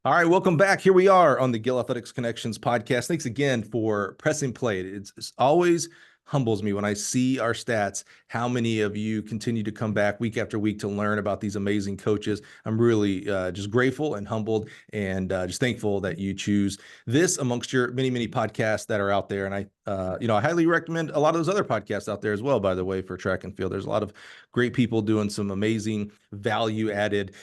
All right, welcome back. Here we are on the Gill Athletics Connections podcast. Thanks again for pressing play. It's always humbles me when I see our stats, how many of you continue to come back week after week to learn about these amazing coaches. I'm really just grateful and humbled and just thankful that you choose this amongst your many, many podcasts that are out there. And I highly recommend a lot of those other podcasts out there as well, by the way, for track and field. There's a lot of great people doing some amazing value added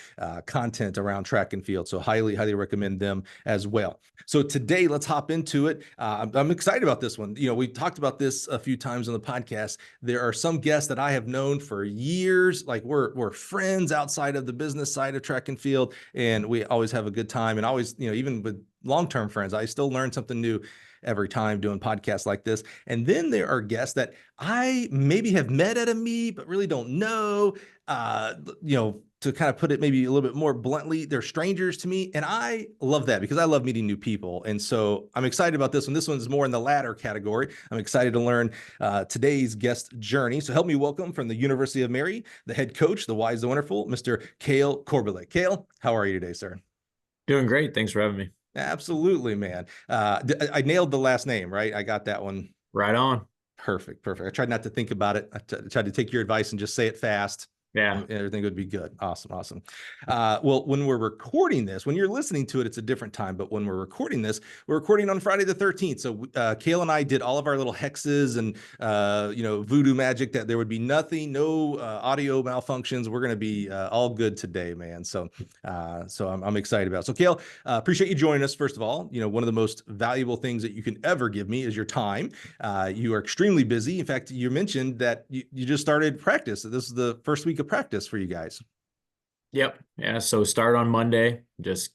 content around track and field. So highly, highly recommend them as well. So today, let's hop into it. I'm excited about this one. We talked about this a few times on the podcast. There are some guests that I have known for years, like we're friends outside of the business side of track and field, and we always have a good time. And always, even with long-term friends, I still learn something new every time doing podcasts like this. And then there are guests that I maybe have met at a meet, but really don't know, to kind of put it maybe a little bit more bluntly, they're strangers to me. And I love that because I love meeting new people. And so I'm excited about this one. This one's more in the latter category. I'm excited to learn today's guest journey. So help me welcome from the University of Mary, the head coach, the wise, the wonderful, Mr. Cale Korbelik. Cale, how are you today, sir? Doing great. Thanks for having me. Absolutely, man. I nailed the last name, right? I got that one. Right on. Perfect. I tried not to think about it. I tried to take your advice and just say it fast. Yeah. And everything would be good. Awesome. Well, when we're recording this, when you're listening to it, it's a different time. But when we're recording this, we're recording on Friday the 13th. So Cale and I did all of our little hexes and, voodoo magic that there would be no audio malfunctions. We're going to be all good today, man. So I'm excited about it. So Cale, appreciate you joining us. First of all, one of the most valuable things that you can ever give me is your time. You are extremely busy. In fact, you mentioned that you just started practice. This is the first week of practice for you guys. Yep. Yeah. So start on Monday, it's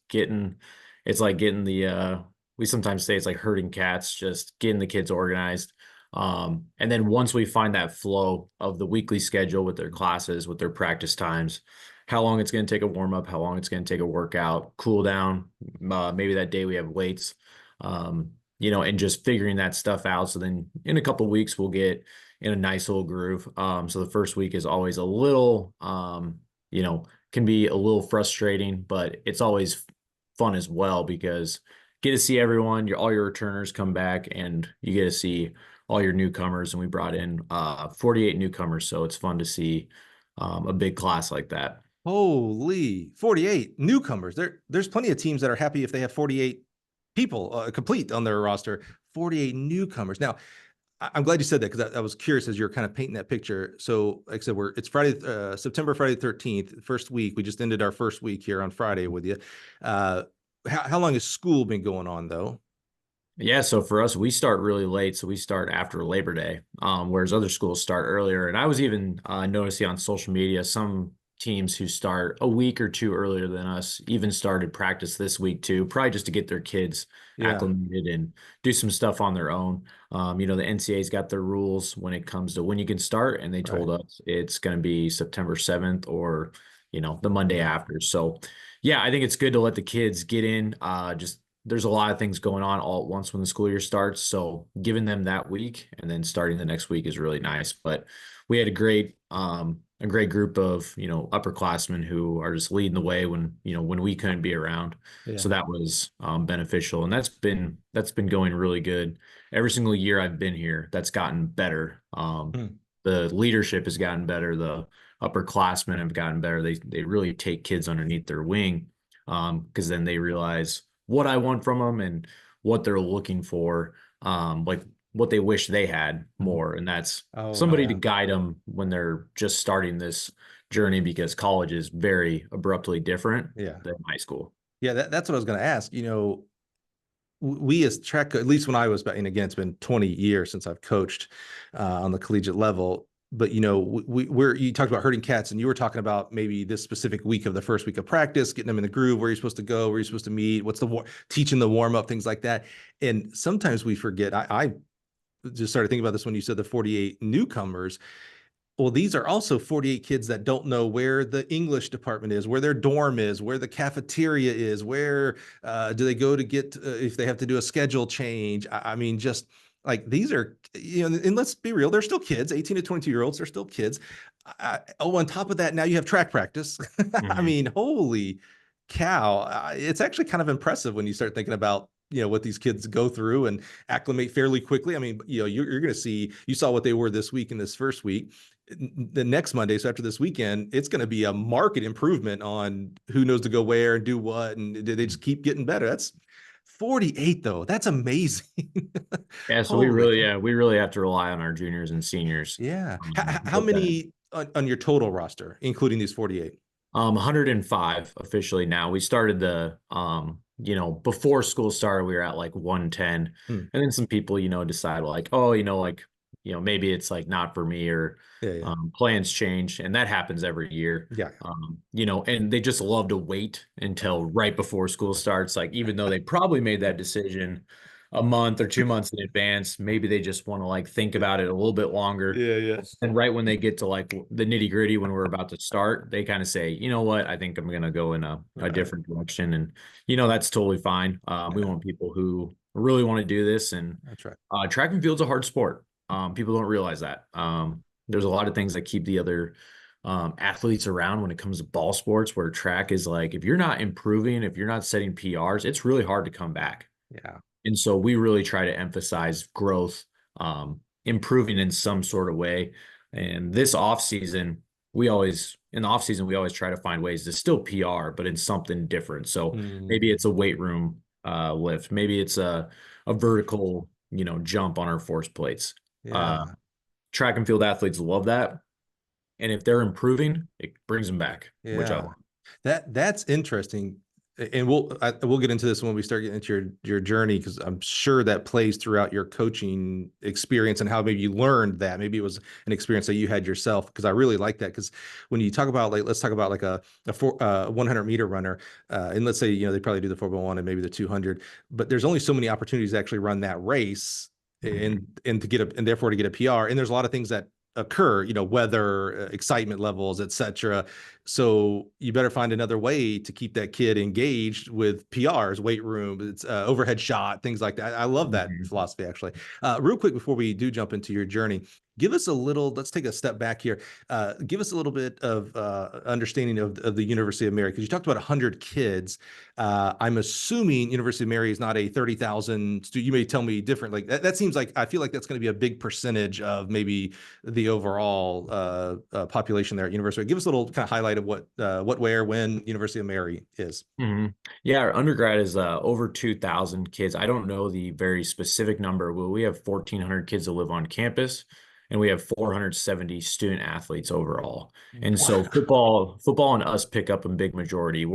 like getting we sometimes say it's like herding cats, just getting the kids organized. And then once we find that flow of the weekly schedule with their classes, with their practice times, how long it's going to take a warm up, how long it's going to take a workout, cool down, maybe that day we have weights, and just figuring that stuff out. So then in a couple of weeks, we'll get in a nice little groove. So the first week is always a little, can be a little frustrating, but it's always fun as well because get to see everyone, all your returners come back and you get to see all your newcomers. And we brought in 48 newcomers. So it's fun to see a big class like that. Holy 48 newcomers. There's plenty of teams that are happy if they have 48 people complete on their roster. 48 newcomers. Now, I'm glad you said that because I was curious as you're kind of painting that picture. So like I said, it's Friday, September, Friday 13th, first week. We just ended our first week here on Friday with you. How long has school been going on though? Yeah, so for us, we start really late. So we start after Labor Day, whereas other schools start earlier. And I was even noticing on social media, some teams who start a week or two earlier than us even started practice this week too, probably just to get their kids acclimated and do some stuff on their own. The NCAA's got their rules when it comes to when you can start, and they told us it's going to be September 7th or, the Monday after. So yeah, I think it's good to let the kids get in. There's a lot of things going on all at once when the school year starts. So giving them that week and then starting the next week is really nice. But we had a great group of, upperclassmen who are just leading the way when we couldn't be around. Yeah. So that was beneficial. And that's been going really good. Every single year I've been here, that's gotten better. The leadership has gotten better. The upperclassmen have gotten better. They really take kids underneath their wing because then they realize what I want from them and what they're looking for, like what they wish they had more. And that's somebody to guide them when they're just starting this journey, because college is very abruptly different than high school. Yeah, that's what I was going to ask. We as track, at least when I was, and again, it's been 20 years since I've coached on the collegiate level. But, you talked about herding cats, and you were talking about maybe this specific week of the first week of practice, getting them in the groove, where you're supposed to go, where you're supposed to meet, teaching the warm up, things like that. And sometimes we forget. I just started thinking about this when you said the 48 newcomers. Well, these are also 48 kids that don't know where the English department is, where their dorm is, where the cafeteria is, where do they go to get if they have to do a schedule change. I mean, just like these are, and let's be real, they're still kids, 18 to 22-year-olds, they're still kids. On top of that, now you have track practice. I mean, holy Cal, it's actually kind of impressive when you start thinking about, what these kids go through and acclimate fairly quickly. I mean, you're going to see, you saw what they were this week in this first week. The next Monday, so after this weekend, it's going to be a market improvement on who knows to go where and do what, and they just keep getting better. That's 48 though. That's amazing. Yeah, so Holy cow. we really have to rely on our juniors and seniors. Yeah. How With that. many on your total roster, including these 48? 105 officially now. We started before school started, we were at like 110. Hmm. And then some people, decide like, oh, maybe it's like not for me, or Yeah, yeah. plans change. And that happens every year. Yeah. And they just love to wait until right before school starts. Like, even though they probably made that decision a month or 2 months in advance, maybe they just want to like think about it a little bit longer. Yeah, yeah. And right when they get to like the nitty gritty, when we're about to start, they kind of say, you know what, I think I'm going to go in a Right. different direction. And, that's totally fine. We Yeah, want people who really want to do this. And that's right. track and field's a hard sport. People don't realize that. There's a lot of things that keep the other athletes around when it comes to ball sports, where track is like, if you're not improving, if you're not setting PRs, it's really hard to come back. Yeah. And so we really try to emphasize growth, improving in some sort of way. And this off season, in the off season, we always try to find ways to still PR, but in something different. So Mm, maybe it's a weight room lift, maybe it's a vertical, jump on our force plates. Uh, yeah. Track and field athletes love that. And if they're improving, it brings them back, which I Yeah. love. That's interesting. And we'll get into this when we start getting into your journey, because I'm sure that plays throughout your coaching experience and how maybe you learned that. Maybe it was an experience that you had yourself, because I really like that. Because when you talk about, like, let's talk about like a 100-meter runner, and let's say, they probably do the 4x1 and maybe the 200, but there's only so many opportunities to actually run that race Mhm. and to get and therefore to get a PR. And there's a lot of things that occur, weather, excitement levels, etc. So you better find another way to keep that kid engaged with PRs, weight room, it's overhead shot, things like that. I love that Mhm. philosophy, actually. Real quick before we do jump into your journey, give us a little. Let's take a step back here. Give us a little bit of understanding of the University of Mary, because you talked about 100 kids. I'm assuming University of Mary is not a 30,000 student. You may tell me different. Like that seems like, I feel like that's going to be a big percentage of maybe the overall population there at University. Give us a little kind of highlight of what, where, when University of Mary is. Mhm. Yeah, our undergrad is over 2,000 kids. I don't know the very specific number. Well, we have 1,400 kids that live on campus, and we have 470 student athletes overall. And so Wow. football and us pick up a big majority.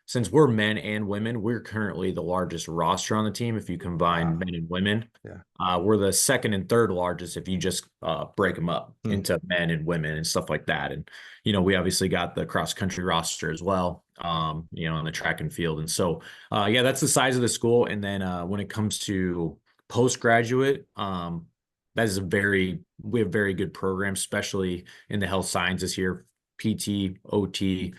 Since we're men and women, we're currently the largest roster on the team if you combine Wow. men and women. Yeah. We're the second and third largest if you just break them up Hmm. into men and women and stuff like that. And, we obviously got the cross country roster as well, on the track and field. And so, yeah, that's the size of the school. And then when it comes to postgraduate, we have very good programs, especially in the health sciences here, PT, OT,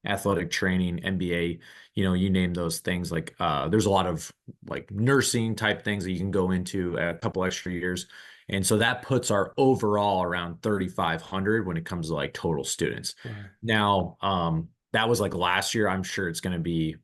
athletic training, MBA, you name those things. Like there's a lot of like nursing type things that you can go into a couple extra years. And so that puts our overall around 3,500 when it comes to like total students. Right. Now, that was like last year. I'm sure it's going to be,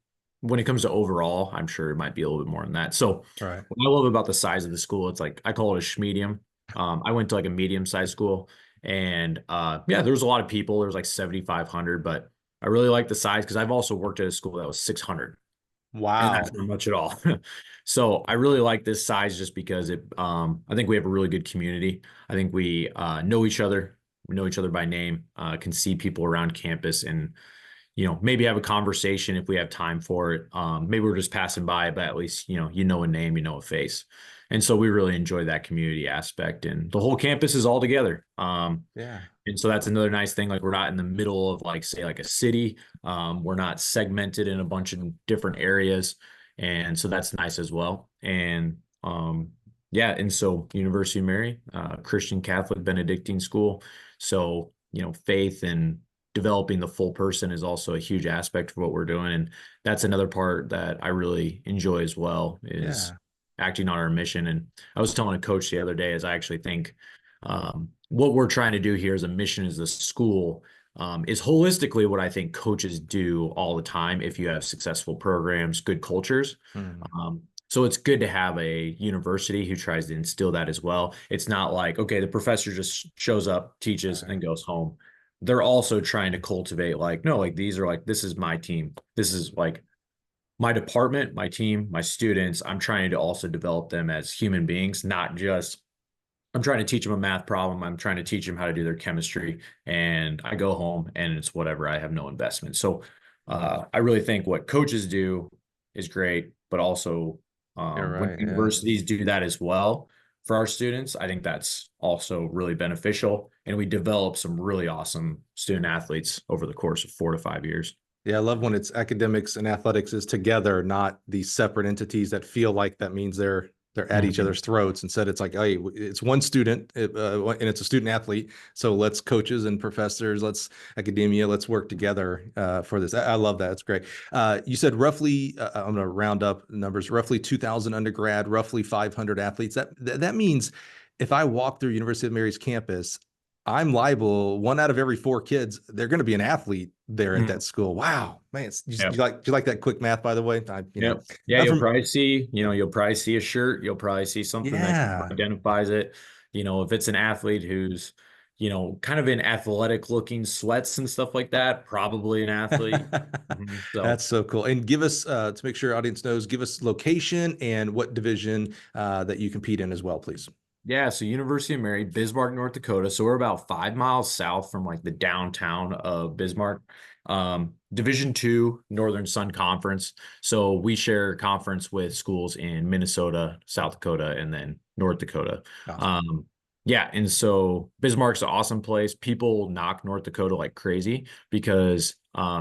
when it comes to overall, I'm sure it might be a little bit more than that. So Right. what I love about the size of the school, it's like, I call it a schmedium. I went to like a medium sized school, and yeah, there was a lot of people. There was like 7,500, but I really like the size because I've also worked at a school that was 600, and that's Wow. not much at all. So I really like this size just because I think we have a really good community. I think we know each other. We know each other by name, can see people around campus, and maybe have a conversation if we have time for it. Maybe we're just passing by, but at least, you know a name, you know a face. And so we really enjoy that community aspect, and the whole campus is all together. Yeah. And so that's another nice thing. Like, we're not in the middle of like, say, like a city. We're not segmented in a bunch of different areas. And so that's nice as well. And yeah, and so University of Mary, Christian Catholic Benedictine school. So, faith and developing the full person is also a huge aspect of what we're doing. And that's another part that I really enjoy as well, is Yeah. acting on our mission. And I was telling a coach the other day, is I actually think what we're trying to do here as a mission as a school, is holistically what I think coaches do all the time if you have successful programs, good cultures. Mm. So it's good to have a university who tries to instill that as well. It's not like, okay, the professor just shows up, teaches, and goes home. They're also trying to cultivate, like, no, like these are like, this is my team. This is like my department, my team, my students. I'm trying to also develop them as human beings, not just I'm trying to teach them a math problem. I'm trying to teach them how to do their chemistry. And I go home and it's whatever. I have no investment. So I really think what coaches do is great, but also You're when right. Yeah. universities do that as well for our students, I think that's also really beneficial. And we develop some really awesome student athletes over the course of 4 to 5 years. Yeah, I love when it's academics and athletics is together, not these separate entities that feel like that means they're at each Mhm. other's throats. Instead, it's like, hey, it's one student, and it's a student athlete. So let's coaches and professors, let's academia, let's work together for this. I love that. It's great. You said roughly, I'm going to round up numbers, roughly 2,000 undergrad, roughly 500 athletes. That means if I walk through University of Mary's campus, I'm liable. One out of every four kids, they're going to be an athlete there at that Mhm. school. Wow, man! Yep. Do you like that quick math? By the way, Yep. Yeah, I'm you'll from probably see, you'll probably see a shirt. You'll probably see something that kind of yeah. identifies it. If it's an athlete who's, kind of in athletic looking sweats and stuff like that, probably an athlete. So That's so cool. And give us to make sure our audience knows, give us location and what division that you compete in as well, please. yeah, so University of Mary, Bismarck, North Dakota. So we're about 5 miles south from like the downtown of Bismarck. Division 2, Northern Sun Conference. So we share conference with schools in Minnesota, South Dakota, and then North Dakota. Awesome. Yeah, and so Bismarck's an awesome place. People knock North Dakota like crazy because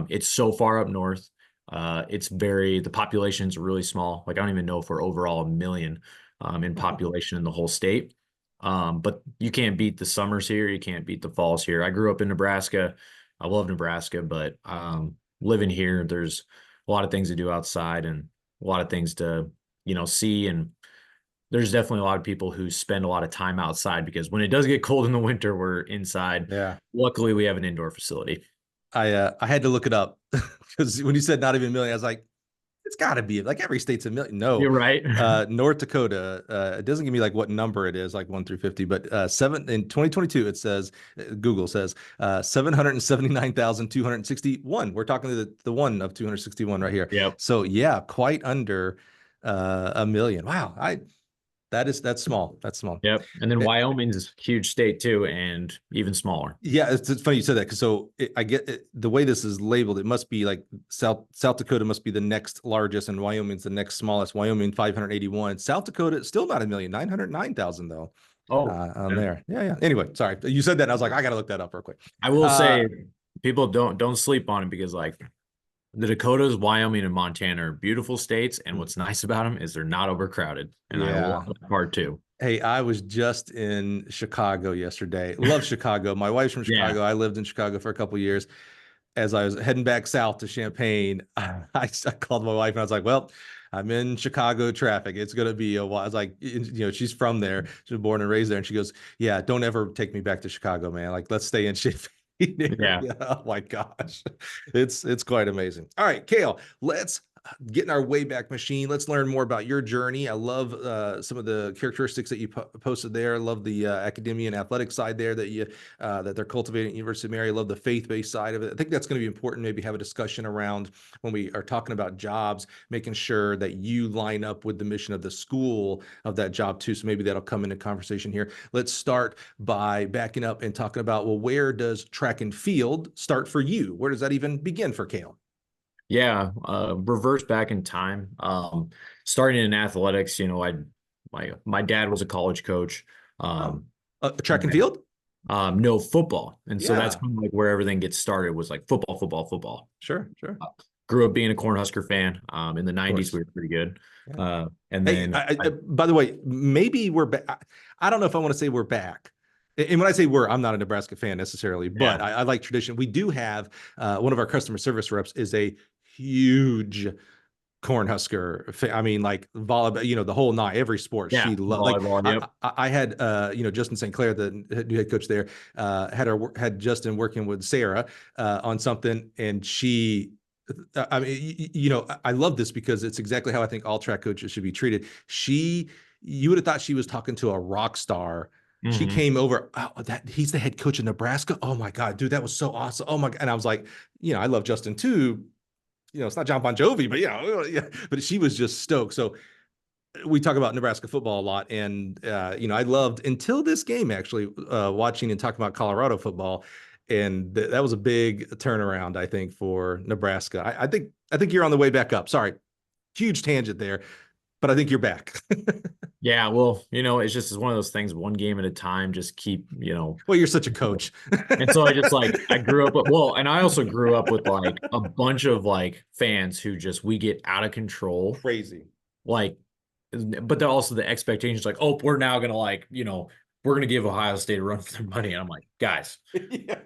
it's so far up north. The population's really small. Like I don't even know if we're overall 1 million in population in the whole state. But you can't beat the summers here. You can't beat the falls here. I grew up in Nebraska. I love Nebraska, but living here, there's a lot of things to do outside and a lot of things to, see. And there's definitely a lot of people who spend a lot of time outside because when it does get cold in the winter, we're inside. Yeah. Luckily, we have an indoor facility. I had to look it up because when you said not even a million, I was like, it's got to be like every state's a million. No, You're right. North Dakota, it doesn't give me like what number it is, like 1 through 50, but seven in 2022, it says, Google says 779,261. We're talking to the one of 261 right here. Yep. So yeah, quite under a million. Wow. That's small. That's small. Yep. And then Wyoming's a huge state too, and even smaller. Yeah, it's funny you said that because I get it, the way this is labeled. It must be like South Dakota must be the next largest, and Wyoming's the next smallest. Wyoming 581. South Dakota still not a million, 909,000 though. Oh, On yeah. there. Yeah, yeah. Anyway, sorry you said that. And I was like, I got to look that up real quick. I will Uh, say people don't sleep on it because like the Dakotas, Wyoming, and Montana are beautiful states, and what's nice about them is they're not overcrowded, and I yeah. love that part too. Hey, I was just in Chicago yesterday. Love Chicago. My wife's from Yeah. Chicago. I lived in Chicago for a couple of years. As I was heading back south to Champaign, I called my wife and I was like, well, I'm in Chicago traffic. It's going to be a while. I was like, she's from there. She was born and raised there. And she goes, yeah, don't ever take me back to Chicago, man. Like, let's stay in Champaign Yeah. area. Oh my gosh. It's quite amazing. All right, Cale, let's get in our Wayback Machine. Let's learn more about your journey. I love some of the characteristics that you posted there. I love the academia and athletic side there that they're cultivating at University of Mary. I love the faith-based side of it. I think that's going to be important. Maybe have a discussion around when we are talking about jobs, making sure that you line up with the mission of the school of that job too. So maybe that'll come into conversation here. Let's start by backing up and talking about, well, where does track and field start for you? Where does that even begin for Cale? Yeah, reverse back in time. Starting in athletics, my dad was a college coach. Oh, Um, track and field? no football, and so that's Yeah, kind of like where everything gets started was like football, football, football. sure, sure. Grew up being a Cornhusker fan. In the Of '90s, course. we were pretty good. Yeah. And Hey, then by the way, maybe we're back. I don't know if I want to say we're back. And when I say we're, I'm not a Nebraska fan necessarily, but yeah, I like tradition. We do have one of our customer service reps is a huge Cornhusker. I mean, like volleyball, the whole nine, every sport Yeah, she loved. Like volleyball. Yep. I had, Justin St. Clair, the new head coach there, had Justin working with Sarah on something, and she. I mean, I love this because it's exactly how I think all track coaches should be treated. You would have thought she was talking to a rock star. She Hmm. came over. Oh, he's the head coach in Nebraska. Oh my God, dude, that was so awesome. Oh my God. And I was like, I love Justin too. It's not John Bon Jovi, but yeah, but she was just stoked. So we talk about Nebraska football a lot, and I loved until this game actually watching and talking about Colorado football, and that was a big turnaround, I think, for Nebraska. I think you're on the way back up. Sorry, huge tangent there, but I think you're back. Yeah, well, it's one of those things, one game at a time, just keep. Well, you're such a coach. And so I grew up and I also grew up with like a bunch of like fans who we get out of control. Crazy. Like, but they're also the expectations like, oh, we're now going to we're going to give Ohio State a run for their money. And I'm like, guys, Yeah.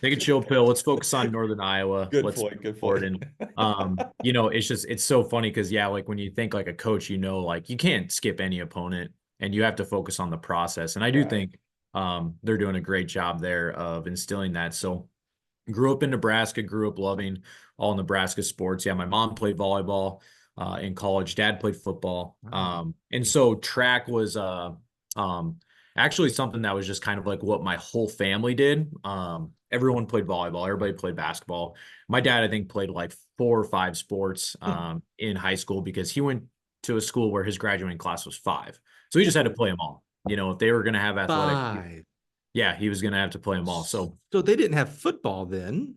take a chill pill. Let's focus on Northern Iowa. Good Let's point. Good forward. point. And, it's so funny because, yeah, like when you think like a coach, like you can't skip any opponent and you have to focus on the process. And I do Right. think they're doing a great job there of instilling that. So grew up in Nebraska, grew up loving all Nebraska sports. Yeah, my mom played volleyball in college. Dad played football. And so track was um, actually something that was just kind of like what my whole family did. Everyone played volleyball. Everybody played basketball. My dad, I think, played like 4 or 5 sports in high school because he went to a school where his graduating class was 5. So he just had to play them all. If they were going to have athletic, 5. yeah, he was going to have to play them all. So they didn't have football then.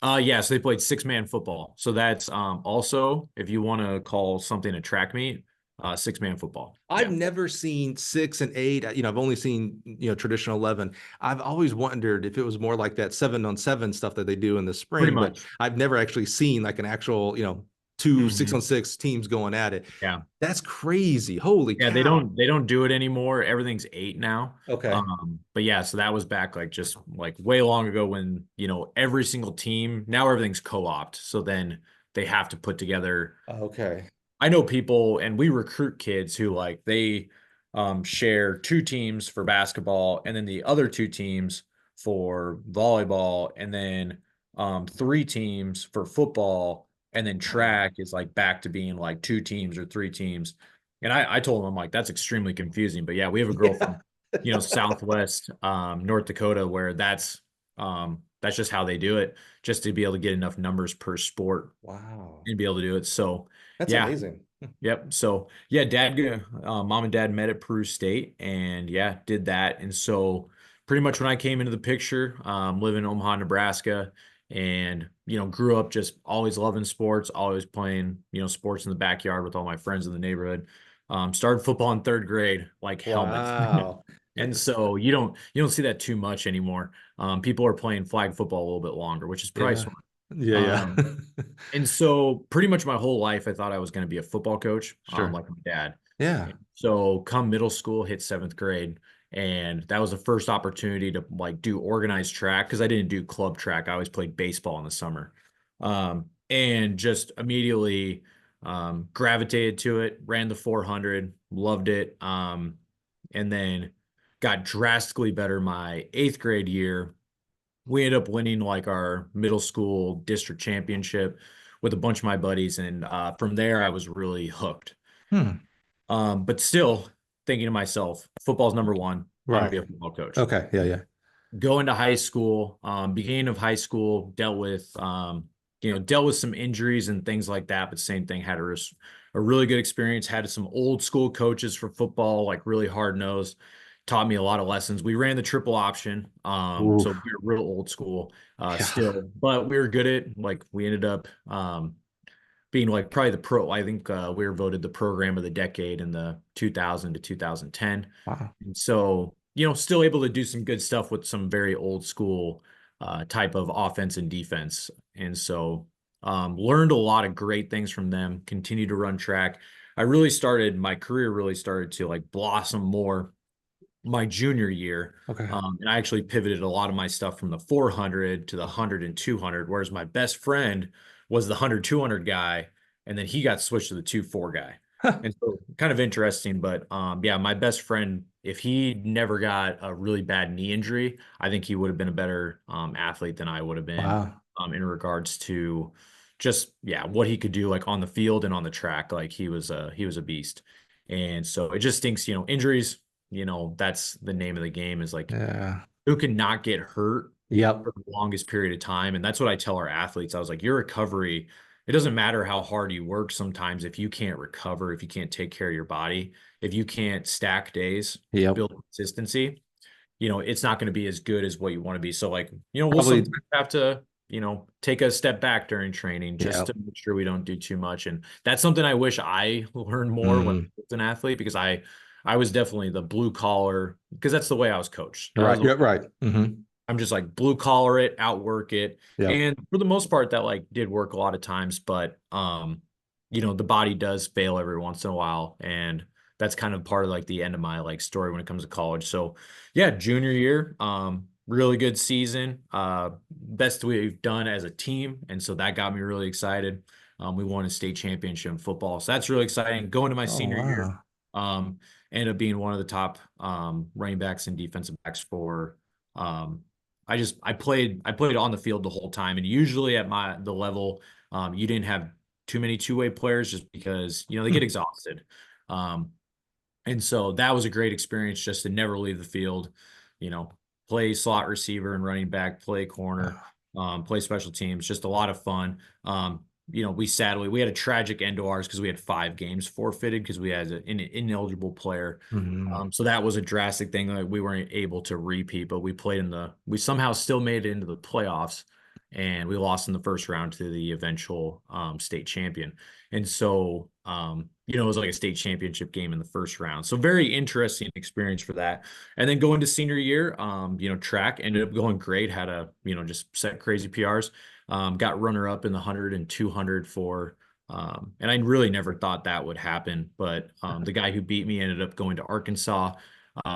yeah, so they played 6-man football. So that's also, if you want to call something a track meet, 6-man football. I've never seen 6 and 8. I've only seen, traditional 11. I've always wondered if it was more like that 7-on-7 stuff that they do in the spring. Pretty But much. I've never actually seen like an actual, 2 6-on-6 teams going at it. Yeah. That's crazy. Holy Yeah, cow. they don't do it anymore. Everything's 8 now. Okay. But yeah, so that was back like just like way long ago when, every single team, now everything's co-opt. So then they have to put together. Okay. I know people and we recruit kids who like they share 2 teams for basketball and then the other 2 teams for volleyball and then 3 teams for football and then track is like back to being like 2 teams or 3 teams. And I told them, I'm like, that's extremely confusing. But yeah, we have a girl from, Southwest North Dakota where that's just how they do it, just to be able to get enough numbers per sport. Wow. And be able to do it. So That's yeah. amazing. Yep. So yeah, mom and dad met at Peru State and yeah, did that. And so pretty much when I came into the picture, living in Omaha, Nebraska, and, grew up just always loving sports, always playing, sports in the backyard with all my friends in the neighborhood. Started football in 3rd grade, like helmets. Wow. And so you don't see that too much anymore. People are playing flag football a little bit longer, which is probably Yeah. smart. Yeah. And so pretty much my whole life, I thought I was going to be a football coach, Sure. like my dad. Yeah. So come middle school, hit 7th grade. And that was the first opportunity to like do organized track because I didn't do club track. I always played baseball in the summer. And just immediately gravitated to it, ran the 400, loved it. And then got drastically better my 8th grade year. We ended up winning like our middle school district championship with a bunch of my buddies. And from there, I was really hooked. But still thinking to myself, football's number one. I'm going to be a football coach. Okay. Yeah. Yeah. Go into high school, beginning of high school, dealt with some injuries and things like that. But same thing, had a really good experience, had some old school coaches for football, like really hard nosed, taught me a lot of lessons. We ran the triple option. So we were real old school still, but we were good at like, we ended up being like probably the pro. I think we were voted the program of the decade in the 2000 to 2010. Wow. And so, still able to do some good stuff with some very old school type of offense and defense. And so learned a lot of great things from them, continued to run track. My career really started to like blossom more my junior year. Okay. And I actually pivoted a lot of my stuff from the 400 to the 100 and 200, whereas my best friend was the 100, 200 guy. and then he got switched to the 2-4 guy. Huh. And so kind of interesting, but yeah, my best friend, if he never got a really bad knee injury, I think he would have been a better athlete than I would have been Wow. in regards to just yeah, what he could do like on the field and on the track. Like he was a beast. And so it just stinks, injuries, that's the name of the game is like Yeah. who can not get hurt Yep. for the longest period of time. And that's what I tell our athletes. I was like, your recovery, it doesn't matter how hard you work sometimes if you can't recover, if you can't take care of your body, if you can't stack days, Yep. build consistency, it's not going to be as good as what you want to be. So like, we'll Probably. sometimes have to, take a step back during training just Yep. to make sure we don't do too much. And that's something I wish I learned more when I Mm. was an athlete because I was definitely the blue collar because that's the way I was coached. That was Right. Yeah. Right. Mm-hmm. I'm just like blue collar it, outwork it. Yep. And for the most part, that like did work a lot of times, but the body does fail every once in a while. And that's kind of part of like the end of my like story when it comes to college. So yeah, junior year, really good season. Best we've done as a team. And so that got me really excited. We won a state championship in football. So that's really exciting. Going to my Oh, senior year, wow. um, ended up being one of the top running backs and defensive backs for um, I played on the field the whole time, and usually at the level, you didn't have too many two-way players just because they get Hmm. exhausted, um, and so that was a great experience just to never leave the field, you know, play slot receiver and running back, play corner, Wow. play special teams, just a lot of fun. We had a tragic end to ours because we had 5 games forfeited because we had an ineligible player. Mhm. So that was a drastic thing. Like we weren't able to repeat, but we somehow still made it into the playoffs and we lost in the first round to the eventual state champion. And so, it was like a state championship game in the first round. So very interesting experience for that. And then going to senior year, track ended up going great, had just set crazy PRs, got runner up in the 100 and 200 for and I really never thought that would happen. But the guy who beat me ended up going to Arkansas,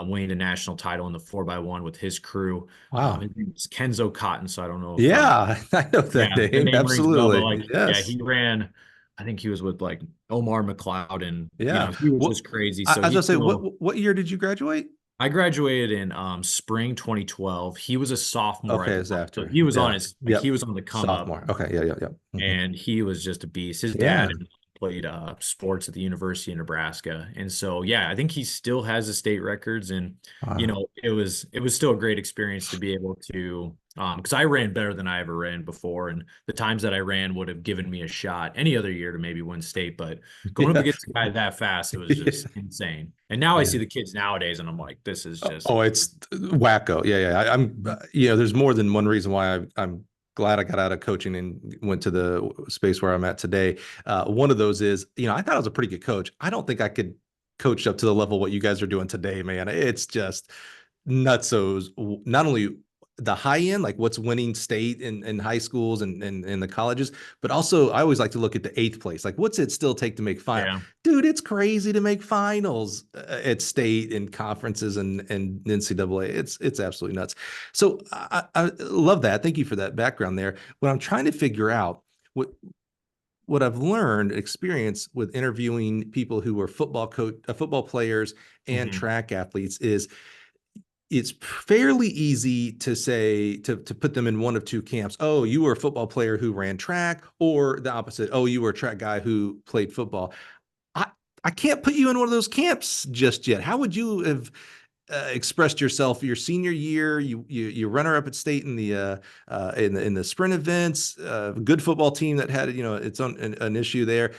winning the national title in the 4x1 with his crew. Wow. His name was Kenzo Cotton. So I don't know if, Yeah, I know yeah, that the name. name rings a bell, but like, Absolutely. yeah, Yes. he ran, I think he was with like Omar McLeod and, Yeah. he was What just crazy. I So was he gonna say, still, what year did you graduate? I graduated in spring 2012. He was a sophomore Okay, at the it's time. So after. he was on Yeah. he Yep. was on the come up. Sophomore. Okay. Yeah. Yeah. Yeah. Mhm. And he was just a beast. His Yeah. dad played sports at the University of Nebraska, and so yeah, I think he still has the state records. And Wow. it was still a great experience to be able to because I ran better than I ever ran before, and the times that I ran would have given me a shot any other year to maybe win state, but going up Yeah. against a guy that fast, it was just insane. And now I Yeah. see the kids nowadays, and I'm like, this is just Oh, it's wacko. Yeah, yeah. I'm, there's more than one reason why I'm glad I got out of coaching and went to the space where I'm at today. One of those is, I thought I was a pretty good coach. I don't think I could coach up to the level what you guys are doing today, man. It's just nutsos. Not only the high end, like what's winning state in high schools and in the colleges, but also I always like to look at the eighth place. Like, what's it still take to make final? yeah. Dude, it's crazy to make finals at state and conferences and NCAA. It's absolutely nuts. So I love that. Thank you for that background there. What I'm trying to figure out what I've learned, experience with interviewing people who are football players and Mhm. track athletes is it's fairly easy to say to put them in one of two camps. Oh, you were a football player who ran track, or the opposite. Oh, you were a track guy who played football. I I can't put you in one of those camps just yet. How would you have expressed yourself your senior year? You runner up at state in the sprint events. Good football team that had its own an issue there.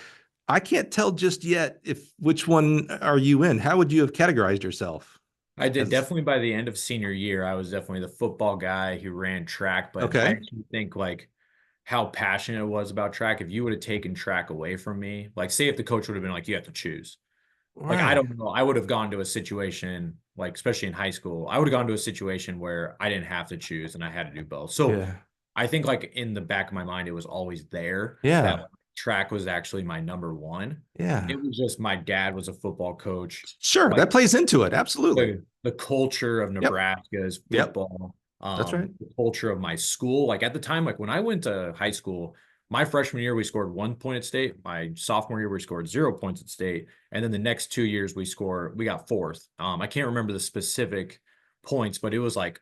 I can't tell just yet if which one are you in. How would you have categorized yourself? I did As definitely by the end of senior year, I was definitely the football guy who ran track, but I okay, actually think like how passionate it was about track. If you would have taken track away from me, like say if the coach would have been like, you have to choose. Like I right, don't know, I would have gone to a situation like especially in high school, I would have gone to a situation where I didn't have to choose and I had to do both. So yeah, I think like in the back of my mind, it was always there that yeah, like, track was actually my number one. yeah. It was just my dad was a football coach. Sure, Like that plays into it. Absolutely. the culture of Yep, Nebraska is yep. football, That's right. the culture of my school. Like at the time, like when I went to high school, My freshman year, we scored 1 point at state. My sophomore year, we scored 0 points at state. And then the next 2 years, we got fourth. I can't remember the specific points, but it was like,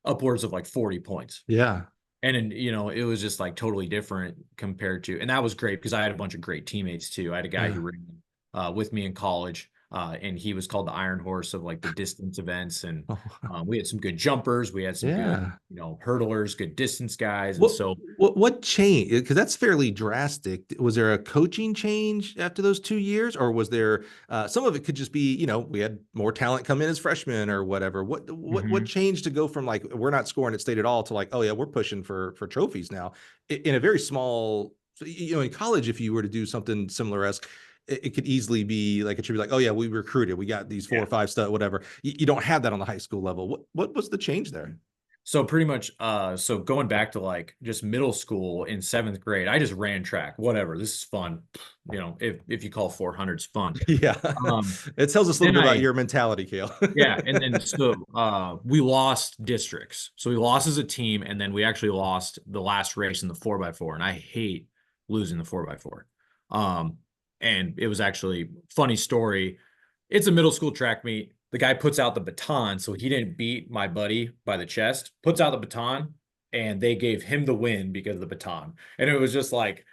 upwards of like 40 points. Yeah. And then, it was just like totally different compared to, and that was great because I had a bunch of great teammates too. I had a guy Yeah. who ran with me in college, and he was called the Iron Horse of like the distance events. And Oh, we had some good jumpers, we had some good, yeah. hurdlers, good distance guys. And What so, what changed? Because that's fairly drastic. Was there a coaching change after those 2 years, or was there some of it could just be, we had more talent come in as freshmen or whatever. What Mhm. changed to go from like we're not scoring at state at all to like, oh yeah, we're pushing for trophies now in a very small, in college, if you were to do something similar as it could easily be like it should be like, oh yeah, we recruited, we got these four Yeah. or five stud, whatever. You don't have that on the high school level. What was the change there? So pretty much, so going back to like just middle school in seventh grade, I just ran track, whatever. This is fun. If you call 400s fun. Yeah. Um, It tells us a little then bit about I, your mentality, Cale. yeah. And then, so, we lost districts. So we lost as a team, and then we actually lost the last race in the 4x4. And I hate losing the 4x4. Um, and it was actually funny story. It's a middle school track meet. The guy puts out the baton, so he didn't beat my buddy by the chest, puts out the baton, and they gave him the win because of the baton. And it was just like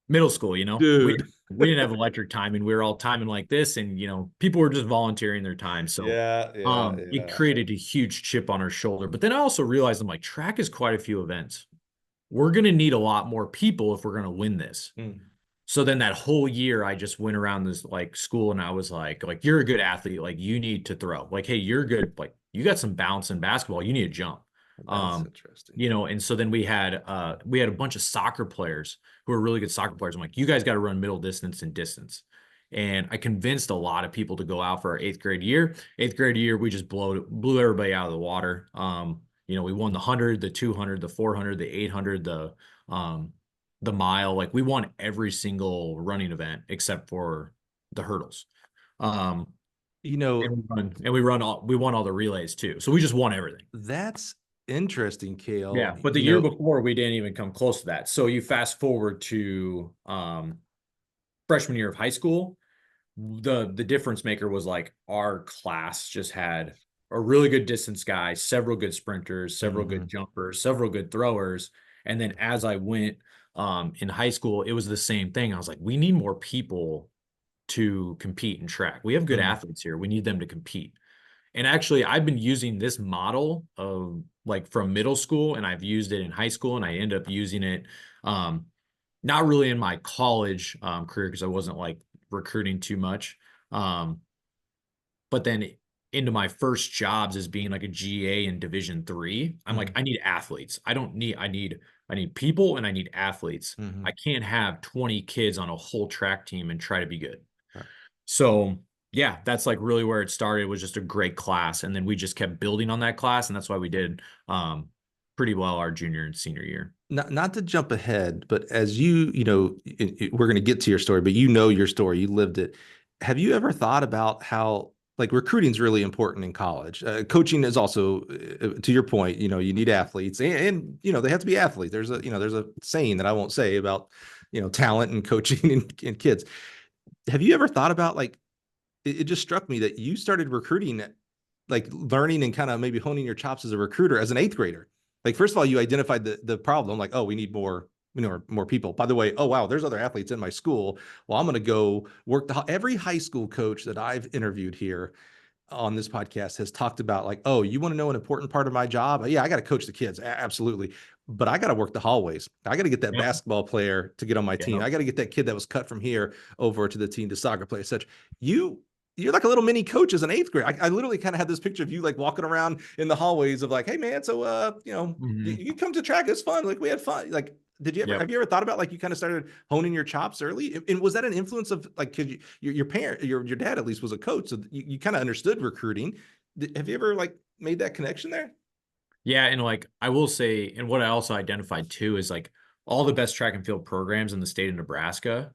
middle school, We Dude. we didn't have electric timing. We were all timing like this, and people were just volunteering their time. So Yeah, yeah, it yeah. created a huge chip on our shoulder. But then I also realized I'm like, track is quite a few events. We're gonna need a lot more people if we're gonna win this. Mm, So then that whole year, I just went around this like school, and I was like, you're a good athlete. Like, you need to throw. Like, hey, you're good. Like, you got some bounce in basketball. You need to jump. that's interesting. And so then we had a bunch of soccer players who are really good soccer players. I'm like, you guys got to run middle distance and distance. And I convinced a lot of people to go out for our eighth grade year. Eighth grade year, we just blew everybody out of the water. We won the 100, the 200, the 400, the 800, the mile. Like, we won every single running event except for the hurdles. Um, You know, we won all the relays too. So we just won everything. that's interesting, Cale. Yeah, but the year before we didn't even come close to that. So you fast forward to freshman year of high school, the difference maker was like our class just had a really good distance guy, several good sprinters, several good Mhm. jumpers, several good throwers. And then as I went in high school, it was the same thing. I was like, we need more people to compete in track. We have good Mm. athletes here. We need them to compete. And actually, I've been using this model of like from middle school, and I've used it in high school, and I end up using it not really in my college career because I wasn't like recruiting too much. Um, but then into my first jobs as being like a GA in Division 3, I'm like, Mm. I need athletes. I need people, and I need athletes. I Mhm. can't have 20 kids on a whole track team and try to be good. Right. So yeah, that's like really where it started. It was just a great class. And then we just kept building on that class. And that's why we did pretty well our junior and senior year. Not to jump ahead, but as we're going to get to your story, but your story, you lived it. Have you ever thought about how like recruiting is really important in college? Coaching is also, to your point, you need athletes and they have to be athletes. There's a saying that I won't say about, talent and coaching and kids. Have you ever thought about like, it just struck me that you started recruiting, like learning and kind of maybe honing your chops as a recruiter as an eighth grader. Like, first of all, you identified the problem, like, oh, we need more people. By the way, oh wow, there's other athletes in my school. Well, I'm going to go work every high school coach that I've interviewed here on this podcast has talked about like, oh, you want to know an important part of my job? Yeah, I got to coach the kids. Absolutely. But I got to work the hallways. I got to get that Yep. basketball player to get on my team. Yep. I got to get that kid that was cut from here over to the team, to soccer player, such. You're like a little mini coach as an eighth grade. I literally kind of had this picture of you like walking around in the hallways of like, hey man, so you come to track. It's fun. Like we had fun. Like, Yep. have you ever thought about like you kind of started honing your chops early? And was that an influence of like, cause your parent, your dad at least was a coach. So you kind of understood recruiting. Have you ever like made that connection there? Yeah. And like, I will say, and what I also identified too is like all the best track and field programs in the state of Nebraska,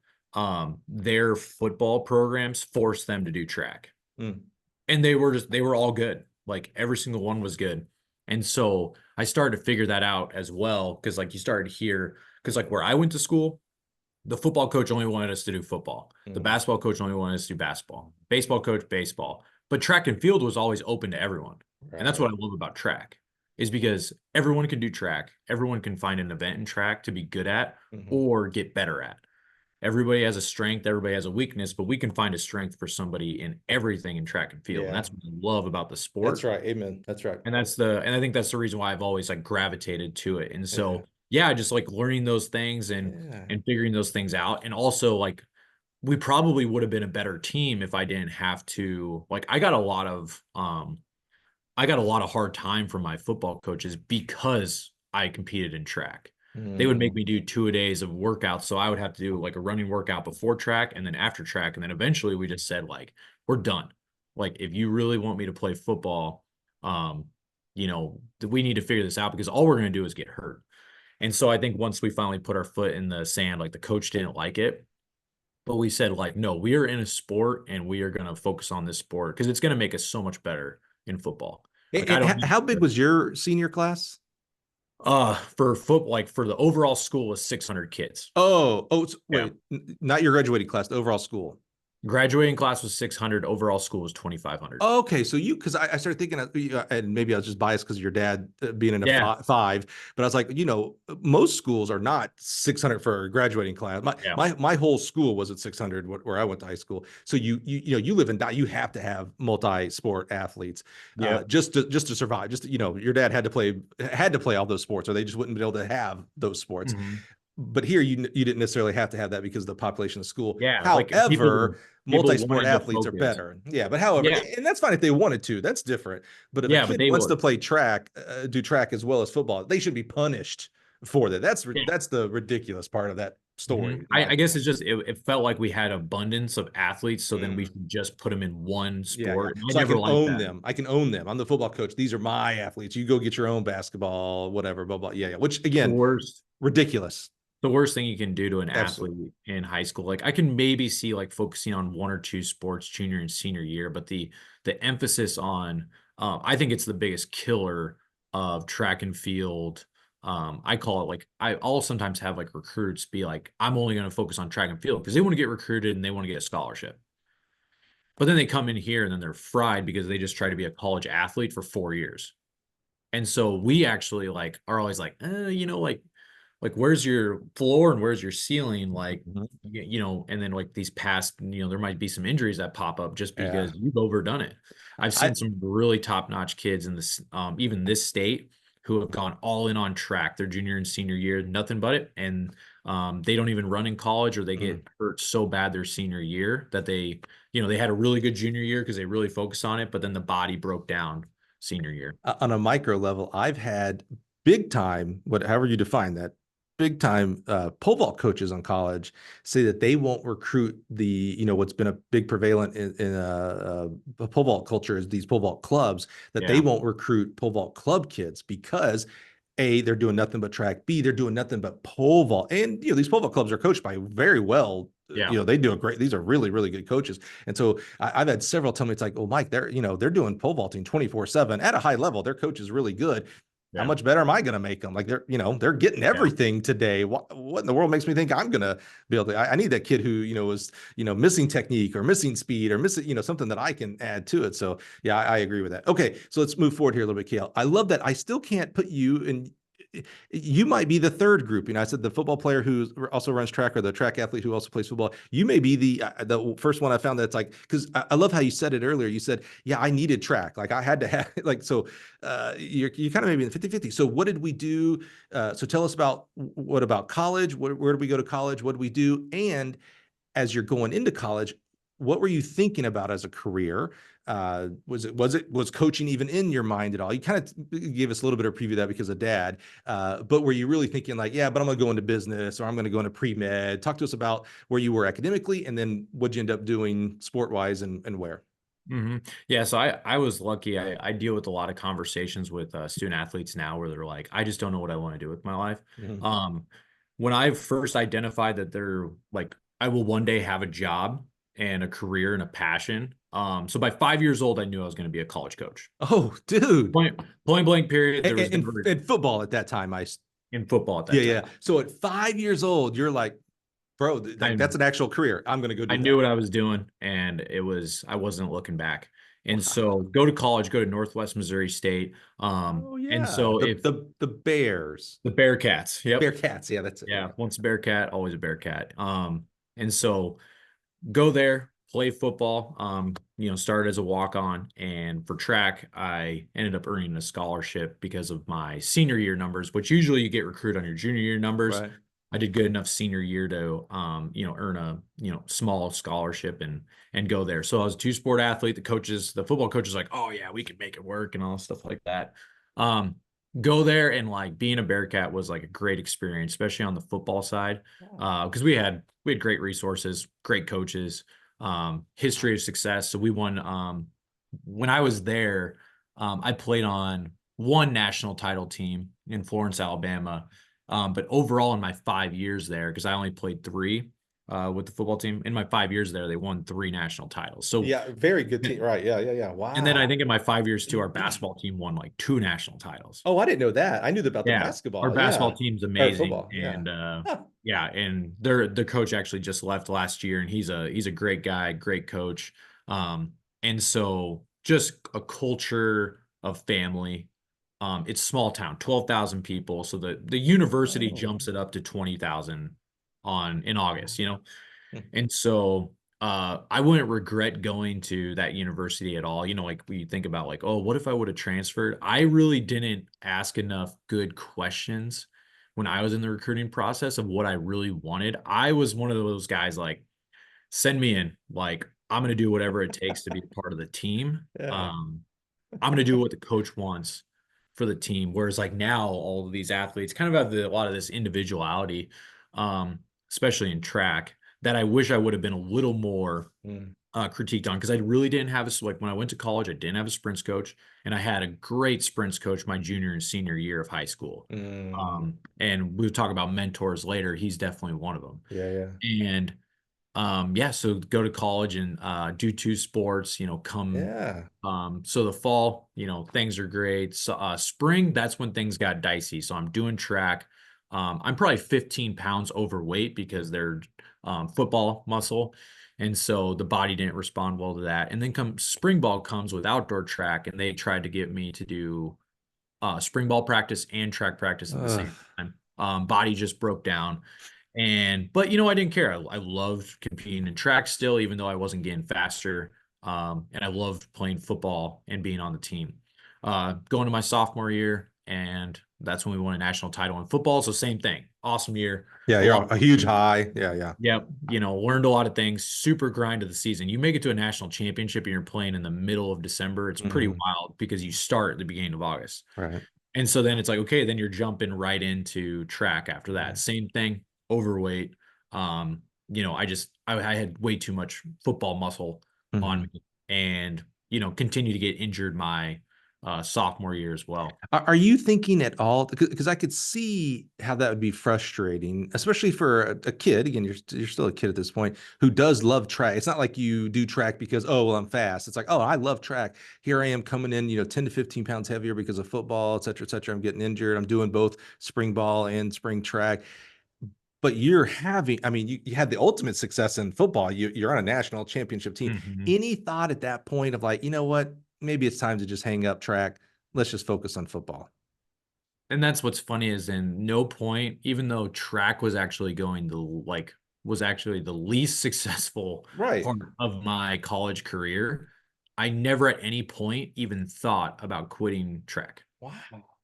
their football programs forced them to do track. Mm. And they were all good. Like every single one was good. And so I started to figure that out as well. Cause like you started here, cause like where I went to school, the football coach only wanted us to do football. The Mhm. basketball coach only wanted us to do basketball. Baseball coach, baseball. But track and field was always open to everyone. And that's Right. what I love about track is because everyone can do track. Everyone can find an event in track to be good at Mhm. or get better at. Everybody has a strength, everybody has a weakness, but we can find a strength for somebody in everything in track and field. And Yeah, that's what I love about the that's sport. right. Amen. That's right. And I think that's the reason why I've always like gravitated to it. And Yeah. so yeah, just like learning those things Yeah. and figuring those things out. And also like we probably would have been a better team if I didn't have to like I got a lot of hard time from my football coaches because I competed in track. They would make Mhm. me do 2 days of workouts. So I would have to do like a running workout before track and then after track. And then eventually we just said, like, we're done. Like, if you really want me to play football, um, we need to figure this out because all we're going to do is get hurt. And so I think once we finally put our foot in the sand, like the coach didn't like it, but we said, like, no, we are in a sport and we are going to focus on this sport because it's going to make us so much better in football. Like, I don't need How big was your senior class? for foot like for the overall school was 600 kids. Yeah. Wait, not your graduating class, the overall school. Graduating class was 600, overall school was 2,500. Okay, so because I started thinking, and maybe I was just biased because of your dad being in a Yeah. five, but I was like, most schools are not 600 for a graduating class. My Yeah. my my whole school was at 600 where I went to high school. So you live and die. You have to have multi-sport athletes, Yep. just to survive. Your dad had to play all those sports, or they just wouldn't be able to have those sports. Mhm. But here you didn't necessarily have to have that because of the population of school. Yeah. Like However, people multi-sport wanted to athletes are focus. better. Yeah, but however, Yeah. and that's fine if they wanted to. That's different. But if a Yeah. But kid they wants to were. play track, do track as well as football, they should be punished for that. That's the ridiculous part of that story, Mhm. in my I guess opinion. it's just it felt like we had abundance of athletes, so then we Mm. should just put them in one Yeah, yeah. sport. And I So I never can liked own that. them. I can own them. I'm the football coach. These are my athletes. You go get your own basketball, whatever, blah, blah. Yeah, yeah. Which The again, worst, ridiculous. the worst thing you can do to an Absolutely. athlete in high school. Like I can maybe see like focusing on one or two sports junior and senior year, but the emphasis on I think it's the biggest killer of track and field. I call it like I'll sometimes have like recruits be like, I'm only going to focus on track and field because they want to get recruited and they want to get a scholarship. But then they come in here and then they're fried because they just try to be a college athlete for 4 years. And so we actually like are always like, like where's your floor and where's your ceiling? Like, Mhm. and then like these past, there might be some injuries that pop up just Yeah. because you've overdone it. I've I seen some really top-notch kids in this, even this state who have gone all in on track their junior and senior year, nothing but it. And they don't even run in college or they mm. get hurt so bad their senior year that they had a really good junior year because they really focused on it, but then the body broke down senior year. On a micro level, I've had big time, whatever you define that, big time pole vault coaches on college say that they won't recruit what's been a big prevalent in pole vault culture is these pole vault clubs, that they Yeah. won't recruit pole vault club kids because A, they're doing nothing but track. B, they're doing nothing but pole vault. And these pole vault clubs are coached by very well. Yeah. They do a great. These are really, really good coaches. And so I've had several tell me it's like, oh, Mike, they're doing pole vaulting 24/7 at a high level. Their coach is really good. How Yeah. much better am I going to make them? Like they're getting Yeah. everything today. What in the world makes me think I'm going to be able to? I need that kid who was missing technique or missing speed or missing something that I can add to it. So yeah, I agree with that. Okay, so let's move forward here a little bit, Cale. I love that. I still can't put you in. You might be the third group. I said the football player who also runs track, or the track athlete who also plays football. You may be the first one I found that's like, because I love how you said it earlier. You said, yeah, I needed track. Like I had to have like, so you kind of maybe in 50-50. So what did we do? So tell us what about college? Where did we go to college? What did we do? And as you're going into college, what were you thinking about as a career? Was coaching even in your mind at all? You kind of gave us a little bit of preview of that because of dad, but were you really thinking like, yeah, but I'm going to go into business or I'm going to go into pre-med? Talk to us about where you were academically and then what'd you end up doing sport-wise and where? Hmm. Yeah, so I was lucky. I deal with a lot of conversations with student athletes now where they're like, I just don't know what I want to do with my life. Mhm. Um, when I first identified that they're like, I will one day have a job and a career and a passion, So by 5 years old, I knew I was going to be a college coach. Oh, dude. Point blank period. There was never In football at that time, in football at yeah, that yeah. time. So at 5 years old, you're like, bro, like I that's an actual career. I'm gonna go I do knew that. what I was doing, and I wasn't looking back. And Wow. so go to college, go to Northwest Missouri State. Oh And yeah. so The if the Bears. the Bearcats, yep. Bearcats. Yeah, that's it. Yeah, Yeah. once a Bearcat, always a Bearcat. And so go there, play football. Started as a walk-on, and for track, I ended up earning a scholarship because of my senior year numbers, which usually you get recruited on your junior year numbers. Right. I did good enough senior year to, earn a, small scholarship and go there. So I was a two-sport athlete. The football coach is like, oh yeah, we can make it work and all stuff like that. Um, Go there, and like being a Bearcat was like a great experience, especially on the football side, Yeah. because we had great resources, great coaches, history of success. So we won. When I was there, I played on one national title team in Florence, Alabama. But overall, in my 5 years there, because I only played three with the football team, in my 5 years there, they won three national titles. So, Yeah, very good team. Right. Yeah, yeah, yeah. and then I Wow. think in my 5 years too, our basketball team won like two national titles. Oh, I didn't know that. I knew about the Yeah, our basketball. basketball Yeah. team's Or amazing, football. Yeah. and Huh. yeah, and the coach actually just left last year, and he's a great guy, great coach, and so just a culture of family. It's small town, 12,000 people, so the university Oh. jumps it up to 20,000 in August, Hmm. and so I wouldn't regret going to that university at all. Like we think about like, oh, what if I would have transferred? I really didn't ask enough good questions when I was in the recruiting process of what I really wanted. I was one of those guys like, send me in. Like, I'm gonna do whatever it takes to be part of the team. Yeah. I'm gonna do what the coach wants for the team. Whereas like now all of these athletes kind of have a lot of this individuality, especially in track, that I wish I would have been a little more Mm. critiqued on, because I really didn't have like when I went to college, I didn't have a sprints coach, and I had a great sprints coach my junior and senior year of high school. Mm. And we'll talk about mentors later. He's definitely one of them. Yeah, yeah. And yeah, so go to college and do two sports, come Yeah. so the fall, things are great. So spring, that's when things got dicey. So I'm doing track. I'm probably 15 pounds overweight because they're football muscle. And so the body didn't respond well to that. And then come spring ball comes with outdoor track, and they tried to get me to do spring ball practice and track practice at the Ugh. same time. Body just broke down. But I didn't care. I loved competing in track still, even though I wasn't getting faster. And I loved playing football and being on the team. Going to my sophomore year, and that's when we won a national title in football. So same thing. Awesome year. Yeah, A you're lot on of a huge high. Yeah, yeah. Yep. Learned a lot of things. Super grind of the season. You make it to a national championship and you're playing in the middle of December. It's pretty Hmm. wild because you start at the beginning of August. Right. And so then it's like, okay, then you're jumping right into track after that. Yeah. Same thing, overweight. I had way too much football muscle on Mhm. me, and, continue to get injured my sophomore year as well. Are you thinking at all? Because I could see how that would be frustrating, especially for a kid. Again, you're still a kid at this point who does love track. It's not like you do track because, oh, well, I'm fast. It's like, oh, I love track. Here I am coming in, 10 to 15 pounds heavier because of football, et cetera, et cetera. I'm getting injured. I'm doing both spring ball and spring track. But you're having, I mean, you had the ultimate success in football. You're on a national championship team. Mhm. Any thought at that point of like, you know what? Maybe it's time to just hang up track. Let's just focus on football. And that's what's funny is in no point, even though track was actually was actually the least successful Right. part of my college career, I never at any point even thought about quitting track Wow.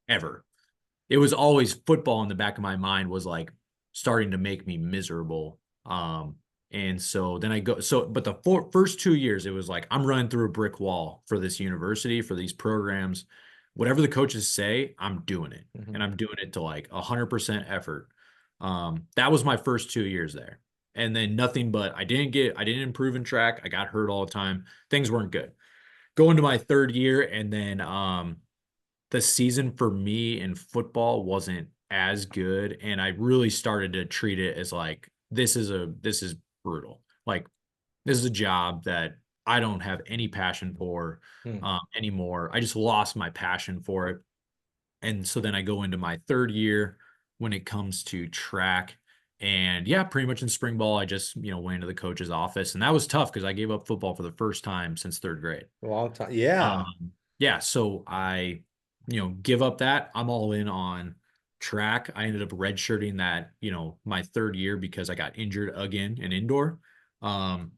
ever. It was always football in the back of my mind was like starting to make me miserable. And so then but the first 2 years, it was like, I'm running through a brick wall for this university, for these programs. Whatever the coaches say, I'm doing it. Mhm. And I'm doing it to like 100% effort. That was my first 2 years there. And then nothing but I didn't improve in track. I got hurt all the time. Things weren't good. Going to my third year, and then the season for me in football wasn't as good, and I really started to treat it as like this is brutal. Like, this is a job that I don't have any passion for anymore. I just lost my passion for it. And so then I go into my third year when it comes to track. And yeah, pretty much in spring ball, I just, went into the coach's office. And that was tough because I gave up football for the first time since third grade. A long time. Yeah. Yeah. So I, give up that. I'm all in on track. I ended up redshirting that, my third year because I got injured again in indoor. And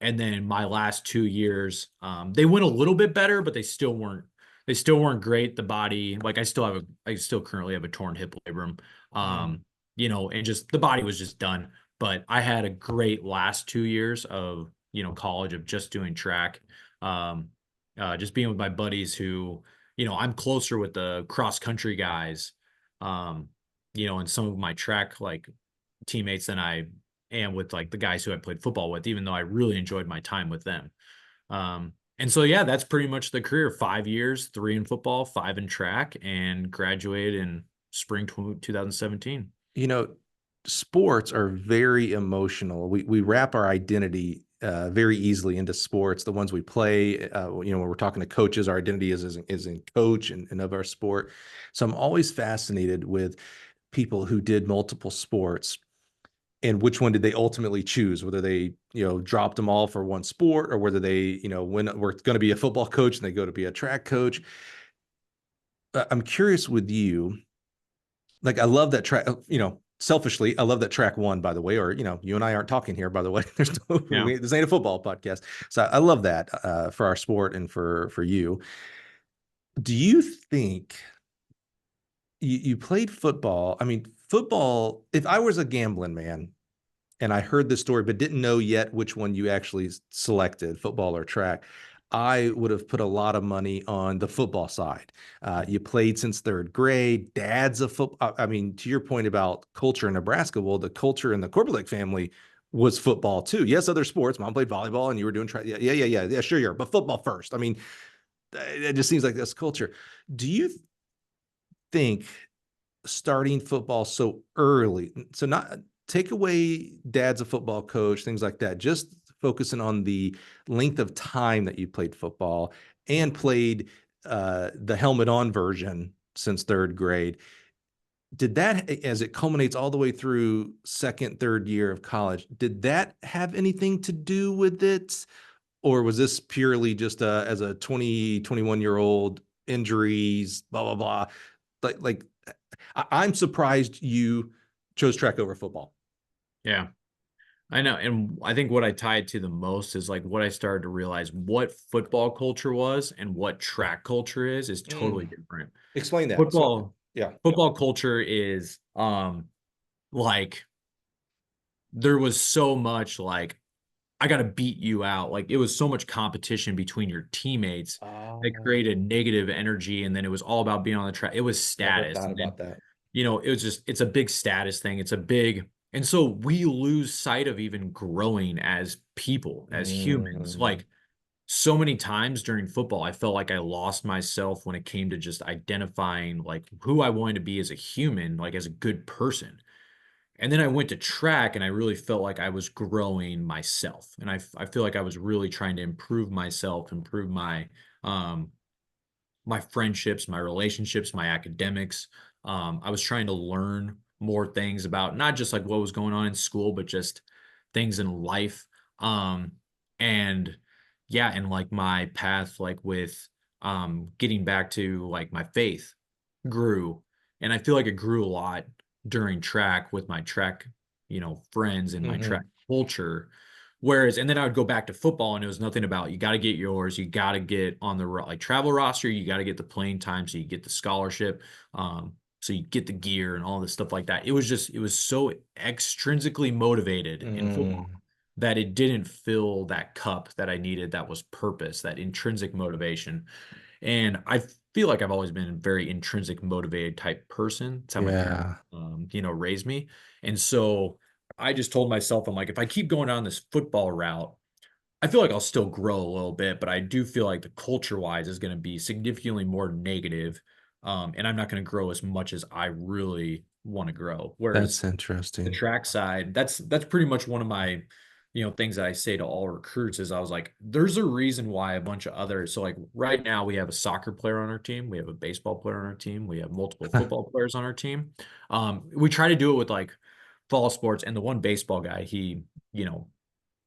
then my last 2 years, they went a little bit better, but they still weren't great. The body, like I still currently have a torn hip labrum. And just the body was just done. But I had a great last 2 years of, college of just doing track. Just being with my buddies who, I'm closer with the cross country guys, and some of my track like teammates than I am with like the guys who I played football with, even though I really enjoyed my time with them. And so, yeah, that's pretty much the career. 5 years, 3 in football, 5 in track, and graduated in spring 2017. Sports are very emotional. We wrap our identity very easily into sports. The ones we play, when we're talking to coaches, our identity is in coach and of our sport. So I'm always fascinated with people who did multiple sports and which one did they ultimately choose, whether they, dropped them all for one sport or whether they, when we're going to be a football coach and they go to be a track coach. I'm curious with you, like, I love that track, selfishly, I love that track won, by the way, or, you and I aren't talking here, by the way, this ain't a football podcast. So I love that for our sport and for you. Do you think you played football? I mean, football, if I was a gambling man and I heard this story, but didn't know yet which one you actually selected, football or track, I would have put a lot of money on the football side. You played since third grade. Dad's a football. I mean, to your point about culture in Nebraska, well, the culture in the Korbelik family was football too. Yes, other sports. Mom played volleyball, and you were doing track. Yeah. Sure, you are, but football first. I mean, it just seems like this culture. Do you think starting football so early, so not take away dad's a football coach, things like that, just focusing on the length of time that you played football and played the helmet on version since third grade, did that, as it culminates all the way through second, third year of college, did that have anything to do with it? Or was this purely just as a 20, 21-year-old, injuries, blah, blah, blah? Like I'm surprised you chose track over football. Yeah, I know. And I think what I tied to the most is like what I started to realize what football culture was and what track culture is totally different. Explain that. Football, Yeah. football culture is like there was so much like I got to beat you out. Like it was so much competition between your teammates that created negative energy. And then it was all about being on the track. It was status. Never thought about that. It was it's a big status thing. And so we lose sight of even growing as people, as humans. Like so many times during football, I felt like I lost myself when it came to just identifying like who I wanted to be as a human, like as a good person. And then I went to track and I really felt like I was growing myself. And I feel like I was really trying to improve myself, improve um, my friendships, my relationships, my academics. I was trying to learn more things about not just like what was going on in school, but just things in life. And yeah, and like my path, like with getting back to like my faith grew. And I feel like it grew a lot during track with my track, friends and my track culture. Whereas, and then I would go back to football and it was nothing about, you got to get yours, you got to get on the like travel roster, you got to get the playing time so you get the scholarship. So you get the gear and all this stuff like that. It was so extrinsically motivated in football that it didn't fill that cup that I needed. That was purpose, that intrinsic motivation. And I feel like I've always been a very intrinsic motivated type person. That's how my parents, raised me. And so I just told myself, I'm like, if I keep going down this football route, I feel like I'll still grow a little bit, but I do feel like the culture wise is going to be significantly more negative. And I'm not going to grow as much as I really want to grow. Whereas that's interesting. the track side, that's pretty much one of my things that I say to all recruits is I was like, there's a reason why a bunch of others. So like right now we have a soccer player on our team. We have a baseball player on our team. We have multiple football players on our team. We try to do it with like fall sports, and the one baseball guy, you know,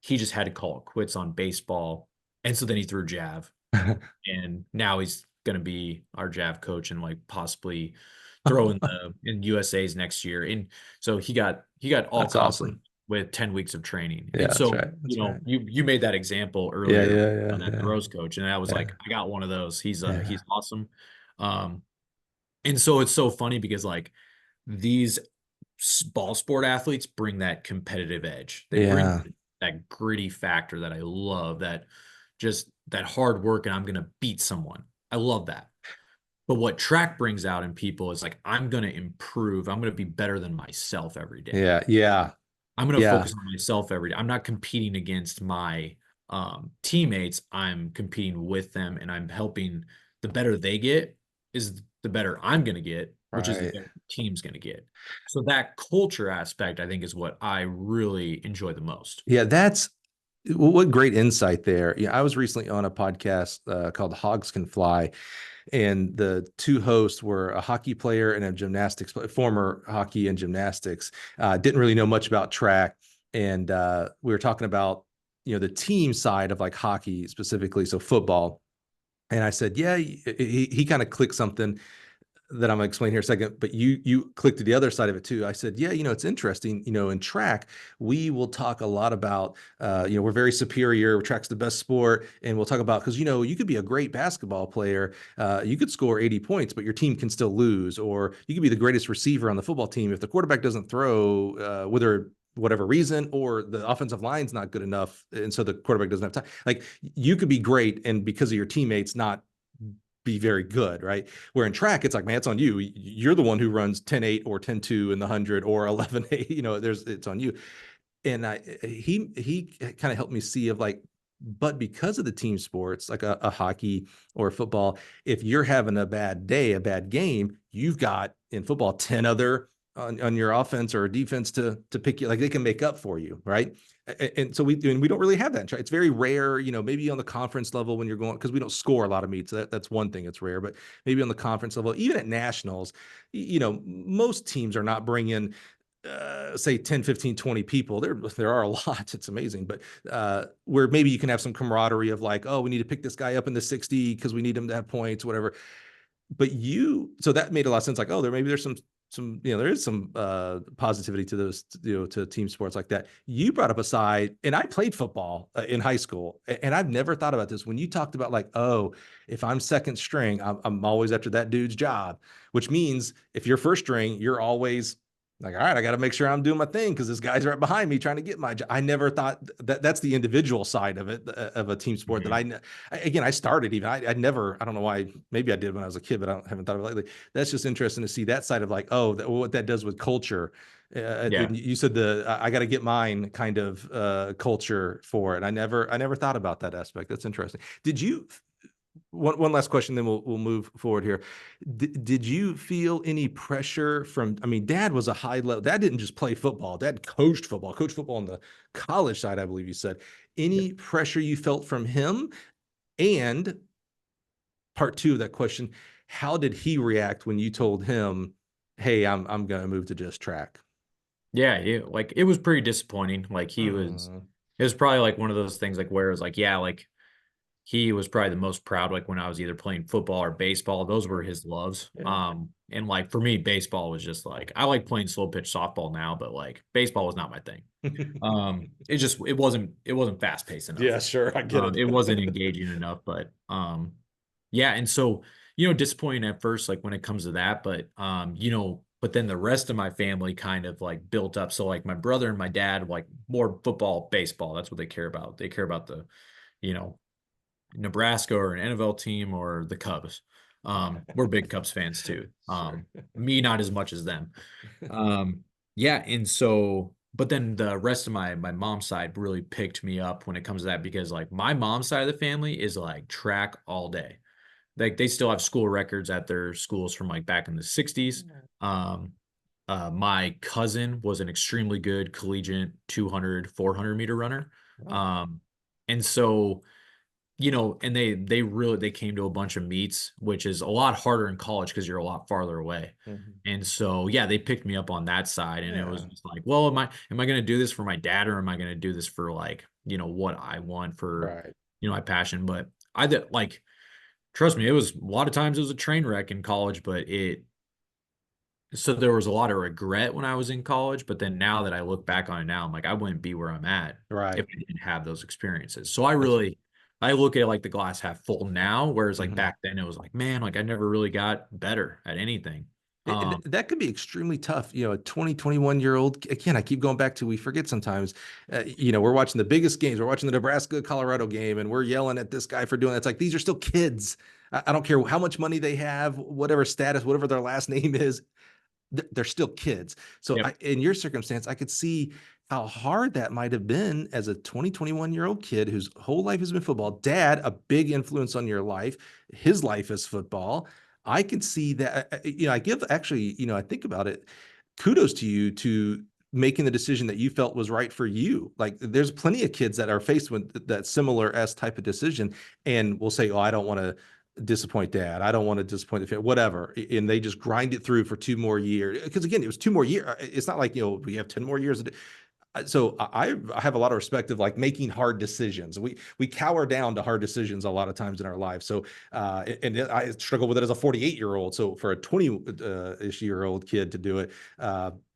he just had to call it quits on baseball. And so then he threw jav, and now he's going to be our jav coach and like possibly throw in USA's next year. And so he got all That's conference awesome. with 10 weeks of training. Yeah, And that's so, right. That's right. you made that example Yeah, earlier yeah, yeah, on that yeah, throws coach. And I was yeah, like, I got one of those. He's yeah, he's awesome. Um, and so it's so funny because like these ball sport athletes bring that competitive edge. They bring yeah. that gritty factor that I love, that just that hard work and I'm going to beat someone. I love that. But what track brings out in people is like, I'm going to improve. I'm going to be better than myself every day. Yeah, yeah, I'm going to yeah, focus on myself every day. I'm not competing against my teammates. I'm competing with them, and I'm helping. The better they get is the better I'm going to get, which is the right. better the team's going to get. So that culture aspect, I think, is what I really enjoy the most. Yeah, that's what great insight there. Yeah, I was recently on a podcast called Hogs Can Fly, and the two hosts were a hockey player and a gymnastics former hockey and gymnastics. Didn't really know much about track, and we were talking about the team side of like hockey specifically, so football. And I said, yeah, he kind of clicked something that I'm gonna explain here in a second, but you clicked to the other side of it too. I said, yeah, it's interesting. In track, we will talk a lot about, we're very superior. Track's the best sport, and we'll talk about because you could be a great basketball player, you could score 80 points, but your team can still lose, or you could be the greatest receiver on the football team if the quarterback doesn't throw, whether whatever reason, or the offensive line's not good enough, and so the quarterback doesn't have time. Like you could be great, and because of your teammates not be very good, right? Where in track, it's like, man, it's on you. You're the one who runs 10-8 or 10-2 in the 100 or 11-8, it's on you. And he kind of helped me see of like, but because of the team sports, like a hockey or football, if you're having a bad day, a bad game, you've got in football 10 other on your offense or defense to pick you, like they can make up for you, right? And so we don't really have that. It's very rare, maybe on the conference level when you're going, because we don't score a lot of meets. That's one thing. It's rare, but maybe on the conference level, even at nationals, most teams are not bringing say 10, 15, 20 people. There are a lot. It's amazing. But where maybe you can have some camaraderie of like, oh, we need to pick this guy up in the 60 because we need him to have points, whatever. But so that made a lot of sense. Like, oh, there's there is some positivity to those, to team sports like that. You brought up a side, and I played football in high school, and I've never thought about this. When you talked about like, oh, if I'm second string, I'm always after that dude's job, which means if you're first string, you're always like, all right, I got to make sure I'm doing my thing because this guy's right behind me trying to get my job. I never thought that's the individual side of it, of a team sport that Mhm. again, I started even, I never, I don't know why, maybe I did when I was a kid, but haven't thought of it lately. That's just interesting to see that side of like, oh, what that does with culture. Yeah. You said I got to get mine kind of culture for it. I never thought about that aspect. That's interesting. Did you, one last question, then we'll move forward here. Did you feel any pressure from? I mean, Dad was a high level. Dad didn't just play football. Dad coached football on the college side, I believe you said. Any pressure you felt from him? And part two of that question: how did he react when you told him, "Hey, I'm going to move to just track"? Yeah, like it was pretty disappointing. Like Hmm. it was probably like one of those things like where it was like, yeah, like he was probably the most proud like when I was either playing football or baseball. Those were his loves. Yeah. And like for me, baseball was just like I like playing slow pitch softball now, but like baseball was not my thing. It wasn't fast paced Yeah, enough. sure, I get it. It wasn't engaging enough, but yeah, and so disappointing at first, like when it comes to that, but but then the rest of my family kind of like built up. So like my brother and my dad, like more football, baseball. That's what they care about. They care about the, you know, Nebraska or an NFL team or the Cubs. We're big Cubs fans too. Sure. Me not as much as them. Um, yeah, and so, but then the rest of my mom's side really picked me up when it comes to that because like my mom's side of the family is like track all day. Like they still have school records at their schools from like back in the 60s. Um, My cousin was an extremely good collegiate 200, 400 meter runner. Wow. Um, and so, and they came to a bunch of meets, which is a lot harder in college because you're a lot farther away. Mhm. And so, yeah, they picked me up on that side, and it was Yeah. just like, well, am I going to do this for my dad, or am I going to do this for like, what I want for, Right. my passion? But I did like, trust me, it was a lot of times it was a train wreck in college, but so there was a lot of regret when I was in college, but then now that I look back on it now, I'm like, I wouldn't be where I'm at if Right. I didn't have those experiences. So That's I look at it like the glass half full now, whereas like mhm. back then it was like, man, like I never really got better at anything. That could be extremely tough. A 20, 21-year-old, again, I keep going back to, we forget sometimes, we're watching the biggest games. We're watching the Nebraska-Colorado game, and we're yelling at this guy for doing that. It's like, these are still kids. I don't care how much money they have, whatever status, whatever their last name is, they're still kids. So Yep. in your circumstance, I could see how hard that might have been as a 20, 21-year-old kid whose whole life has been football. Dad, a big influence on your life. His life is football. I can see that. I give actually, I think about it. Kudos to you to making the decision that you felt was right for you. Like, there's plenty of kids that are faced with that similar S type of decision and will say, "Oh, I don't want to disappoint dad. I don't want to disappoint the family, whatever." And they just grind it through for 2 more years. Because again, it was 2 more years. It's not like, we have 10 more years. So I have a lot of respect of like making hard decisions. We cower down to hard decisions a lot of times in our lives. So and I struggle with it as a 48-year-old. So for a 20-ish-year-old kid to do it,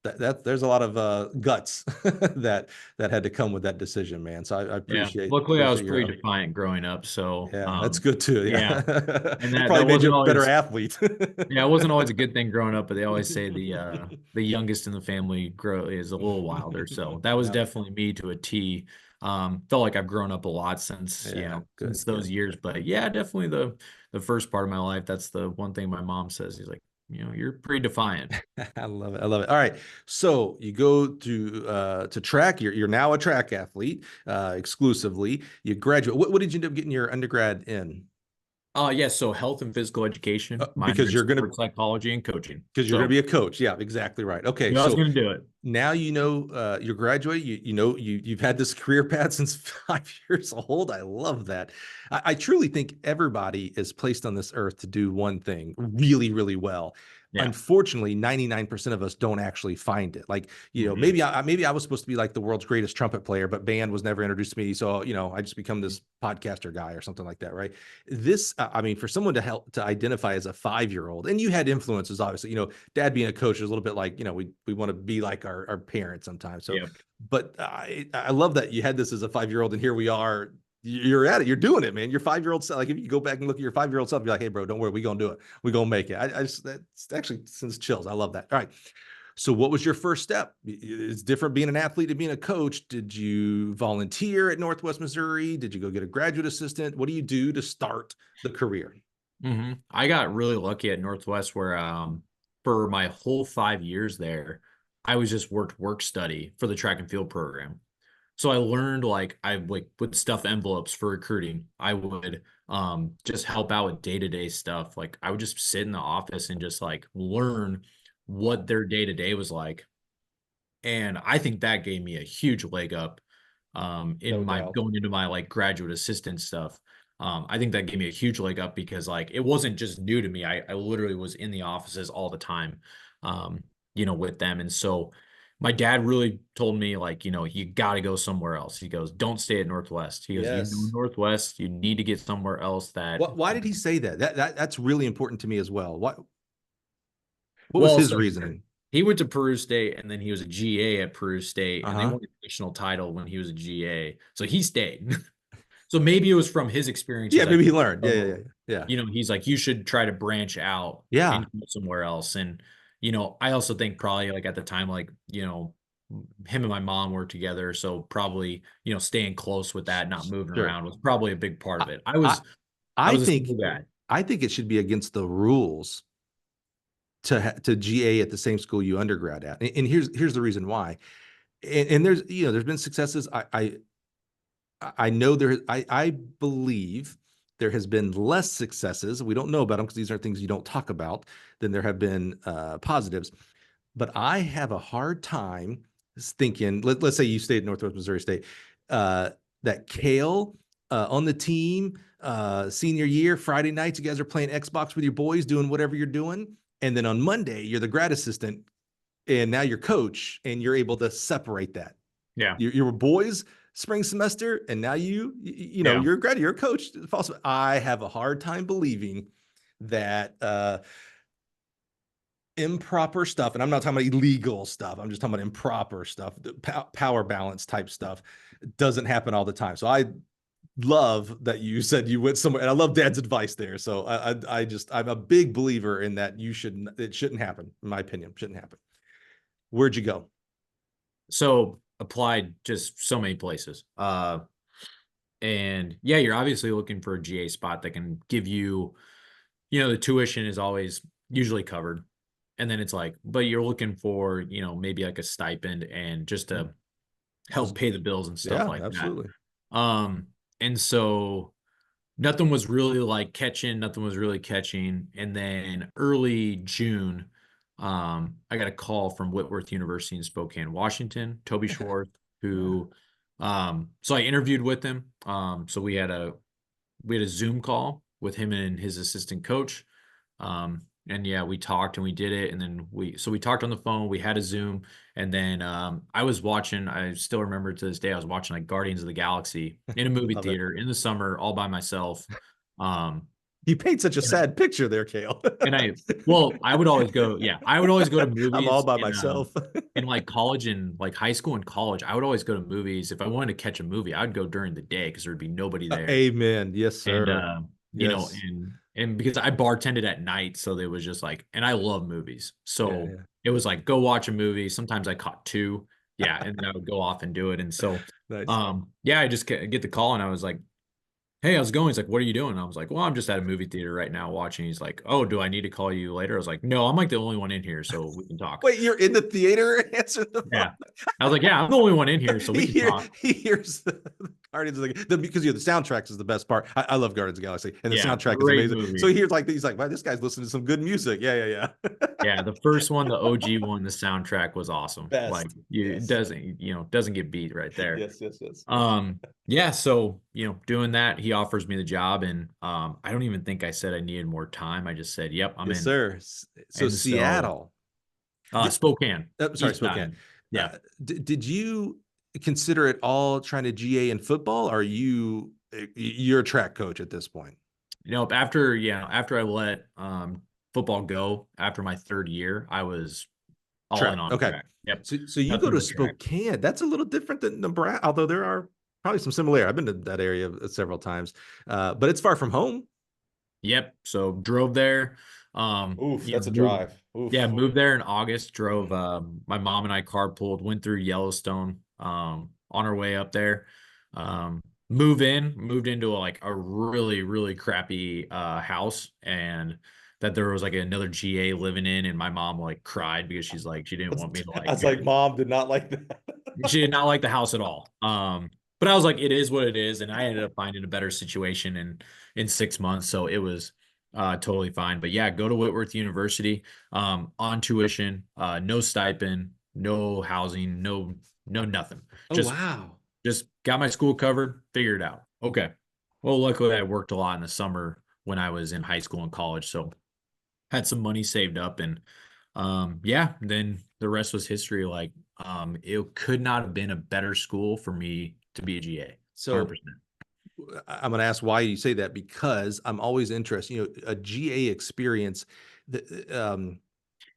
that there's a lot of guts that had to come with that decision, man. So I Yeah. appreciate Luckily I was appreciate your pretty defiant growing up. So, yeah, that's good too. Yeah. yeah. And It that probably made you wasn't a better always, athlete. yeah, it wasn't always a good thing growing up, but they always say the youngest in the family grow is a little wilder. So that was Yeah. definitely me to a T. Felt like I've grown up a lot since, Yeah, good, since those good. years. But yeah, definitely the first part of my life. That's the one thing my mom says. He's like, you're pretty defiant. I love it. I love it. All right. So you go to track. You're now a track athlete exclusively. You graduate. What did you end up getting your undergrad in? Yeah, so health and physical education, minor Because in sports psychology and coaching. you're gonna So be a coach. Yeah, exactly right. Okay, I was so gonna do it. now you're graduate. You've had this career path since 5 years old. I love that. I truly think everybody is placed on this earth to do one thing really, really well. Yeah. Unfortunately, 99% of us don't actually find it. Like, Hmm. maybe I was supposed to be like the world's greatest trumpet player, but band was never introduced to me. So, I just become this podcaster guy or something like that, right? This, I mean, for someone to help to identify as a 5-year-old, and you had influences, obviously, dad being a coach is a little bit like, we want to be like our parents sometimes. So, Yeah. but I love that you had this as a 5-year-old, and here we are. You're at it. You're doing it, man. Your 5-year-old self. Like, if you go back and look at your 5-year-old self, you're like, "Hey, bro, don't worry. We're gonna do it. We're gonna make it." I just that's actually sends chills. I love that. All right. So, what was your first step? It's different being an athlete and being a coach. Did you volunteer at Northwest Missouri? Did you go get a graduate assistant? What do you do to start the career? I got really lucky at Northwest where for my whole 5 years there, I was just work study for the track and field program. So I learned like I like would stuff envelopes for recruiting. I would just help out with day-to-day stuff. Like I would just sit in the office and just like learn what their day-to-day was like. And I think that gave me a huge leg up in No my doubt. going into my like graduate assistant stuff. I think that gave me a huge leg up because like it wasn't just new to me. I literally was in the offices all the time, with them. And so my dad really told me like, you got to go somewhere else. He goes, don't stay at Northwest. He goes, you know, Yes. Northwest, you need to get somewhere else that, Why did he say that? That's really important to me as well. What was well, his so reasoning? he went to Peru State and then he was a GA at Peru State and they Uh-huh. won a national title when he was a GA. So he stayed. So maybe it was from his Yeah, experiences at maybe he learned. Yeah, yeah, oh, yeah. Yeah. he's like, you should try to branch out Yeah. and go somewhere else. And, I also think probably like at the time, like, him and my mom were together. So probably, staying close with that, not moving Sure. around was probably a big part I, of it. I I I was a think single guy. I think it should be against the rules to GA at the same school you undergrad at. And here's the reason why. And there's been successes. I know I believe there has been less successes. We don't know about them because these are things you don't talk about than there have been positives. but I have a hard time thinking, let's say you stayed at Northwest Missouri State, that Cale on the team, senior year, Friday nights, you guys are playing Xbox with your boys, doing whatever you're doing. And then on Monday, you're the grad assistant and now you're coach and you're able to separate that. Yeah. Your boys spring semester and now you know, Yeah. you're a grad, you're a coach. I have a hard time believing that improper stuff, and I'm not talking about illegal stuff, I'm just talking about improper stuff, the power balance type stuff doesn't happen all the time. So I love that you said you went somewhere, and I love Dad's advice there. So I'm a big believer in that. It shouldn't happen, in my opinion. Shouldn't happen. Where'd you go? So applied just so many places. And yeah, you're obviously looking for a GA spot that can give you, the tuition is always usually covered. And then it's like, but you're looking for, maybe like a stipend and just to help pay the bills and stuff like absolutely. that. And so nothing was really catching. And then early June, I got a call from Whitworth University in Spokane, Washington, Toby Schwarz, who, so I interviewed with him. So we had a Zoom call with him and his assistant coach. And yeah, we talked and we did it. And then we talked on the phone, we had a Zoom, and then, I still remember to this day, I was watching like Guardians of the Galaxy in a movie theater in the summer, all by myself. You paint such a sad picture there, Cale. I would always go to movies. I'm all by myself. In like college and like high school and college, I would always go to movies. If I wanted to catch a movie, I would go during the day because there'd be nobody there. Amen. Yes, sir. And, and because I bartended at night, so there was just like, and I love movies. So it was like, go watch a movie. Sometimes I caught two. Yeah. And then I would go off and do it. And so, nice. I just get the call and I was like, hey, how's it going? He's like, what are you doing? And I was like, well, I'm just at a movie theater right now watching. He's like, oh, do I need to call you later? I was like, no, I'm like the only one in here, so we can talk. Wait, you're in the theater? Answer the phone. Yeah. I was like, yeah, I'm the only one in here, so we can talk. He hears the Guardians of the because the soundtracks is the best part. I love Guardians of the Galaxy, and the soundtrack is amazing. Movie. So he hears he's like, wow, this guy's listening to some good music. Yeah. Yeah, the first one, the OG one, the soundtrack was awesome. Best. Like it doesn't get beat right there. Yes. Yeah, so doing that, he offers me the job, and I don't even think I said I needed more time. I just said, yep, I'm in. Yes, sir. So and Seattle. Spokane. Sorry, Spokane. Yeah. Did you consider it all trying to GA in football? Or you're a track coach at this point? After I let football go after my third year, I was all in on track. Yep. So you go to Spokane. Track. That's a little different than Nebraska, although there are probably some similarity. I've been to that area several times, but it's far from home. Yep. So drove there. That's a drive. Oof. Yeah, moved there in August. Drove. My mom and I carpooled. Went through Yellowstone. On our way up there. Moved into a really, really crappy house, and that there was like another GA living in, and my mom like cried because she's like, she didn't want me to like. I was like, Mom did not like that. She did not like the house at all. But I was like, it is what it is, and I ended up finding a better situation in 6 months, so it was totally fine. But yeah, go to Whitworth University on tuition, no stipend, no housing, no nothing. Wow. Just got my school covered, figured it out. Okay. Well, luckily I worked a lot in the summer when I was in high school and college, so had some money saved up, and then the rest was history. Like it could not have been a better school for me to be a GA. So 100%. I'm going to ask why you say that, because I'm always interested, a GA experience,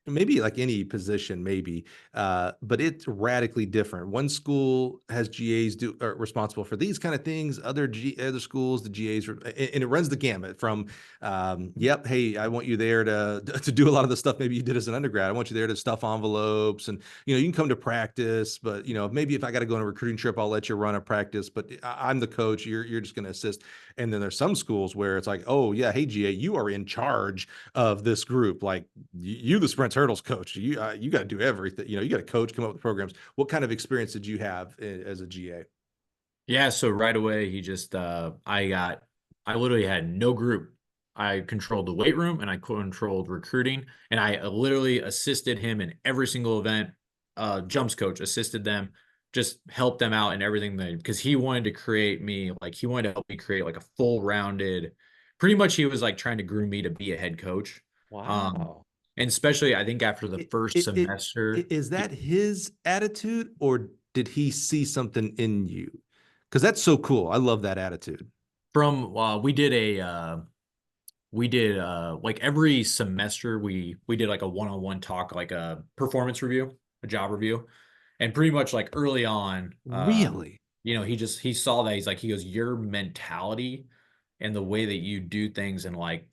maybe like any position, maybe, but it's radically different. One school has GAs are responsible for these kind of things. Other schools, the GAs, and it runs the gamut from, yep, hey, I want you there to do a lot of the stuff maybe you did as an undergrad. I want you there to stuff envelopes, and you can come to practice, but maybe if I got to go on a recruiting trip, I'll let you run a practice. But I'm the coach. You're just going to assist. And then there's some schools where it's like, oh yeah, hey GA, you are in charge of this group. Like you the sprint hurdles coach. You got to do everything. You got to coach, come up with programs. What kind of experience did you have as a GA? Yeah, so right away he just I literally had no group I controlled the weight room and I controlled recruiting, and I literally assisted him in every single event. Jumps coach assisted them, just helped them out in everything because he wanted to create me, like he wanted to help me create like a full rounded, pretty much he was like trying to groom me to be a head coach. Um, Wow. and especially I think after the It, first it, it, semester, is that his attitude, or did he see something in you? Because that's so cool. I love that attitude. from we did like every semester we did like a one-on-one talk, like a performance review, a job review. And pretty much like early on, Really? he saw that, he goes, your mentality and the way that you do things, and like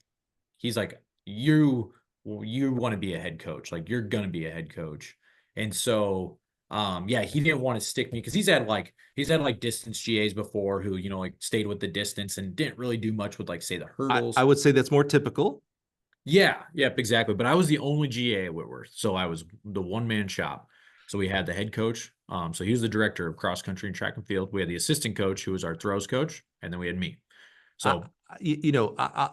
he's like, you want to be a head coach, like you're gonna be a head coach. And so yeah, he didn't want to stick me because he's had like distance GAs before who, like stayed with the distance and didn't really do much with like say the I hurdles. would say that's more typical. Yeah, yep, exactly. But I was the only GA at Whitworth, so I was the one-man shop. So we had the head coach. So he was the director of cross country and track and field. We had the assistant coach, who was our throws coach, and then we had me. I, So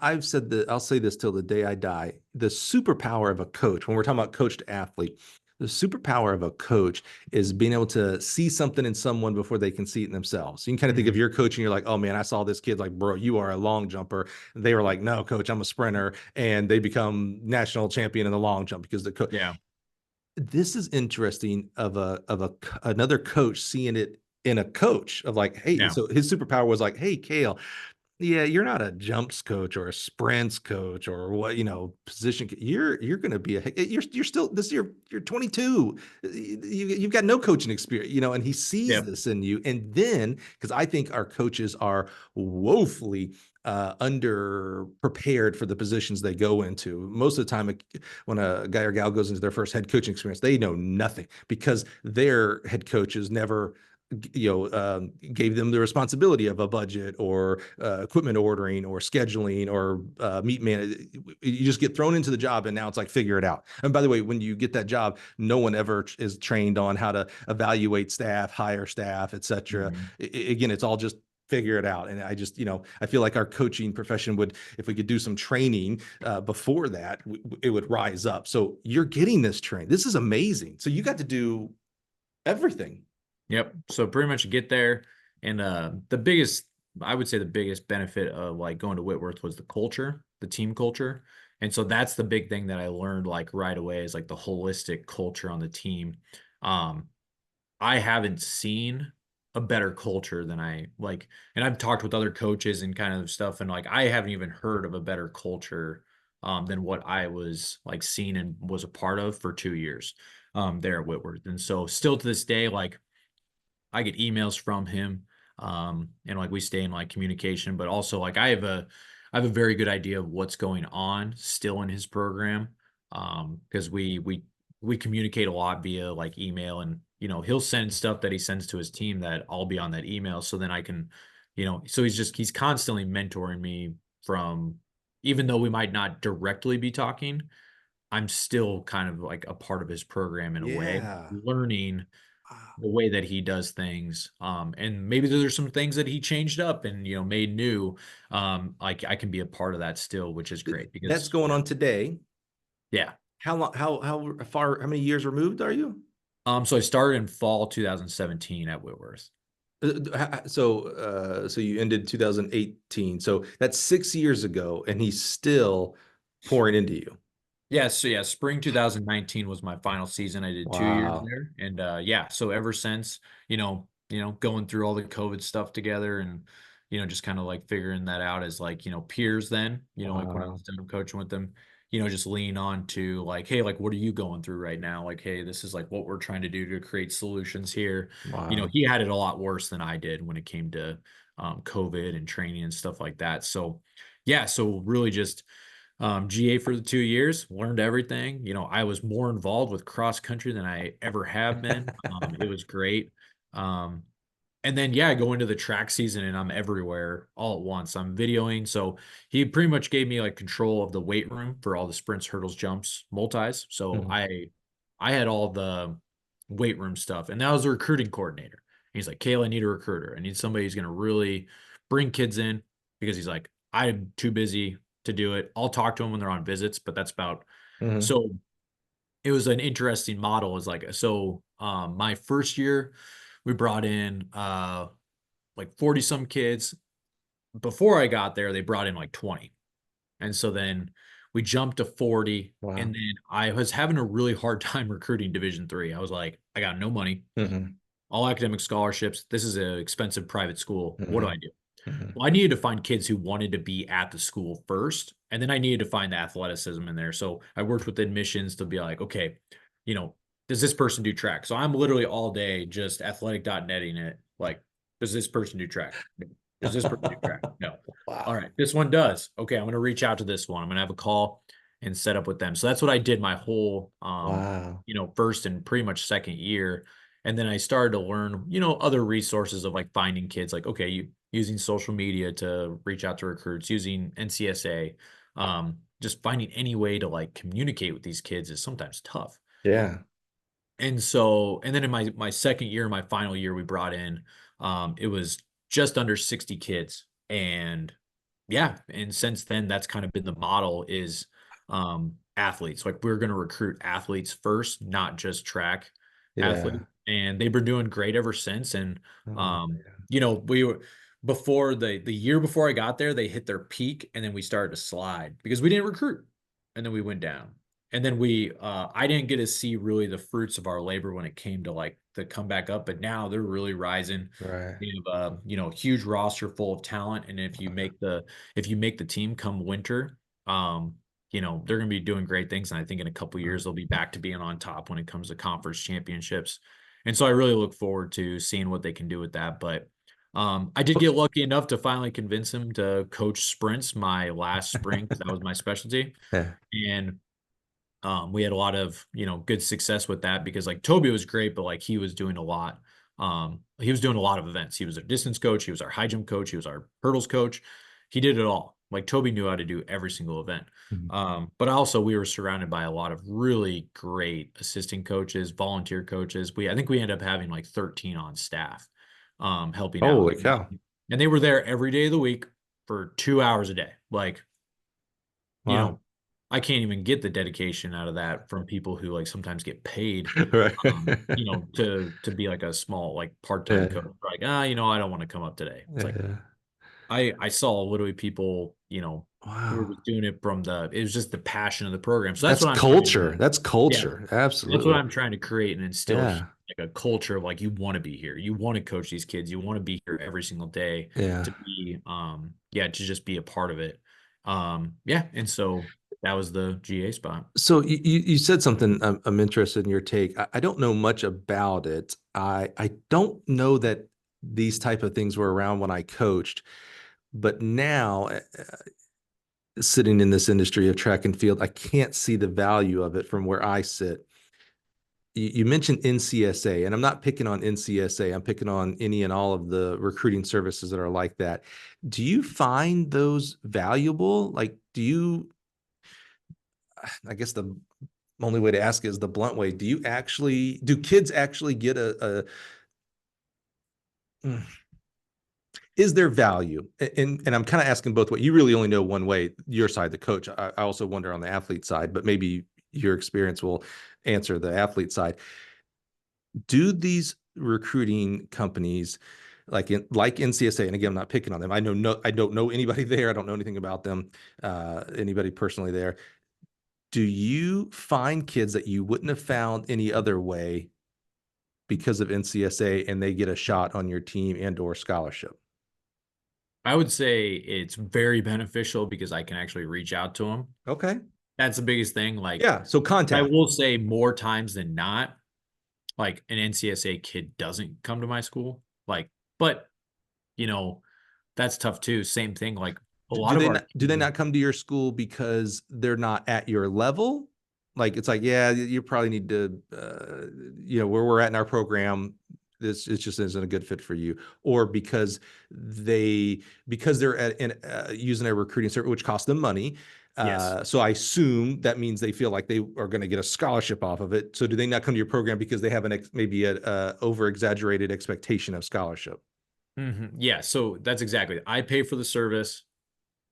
I've said that I'll say this till the day I die. The superpower of a coach, when we're talking about coach to athlete, the superpower of a coach is being able to see something in someone before they can see it in themselves. You can kind of think of mhm, your coach and you're like, oh man, I saw this kid, like, bro, you are a long jumper. And they were like, no, coach, I'm a sprinter. And they become national champion in the long jump because the coach. yeah, This is interesting of another coach seeing it in a coach of like, hey, yeah, so his superpower was like, hey, Cale, yeah, you're not a jumps coach or a sprints coach or what, position. You're going to be you're still this year, you're 22. You've got no coaching experience, and he sees yep, this in you. And then, because I think our coaches are woefully under prepared for the positions they go into. Most of the time, when a guy or gal goes into their first head coaching experience, they know nothing because their head coaches never gave them the responsibility of a budget or equipment ordering or scheduling or meet man. You just get thrown into the job and now it's like, figure it out. And by the way, when you get that job, no one ever is trained on how to evaluate staff, hire staff, etc. mhm, Again, it's all just figure it out. And I just, I feel like our coaching profession would, if we could do some training before that, it would rise up. So you're getting this training. This is amazing. So you got to do everything. yep. So pretty much get there, and the biggest, I would say, the biggest benefit of like going to Whitworth was the culture, the team culture. And so that's the big thing that I learned like right away, is like the holistic culture on the team. Um, I haven't seen a better culture than I like, and I've talked with other coaches and kind of stuff, and like I haven't even heard of a better culture than what I was like seen and was a part of for 2 years there at Whitworth. And so still to this day, like I get emails from him, and like we stay in like communication, but also like I have a very good idea of what's going on still in his program, because we communicate a lot via like email, and he'll send stuff that he sends to his team that I'll be on that email, so then I can, so he's constantly mentoring me from, even though we might not directly be talking, I'm still kind of like a part of his program in a way, Yeah. learning Wow. the way that he does things. And maybe there's some things that he changed up and, made new. Like I can be a part of that still, which is great That's because, going on today. yeah. How long, how far, how many years removed are you? So I started in fall 2017 at Whitworth. So you ended 2018. So that's 6 years ago, and he's still pouring into you. Yeah, so yeah, spring 2019 was my final season. I did 2 years Wow. there, and yeah, so ever since, going through all the COVID stuff together, and just kind of like figuring that out as like peers. Then like when I Wow. was done coaching with them, just lean on to like, hey, like what are you going through right now? Like, hey, this is like what we're trying to do to create solutions here. Wow. He had it a lot worse than I did when it came to COVID and training and stuff like that. So yeah, so really just GA for the 2 years, learned everything. I was more involved with cross country than I ever have been. It was great. Um, and then, yeah, I go into the track season and I'm everywhere all at once. I'm videoing. So he pretty much gave me like control of the weight room for all the sprints, hurdles, jumps, multis. So Mhm. I had all the weight room stuff. And that was the recruiting coordinator. He's like, Kale, I need a recruiter. I need somebody who's going to really bring kids in, because he's like, I'm too busy to do it. I'll talk to them when they're on visits, but that's about Mhm. so it was an interesting model. Is like my first year we brought in like 40 some kids. Before I got there, they brought in like 20. And so then we jumped to 40. And Wow. then I was having a really hard time recruiting Division III. I was like, I got no money, Mhm. all academic scholarships. This is an expensive private school. What do I Mhm. do? Mhm. Well, I needed to find kids who wanted to be at the school first, and then I needed to find the athleticism in there. So I worked with admissions to be like, okay, you know, does this person do track? So I'm literally all day just athletic.netting it. Like, does this person do track? No. Does this person do track? No. All Wow. right, this one does. Okay, I'm going to reach out to this one. I'm going to have a call and set up with them. So that's what I did my whole, Wow. first and pretty much second year. And then I started to learn, other resources of like finding kids, like, okay, using social media to reach out to recruits, using NCSA, just finding any way to like communicate with these kids is sometimes tough. Yeah. And then in my second year, my final year, we brought in, it was just under 60 kids. And yeah, and since then, that's kind of been the model is athletes. Like we're going to recruit athletes first, not just track Yeah. athletes. And they've been doing great ever since. And Oh, we were before the year before I got there, they hit their peak, and then we started to slide because we didn't recruit, and then we went down. And then I didn't get to see really the fruits of our labor when it came to like the comeback up, but now they're really rising. right. They have huge roster full of talent, and if you make the team come winter, they're going to be doing great things. And I think in a couple years they'll be back to being on top when it comes to conference championships. And so I really look forward to seeing what they can do with that. But I did get lucky enough to finally convince him to coach sprints my last spring because that was my specialty. Yeah. And we had a lot of, good success with that because like Toby was great, but like he was doing a lot. He was doing a lot of events. He was a distance coach. He was our high jump coach. He was our hurdles coach. He did it all. Like Toby knew how to do every single event. Mhm. But also we were surrounded by a lot of really great assistant coaches, volunteer coaches. I think we ended up having like 13 on staff, helping out. Holy cow. And they were there every day of the week for 2 hours a day. Like, you Wow. know, I can't even get the dedication out of that from people who like sometimes get paid, Right. to be like a small, like part-time Yeah. coach. Like, I don't want to come up today. It's like, Yeah. I saw literally people, who were Wow. just doing it it was just the passion of the program. So that's That's what I'm trying to, culture. That's yeah, culture. that's what Absolutely. I'm trying to create and instill Yeah. like a culture of like, you want to be here. You want to coach these kids. You want to be here every single day Yeah. to be, to just be a part of it. Yeah. And so that was the GA spot. So you said something I'm interested in your take. I don't know much about it. I don't know that these type of things were around when I coached, but now sitting in this industry of track and field, I can't see the value of it from where I sit. You mentioned NCSA, and I'm not picking on NCSA. I'm picking on any and all of the recruiting services that are like that. Do you find those valuable? Like, I guess the only way to ask is the blunt way. Do kids actually get mm, is there value? And I'm kind of asking both ways. You really only know one way, your side, the coach. I also wonder on the athlete side, but maybe your experience will answer the athlete side. Do these recruiting companies like NCSA, and again, I'm not picking on them. I don't know anybody there. I don't know anything about them, anybody personally there. Do you find kids that you wouldn't have found any other way because of NCSA and they get a shot on your team and or scholarship? I would say it's very beneficial because I can actually reach out to them. Okay. That's the biggest thing. Like, Yeah. So I contact. will say more times than not, like an NCSA kid doesn't come to my school. Like, but you know, that's tough too. Same thing. Like a Do lot of they our not do they kids, not come to your school because they're not at your level? Like it's like, yeah, you probably need to, where we're at in our program, this it just isn't a good fit for you, or because they're using a recruiting service which costs them money. yes. So I assume that means they feel like they are going to get a scholarship off of it. So do they not come to your program because they have maybe a over exaggerated expectation of scholarship? Yeah. So that's exactly. I pay for the service.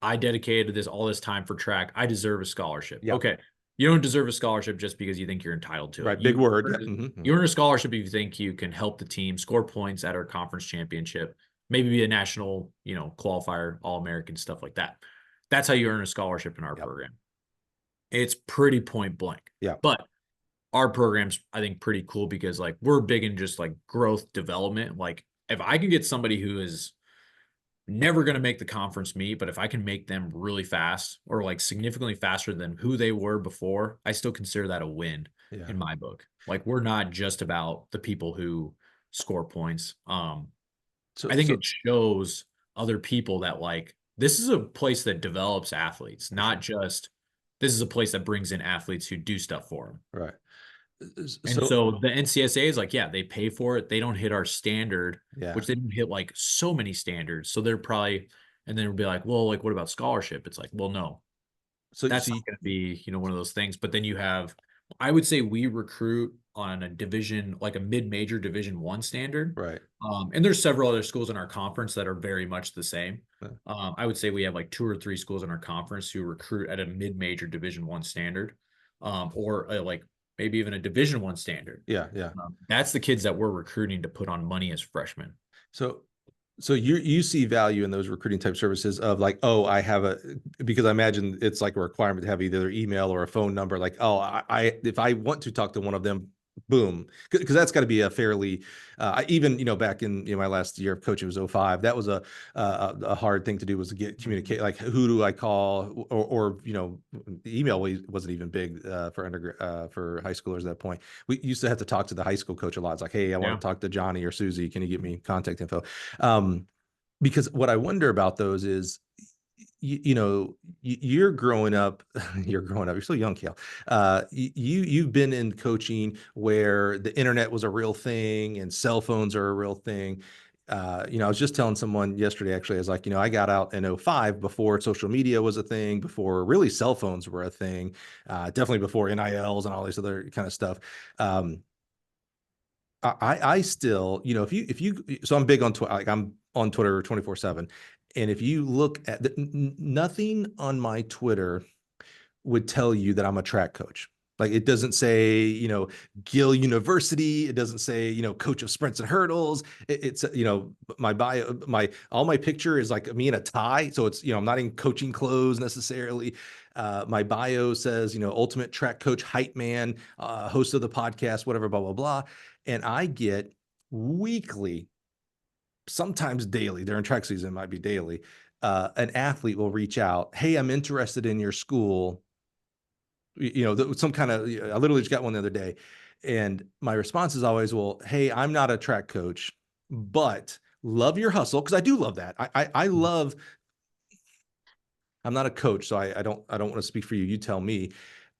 I dedicated all this time for track. I deserve a scholarship. Yeah. Okay. You don't deserve a scholarship just because you think you're entitled to it. Right. Big word. Yeah. You earn a scholarship if you think you can help the team score points at our conference championship, maybe be a national, qualifier, All-American, stuff like that. That's how you earn a scholarship in our program. It's pretty point blank. Yeah. But our program's, I think, pretty cool because like we're big in just like growth development. Like if I can get somebody who is never going to make the conference meet, but if I can make them really fast or like significantly faster than who they were before, I still consider that a win in my book. Like we're not just about the people who score points. I think it shows other people that like this is a place that develops athletes, not just this is a place that brings in athletes who do stuff for them. Right. And so the NCSA is like, yeah, they pay for it. They don't hit our standard, which they don't hit like so many standards. So they're probably, and then it'll be like, well, like, what about scholarship? It's like, well, no, so that's not going to be, one of those things. But then you have, I would say we recruit on a division, like a mid-major Division I standard. Right. And there's several other schools in our conference that are very much the same. I would say we have like 2 or 3 schools in our conference who recruit at a mid-major Division I standard, or like maybe even a Division I standard. Yeah. That's the kids that we're recruiting to put on money as freshmen. So you see value in those recruiting type services of like, oh, I have because I imagine it's like a requirement to have either their email or a phone number. Like, oh, if I want to talk to one of them, boom, because that's got to be a fairly even back in my last year of coaching was 05. That was a hard thing to do, was to get communicate, like who do I call, or email wasn't even big for high schoolers at that point. We used to have to talk to the high school coach a lot. It's like, hey, I want to talk to Johnny or Susie, can you get me contact info? Because what I wonder about those is, you're growing up, you're still young, Cale. You've been in coaching where the internet was a real thing and cell phones are a real thing. I was just telling someone yesterday, actually, I was like, I got out in 05 before social media was a thing, before really cell phones were a thing, definitely before NILs and all this other kind of stuff. I still, so I'm big on Twitter, like I'm on Twitter 24/7. And if you look at nothing on my Twitter would tell you that I'm a track coach. Like it doesn't say, Gill University. It doesn't say, coach of sprints and hurdles. It's, my bio, all my picture is like me in a tie. So it's, I'm not in coaching clothes necessarily. My bio says, ultimate track coach, hype man, host of the podcast, whatever, blah, blah, blah. And I get weekly, sometimes daily, during track season, it might be daily, an athlete will reach out. Hey, I'm interested in your school. Some kind of, I literally just got one the other day. And my response is always, well, hey, I'm not a track coach, but love your hustle. Cause I do love that. I'm not a coach, so I don't want to speak for you. You tell me.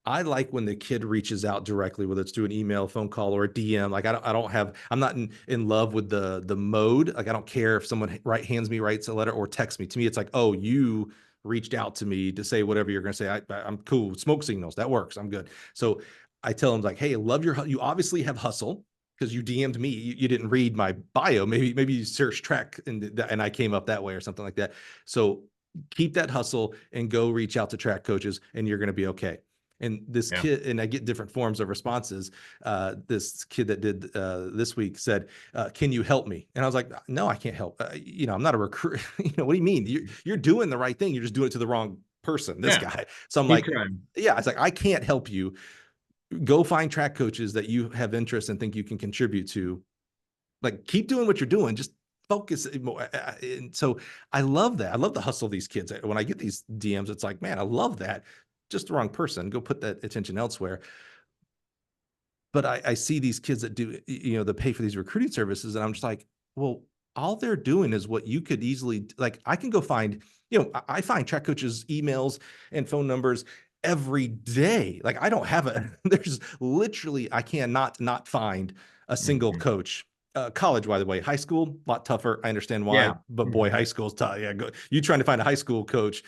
I like when the kid reaches out directly, whether it's through an email, phone call, or a DM. Like I'm not in love with the mode. Like I don't care if someone writes a letter or texts me. To me, it's like, oh, you reached out to me to say whatever you're going to say. I'm cool. Smoke signals, that works. I'm good. So I tell them like, hey, you obviously have hustle because you DM'd me. You didn't read my bio. Maybe you searched track and I came up that way or something like that. So keep that hustle and go reach out to track coaches and you're going to be okay. And this kid, and I get different forms of responses. This kid that did this week said, can you help me? And I was like, no, I can't help. I'm not a recruiter. What do you mean? You're doing the right thing. You're just doing it to the wrong person, this guy. So I'm like, it's like, I can't help you. Go find track coaches that you have interest and think you can contribute to. Like, keep doing what you're doing. Just focus more. And so I love that. I love the hustle of these kids. When I get these DMs, it's like, man, I love that. Just the wrong person. Go put that attention elsewhere. But I see these kids that do, that pay for these recruiting services. And I'm just like, well, all they're doing is what you could easily, like, I can go find, I find track coaches' emails and phone numbers every day. Like I don't have there's literally, I cannot not find a single coach. College, by the way, high school, a lot tougher. I understand why, but boy, high school's tough. Yeah, you trying to find a high school coach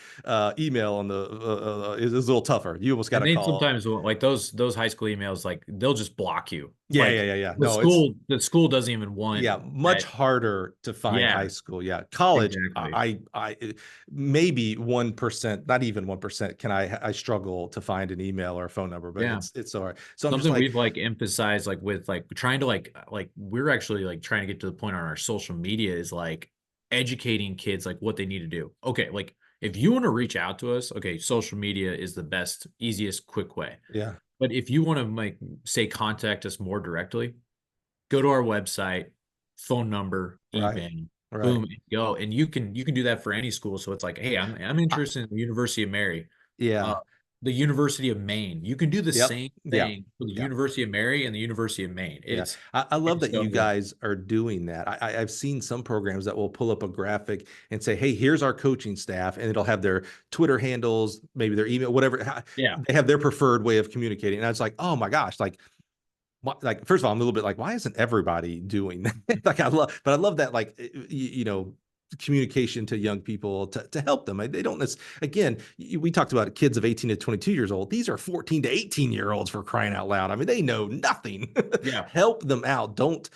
email on the is a little tougher. You almost got to call. Sometimes like those high school emails, like they'll just block you. Yeah, yeah, Like yeah, yeah. No, it's the school doesn't even want yeah, much that. harder to find Yeah, high school. Yeah, college, exactly. maybe 1%, not even 1%. I struggle to find an email or a phone number, but Yeah. it's all right. So I'm just Something like, we've like emphasized like with like trying to like we're actually like trying to get to the point on our social media is like educating kids like what they need to do. Okay, like if you want to reach out to us, okay, social media is the best, easiest, quick way. yeah, But if you want to like say contact us more directly, go to our website, phone number, right, email, right. boom, and go. And you can do that for any school. So it's like, hey, I'm I, interested in the University of Mary, uh, yeah, the University of Maine. You can do the yep, same yeah, thing for the yeah. University of Mary and the University of Maine. Yeah, I love It's that you so guys are doing that. I've seen some programs that will pull up a graphic and say, "Hey, here's our coaching staff," and it'll have their Twitter handles, maybe their email, whatever. yeah, They have their preferred way of communicating, and I was like, "Oh my gosh!" Like first of all, I'm a little bit like, why isn't everybody doing that? Like I love that, like communication to young people to help them. They don't again, we talked about kids of 18 to 22 years old. These are 14 to 18-year olds, for crying out loud. I mean, they know nothing. yeah. Help them out. Don't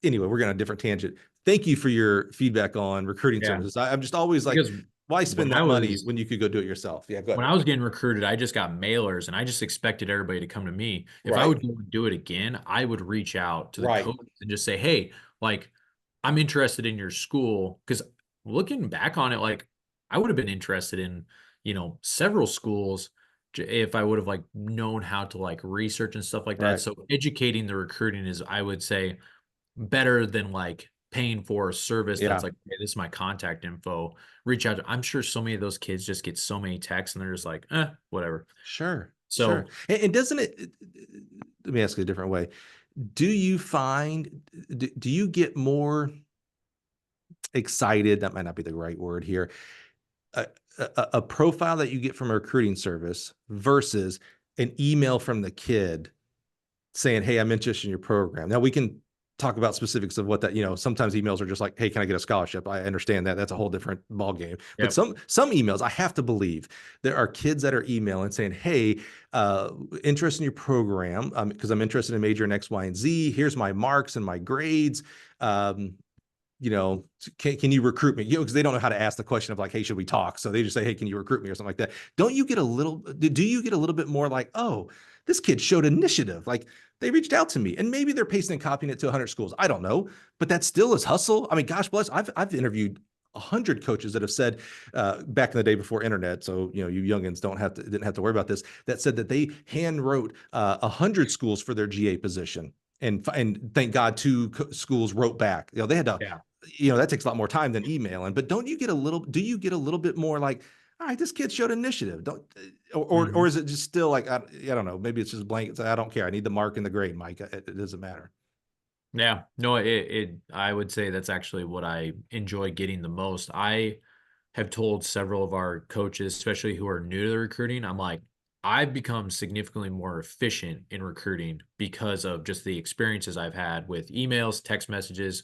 Anyway, we're going on a different tangent. Thank you for your feedback on recruiting Yeah. services. I'm just always like, Because why when spend I that money was when you could go do it yourself? Yeah, go when ahead. I was getting recruited, I just got mailers and I just expected everybody to come to me. If I Right, would go and do it again, I would reach out to the right. coach and just say, hey, like, I'm interested in your school. Because looking back on it, like, I would have been interested in, several schools if I would have like known how to like research and stuff like that. Right. So educating the recruiting is, I would say, better than like paying for a service that's Yeah. like, hey, this is my contact info. Reach out. I'm sure so many of those kids just get so many texts and they're just like, whatever. Sure, sure. So And doesn't let me ask it a different way. Do you find, do you get more excited? That might not be the right word here. A, a profile that you get from a recruiting service versus an email from the kid saying, "Hey, I'm interested in your program." Now we can talk about specifics of what that, sometimes emails are just like, "Hey, can I get a scholarship?" I understand that. That's a whole different ball game. But yep. some emails, I have to believe there are kids that are emailing saying, "Hey, interested in your program because I'm interested in major in X, Y, and Z. Here's my marks and my grades. Um, you know, can you recruit me?" Because they don't know how to ask the question of like, "Hey, should we talk?" So they just say, "Hey, can you recruit me?" or something like that. Don't you get a little? Do you get a little bit more like, "Oh, this kid showed initiative. Like they reached out to me," and maybe they're pasting and copying it to 100 schools. I don't know, but that still is hustle. I mean, gosh bless. I've interviewed 100 coaches that have said back in the day before internet, so you youngins didn't have to worry about this. That said that they hand wrote 100 schools for their GA position, and thank God two schools wrote back. They had to, Yeah. that takes a lot more time than emailing. But do you get a little bit more like, all right, this kid showed initiative? Don't, or Mhm. is it just still like, I don't know, maybe it's just blanket. I don't care. I need the mark and the grade, Mike. It doesn't matter. Yeah. No, I would say that's actually what I enjoy getting the most. I have told several of our coaches, especially who are new to the recruiting, I'm like, I've become significantly more efficient in recruiting because of just the experiences I've had with emails, text messages,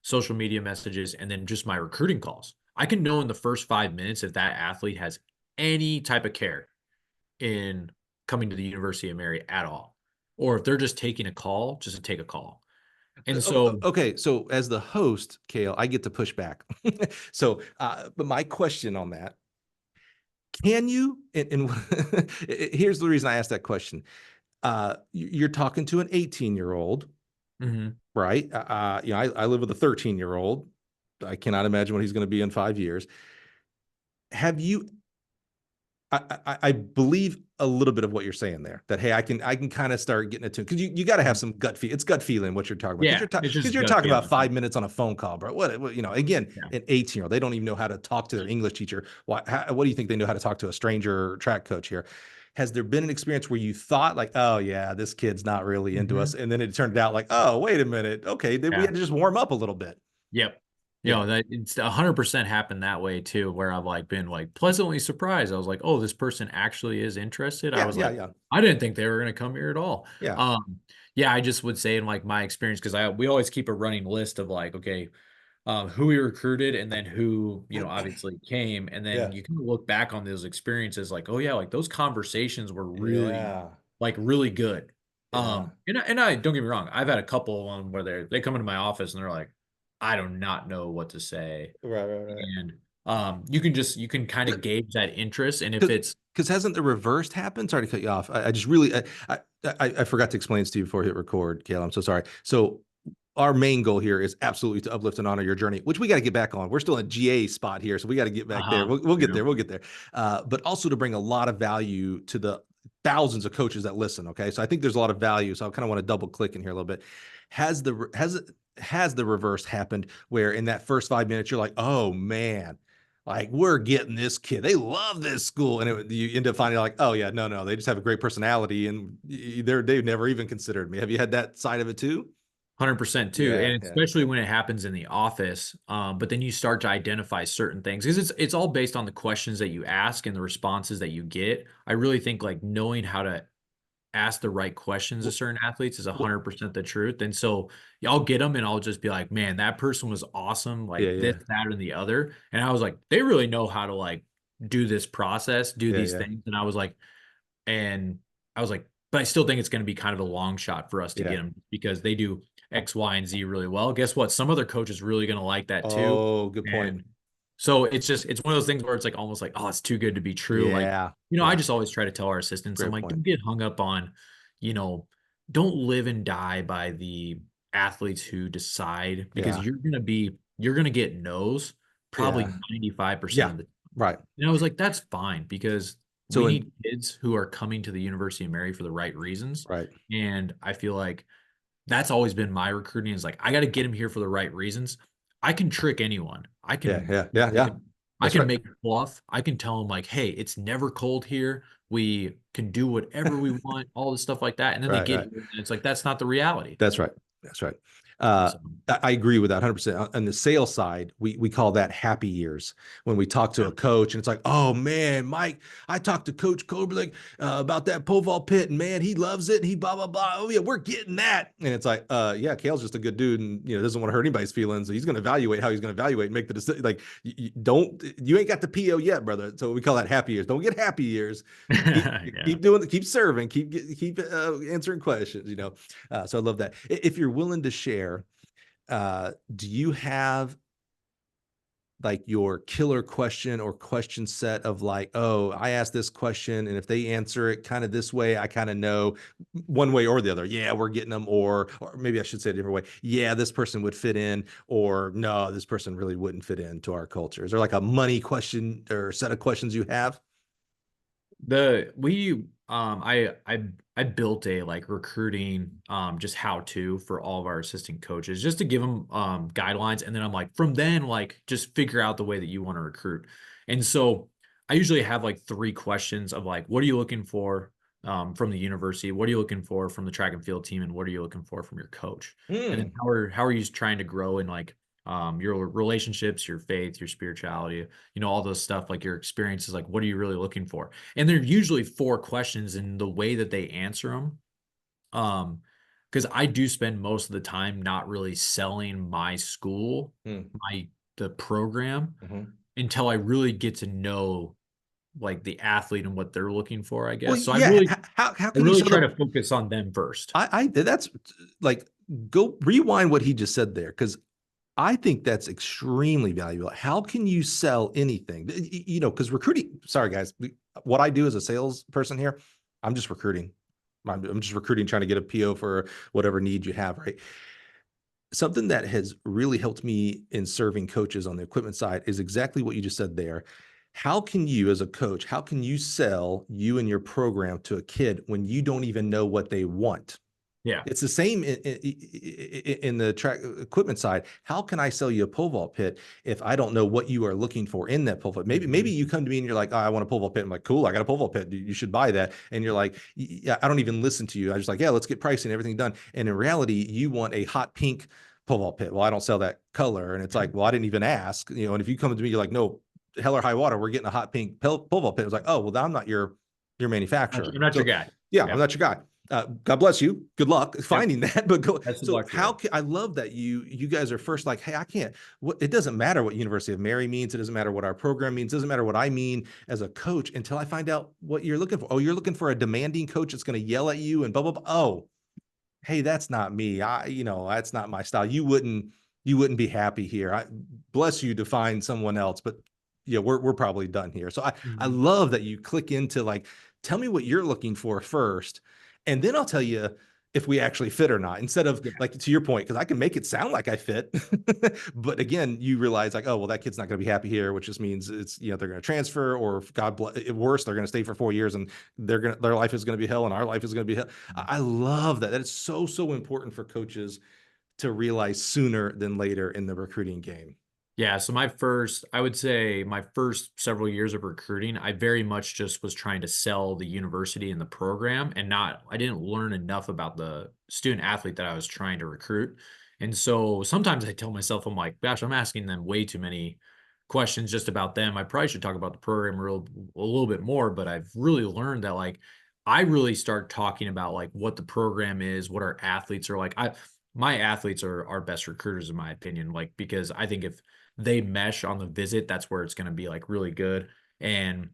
social media messages, and then just my recruiting calls. I can know in the first 5 minutes if that athlete has any type of care in coming to the University of Mary at all, or if they're just taking a call, just to take a call. And so, Okay, so as the host, Cale, I get to push back. So, but my question on that: can you? And here's the reason I asked that question. You're talking to an 18-year-old, mhm, right? I live with a 13-year-old. I cannot imagine what he's going to be in 5 years. Have you? I believe a little bit of what you're saying there. That, hey, I can kind of start getting it to, because you got to have mhm. some gut feel. It's gut feeling what you're talking about, because Yeah, it's because just you're gut talking about feeling. 5 minutes on a phone call, bro. Again, Yeah. an 18-year-old, they don't even know how to talk to their English teacher. What do you think they know how to talk to a stranger track coach here? Has there been an experience where you thought like, oh yeah, this kid's not really into us, Mhm. and then it turned out like, oh, wait a minute, okay, then we Yeah. had to just warm up a little bit. Yep. Yeah, That it's 100% happened that way too, where I've like been like pleasantly surprised. I was like, oh, this person actually is interested. I yeah, was yeah, like, yeah, I didn't think they were going to come here at all. yeah, Yeah, I just would say in like my experience, because we always keep a running list of like, okay, who we recruited and then who, obviously came. And then yeah, you can look back on those experiences like, oh yeah, like those conversations were really, yeah. like really good. Yeah. And I don't get me wrong, I've had a couple of them where they come into my office and they're like, I do not know what to say. Right, right, right. And you can kind of gauge that interest. And if Because it's hasn't the reversed happened? Sorry to cut you off. I just really I forgot to explain this to you before I hit record, Cale. I'm so sorry. So our main goal here is absolutely to uplift and honor your journey, which we got to get back on. We're still in a GA spot here, so we got to get back there. We'll get there. We'll get there. But also to bring a lot of value to the thousands of coaches that listen. Okay, so I think there's a lot of value. So I kind of want to double click in here a little bit. Has the reverse happened where in that first 5 minutes you're like, oh man, like we're getting this kid, they love this school, and you end up finding like, oh yeah, no, they just have a great personality, and they've never even considered me. Have you had that side of it too? 100% too, Yeah, and yeah, especially when it happens in the office. But then you start to identify certain things because it's all based on the questions that you ask and the responses that you get. I really think like knowing how to ask the right questions to well, certain athletes is well, 100% the truth. And so I'll get them and I'll just be like, man, that person was awesome, yeah, like this, yeah, that, and the other. And I was like, they really know how to like do this process, do yeah, these yeah, things. And I was like, but I still think it's going to be kind of a long shot for us to get yeah. them because they do X, Y, and Z really well. Guess what? Some other coach is really going to like that too. Oh, good point. And so it's one of those things where it's like almost like, oh, it's too good to be true. Like, Yeah, I yeah, just always try to tell our assistants, I'm great like, point. don't get hung up on, you know, don't live and die by the athletes who decide because Yeah, you're gonna get no's yeah, probably 95% yeah, of the. right. And I was like, that's fine because So we in need kids who are coming to the University of Mary for the right reasons. right, And I feel like that's always been my recruiting is like, I got to get them here for the right reasons. I can trick anyone. yeah, yeah, yeah, yeah. I That's can right. make bluff. I can tell them like, hey, it's never cold here. We can do whatever we want, all this stuff like that. And then they Right, get right. here and it's like, that's not the reality. That's right. That's right. Uh, So I agree with that 100%. On the sales side, we call that happy years when we talk to a coach and it's like, oh man, Mike, I talked to Coach Korbelik about that pole vault pit and man, he loves it. And he blah, blah, blah. Oh yeah, we're getting that. And it's like, yeah, Kale's just a good dude and, doesn't want to hurt anybody's feelings. He's going to evaluate how he's going to evaluate and make the decision. Like you ain't got the PO yet, brother. So we call that happy years. Don't get happy years. yeah. Keep serving, keep answering questions, so I love that. If you're willing to share, do you have like your killer question or question set of like, oh, I asked this question, and if they answer it kind of this way, I kind of know one way or the other. Yeah, we're getting them, or maybe I should say it a different way. Yeah, this person would fit in, or no, this person really wouldn't fit into our culture. Is there like a money question or set of questions you have? The we I built a like recruiting just how to for all of our assistant coaches just to give them guidelines, and then I'm like from then like just figure out the way that you want to recruit. And so I usually have like three questions of like, what are you looking for from the university, what are you looking for from the track and field team, and what are you looking for from your coach, and then Mm, how are you trying to grow in like your relationships, your faith, your spirituality, all those stuff, like your experiences, like what are you really looking for? And they're usually four questions in the way that they answer them. Because I do spend most of the time not really selling my school, mm, the program mhm. until I really get to know like the athlete and what they're looking for, I Well, guess. So yeah. How I can you really sell try the to focus on them first. I that's like go rewind what he just said there because I think that's extremely valuable. How can you sell anything? Because recruiting, sorry guys, what I do as a salesperson here, I'm just recruiting. I'm just recruiting, trying to get a PO for whatever need you have, right? Something that has really helped me in serving coaches on the equipment side is exactly what you just said there. How can you, as a coach, how can you sell you and your program to a kid when you don't even know what they want? Yeah. It's the same in the track equipment side. How can I sell you a pole vault pit if I don't know what you are looking for in that pole vault? Maybe you come to me and you're like, oh, I want a pole vault pit. I'm like, cool, I got a pole vault pit. You should buy that. And you're like, yeah, I don't even listen to you. I just like, yeah, let's get pricing, everything done. And in reality, you want a hot pink pole vault pit. Well, I don't sell that color. And it's like, well, I didn't even ask, and if you come to me, you're like, no, hell or high water, we're getting a hot pink pole vault pit. It's like, oh, well, I'm not your manufacturer. I'm not your So guy. yeah, I'm Yeah. not your guy. God bless you. Good luck Yep. finding that. But go. Best of So luck to how you. can I love that you guys are first like, hey, I can't. It doesn't matter what University of Mary means. It doesn't matter what our program means. It doesn't matter what I mean as a coach until I find out what you're looking for. Oh, you're looking for a demanding coach that's going to yell at you and blah blah blah. Oh, hey, that's not me. That's not my style. You wouldn't be happy here. Bless you to find someone else, but yeah, we're probably done here. So I Mhm. love that you click into like, tell me what you're looking for first, and then I'll tell you if we actually fit or not. Instead of Yeah. like to your point, because I can make it sound like I fit, but again, you realize like, oh well, that kid's not going to be happy here, which just means they're going to transfer, or if God bless, worse, they're going to stay for 4 years and their life is going to be hell and our life is going to be hell. I love that. That is so important for coaches to realize sooner than later in the recruiting game. Yeah, so I would say my first several years of recruiting, I very much just was trying to sell the university and the program and I didn't learn enough about the student athlete that I was trying to recruit. And so sometimes I tell myself, I'm like, gosh, I'm asking them way too many questions just about them. I probably should talk about the program a little bit more, but I've really learned that like I really start talking about like what the program is, what our athletes are like. My athletes are our best recruiters in my opinion, like because I think if they mesh on the visit, that's where it's going to be like really good. And,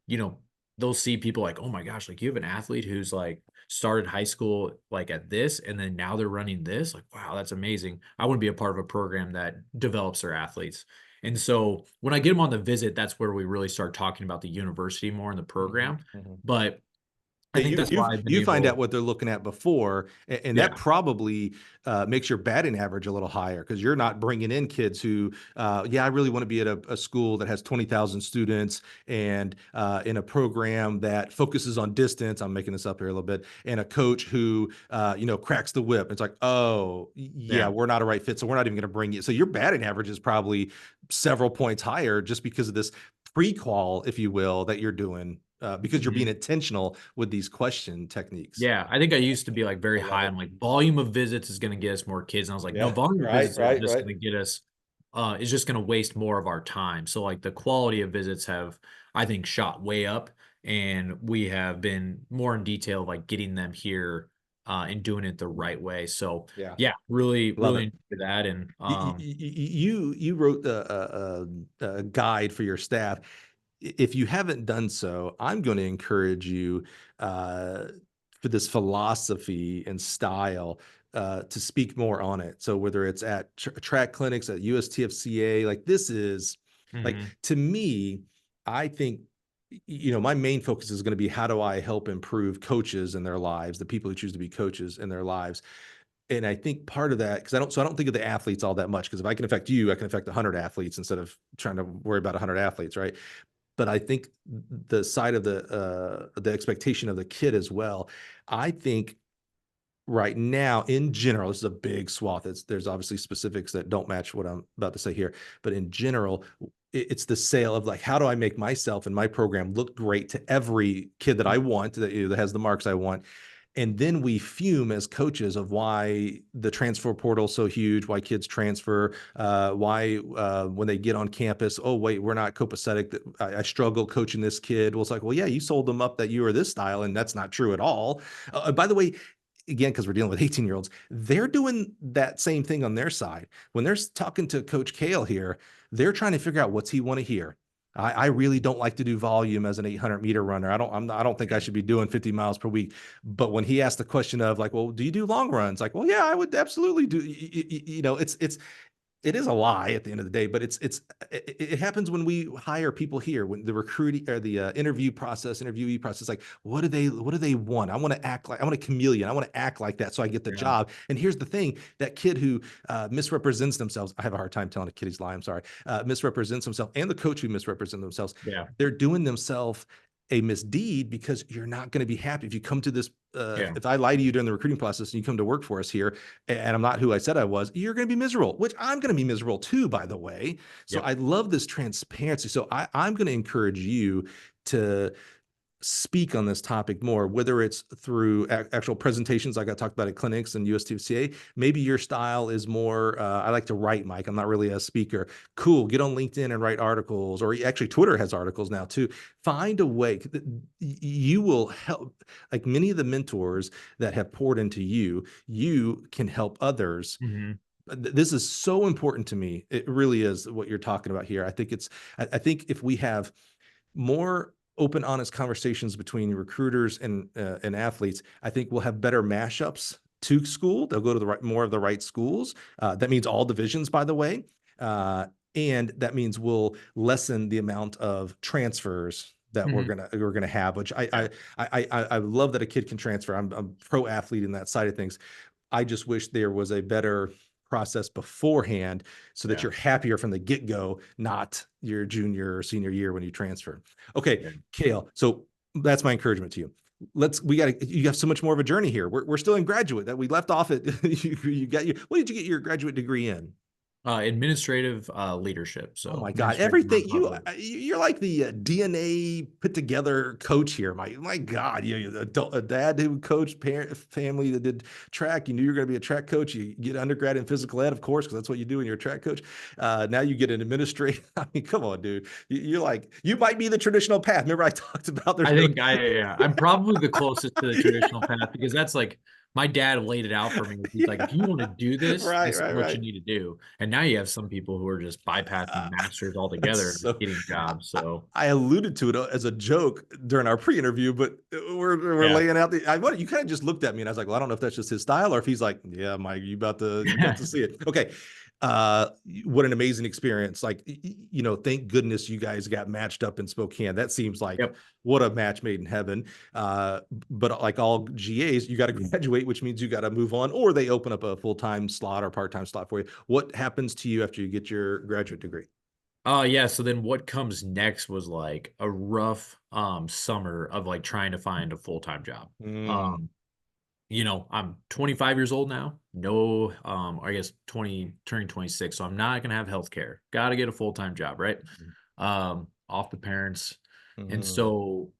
you know, they'll see people like, oh my gosh, like you have an athlete who's like started high school like at this, and then now they're running this. Like, wow, that's amazing. I want to be a part of a program that develops their athletes. And so when I get them on the visit, that's where we really start talking about the university more in the Mhm, program. mhm. But I Yeah, think that's why I've been you find out able, what they're looking at before, and that yeah, probably makes your batting average a little higher because you're not bringing in kids who, yeah, I really want to be at a school that has 20,000 students and in a program that focuses on distance. I'm making this up here a little bit, and a coach who, cracks the whip. It's like, oh, yeah, yeah. we're not a right fit, so we're not even going to bring you. So your batting average is probably several points higher just because of this pre-qual, if you will, that you're doing because you're being Mhm. intentional with these question techniques. Yeah, I think I used to be, like, very I love high it. on, like, volume of visits is gonna get us more kids, and I was like, "No, Yeah. volume of Right, visits are right, just right. gonna get us is just gonna waste more of our time." So, like, the quality of visits have, I think, shot way up, and we have been more in detail, like, getting them here, and doing it the right way. So, Yeah. yeah, really, Love really it. enjoy that, and, You wrote a guide for your staff. If you haven't done so, I'm going to encourage you uh, for this philosophy and style to speak more on it. So whether it's at track clinics at USTFCA, like this is like mhm, to me, I think my main focus is going to be how do I help improve coaches in their lives, the people who choose to be coaches in their lives. And I think part of that, because I don't think of the athletes all that much. Because if I can affect you, I can affect 100 athletes instead of trying to worry about 100 athletes, right? But I think the side of the expectation of the kid as well. I think right now, in general, this is a big swath. There's obviously specifics that don't match what I'm about to say here, but in general, it's the sale of like, how do I make myself and my program look great to every kid that I want that has the marks I want, and then we fume as coaches of why the transfer portal is so huge, why kids transfer, why when they get on campus, oh wait, we're not copacetic. I struggle coaching this kid. Well, it's like, well, yeah, you sold them up that you are this style, and that's not true at all. By the way, again, because we're dealing with 18-year-olds, they're doing that same thing on their side. When they're talking to Coach Cale here, they're trying to figure out what's he want to hear. I really don't like to do volume as an 800-meter runner. I don't think I should be doing 50 miles per week. But when he asked the question of like, well, do you do long runs? Like, well, yeah, I would absolutely do. It is a lie at the end of the day, but it happens when we hire people here, when the recruiting or the interviewee process, like what do they want? I want a chameleon. I want to act like that so I get the yeah, job. And here's the thing: that kid who misrepresents themselves, I have a hard time telling a kid he's lying. I'm sorry, misrepresents himself, and the coach who misrepresents themselves, yeah, they're doing themselves a misdeed because you're not going to be happy if you come to this. yeah, If I lie to you during the recruiting process and you come to work for us here and I'm not who I said I was, you're going to be miserable, which I'm going to be miserable too, by the way. So yep. I love this transparency. So I'm going to encourage you to speak on this topic more, whether it's through actual presentations like I talked about at clinics and USTFCA. Maybe your style is more, I like to write, Mike. I'm not really a speaker. Cool. Get on LinkedIn and write articles, or actually Twitter has articles now too. Find a way. You will help, like many of the mentors that have poured into you, you can help others. Mhm. This is so important to me. It really is what you're talking about here. I think if we have more open, honest conversations between recruiters and athletes, I think we'll have better mashups to school. They'll go to the right, more of the right schools. That means all divisions, by the way. And that means we'll lessen the amount of transfers that we're gonna have, which I love that a kid can transfer. I'm pro athlete in that side of things. I just wish there was a better process beforehand so that you're happier from the get-go, not your junior or senior year when you transfer. Okay, Cale. So that's my encouragement to you. You have so much more of a journey here. We're still in graduate that we left off at. What did you get your graduate degree in? Administrative leadership. So Oh my God, administrative everything nonprofit. you're like the DNA put together coach here. My God, a dad who coached family that did track. You knew you were going to be a track coach. You get undergrad in physical ed, of course, because that's what you do when you're a track coach. Now you get an administrative. I mean, come on, dude. You're like, you might be the traditional path. Remember I talked about I'm probably the closest to the traditional path, because that's like, my dad laid it out for me. He's like, if you want to do this, this is what you need to do. And now you have some people who are just bypassing masters altogether and just getting jobs. So I alluded to it as a joke during our pre-interview, but we're laying out you kind of just looked at me and I was like, well, I don't know if that's just his style or if he's like, yeah, Mike, you about to see it. Okay. What an amazing experience. Like, thank goodness you guys got matched up in Spokane. That seems like what a match made in heaven. But like all GAs, you got to graduate, which means you got to move on, or they open up a full-time slot or part-time slot for you. What happens to you after you get your graduate degree? So then what comes next was like a rough summer of like trying to find a full-time job. I'm 25 years old now. No, I guess turning 26. So I'm not going to have healthcare. Got to get a full-time job, right? Off the parents. And so,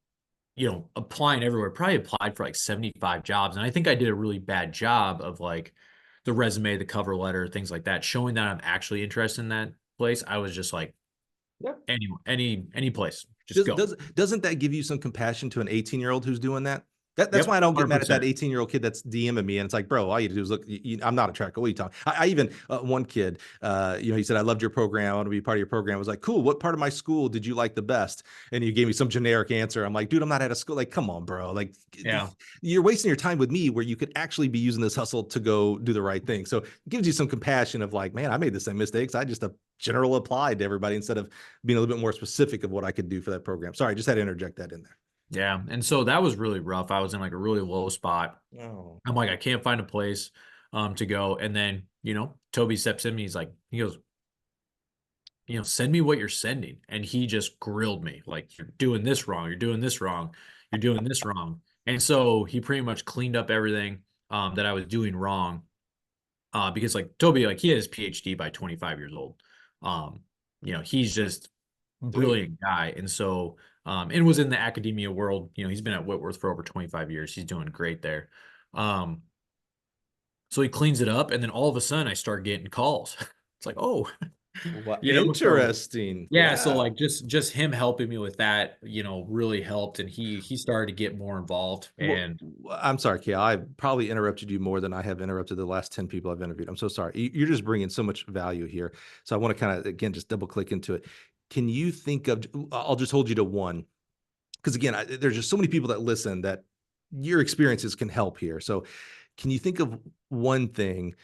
applying everywhere, probably applied for like 75 jobs. And I think I did a really bad job of like the resume, the cover letter, things like that, showing that I'm actually interested in that place. I was just like, any place, just go. Doesn't that give you some compassion to an 18-year-old who's doing that? That's why I don't get mad at that 18-year-old kid that's DMing me. And it's like, bro, all you do is look, I'm not a tracker. What are you talking? I even, one kid, he said, I loved your program. I want to be part of your program. I was like, cool. What part of my school did you like the best? And he gave me some generic answer. I'm like, dude, I'm not out of school. Like, come on, bro. Like, you're wasting your time with me where you could actually be using this hustle to go do the right thing. So it gives you some compassion of like, man, I made the same mistakes. I just general applied to everybody instead of being a little bit more specific of what I could do for that program. Sorry, I just had to interject that in there. Yeah. And so that was really rough. I was in like a really low spot. I'm like, I can't find a place to go. And then, Toby steps in me. He goes, send me what you're sending. And he just grilled me like, you're doing this wrong. You're doing this wrong. You're doing this wrong. And so he pretty much cleaned up everything that I was doing wrong. Because like Toby, like he had his PhD by 25 years old. He's just a brilliant guy. And so, and was in the academia world. He's been at Whitworth for over 25 years. He's doing great there. So he cleans it up, and then all of a sudden I start getting calls. It's like, oh, interesting. So like just him helping me with that, really helped, and he started to get more involved. And I'm sorry, Cale, I probably interrupted you more than I have interrupted the last 10 people I've interviewed. I'm so sorry. You're just bringing so much value here. So I want to kind of, again, just double click into it. Can you think of, I'll just hold you to one, because again, there's just so many people that listen that your experiences can help here. So can you think of one thing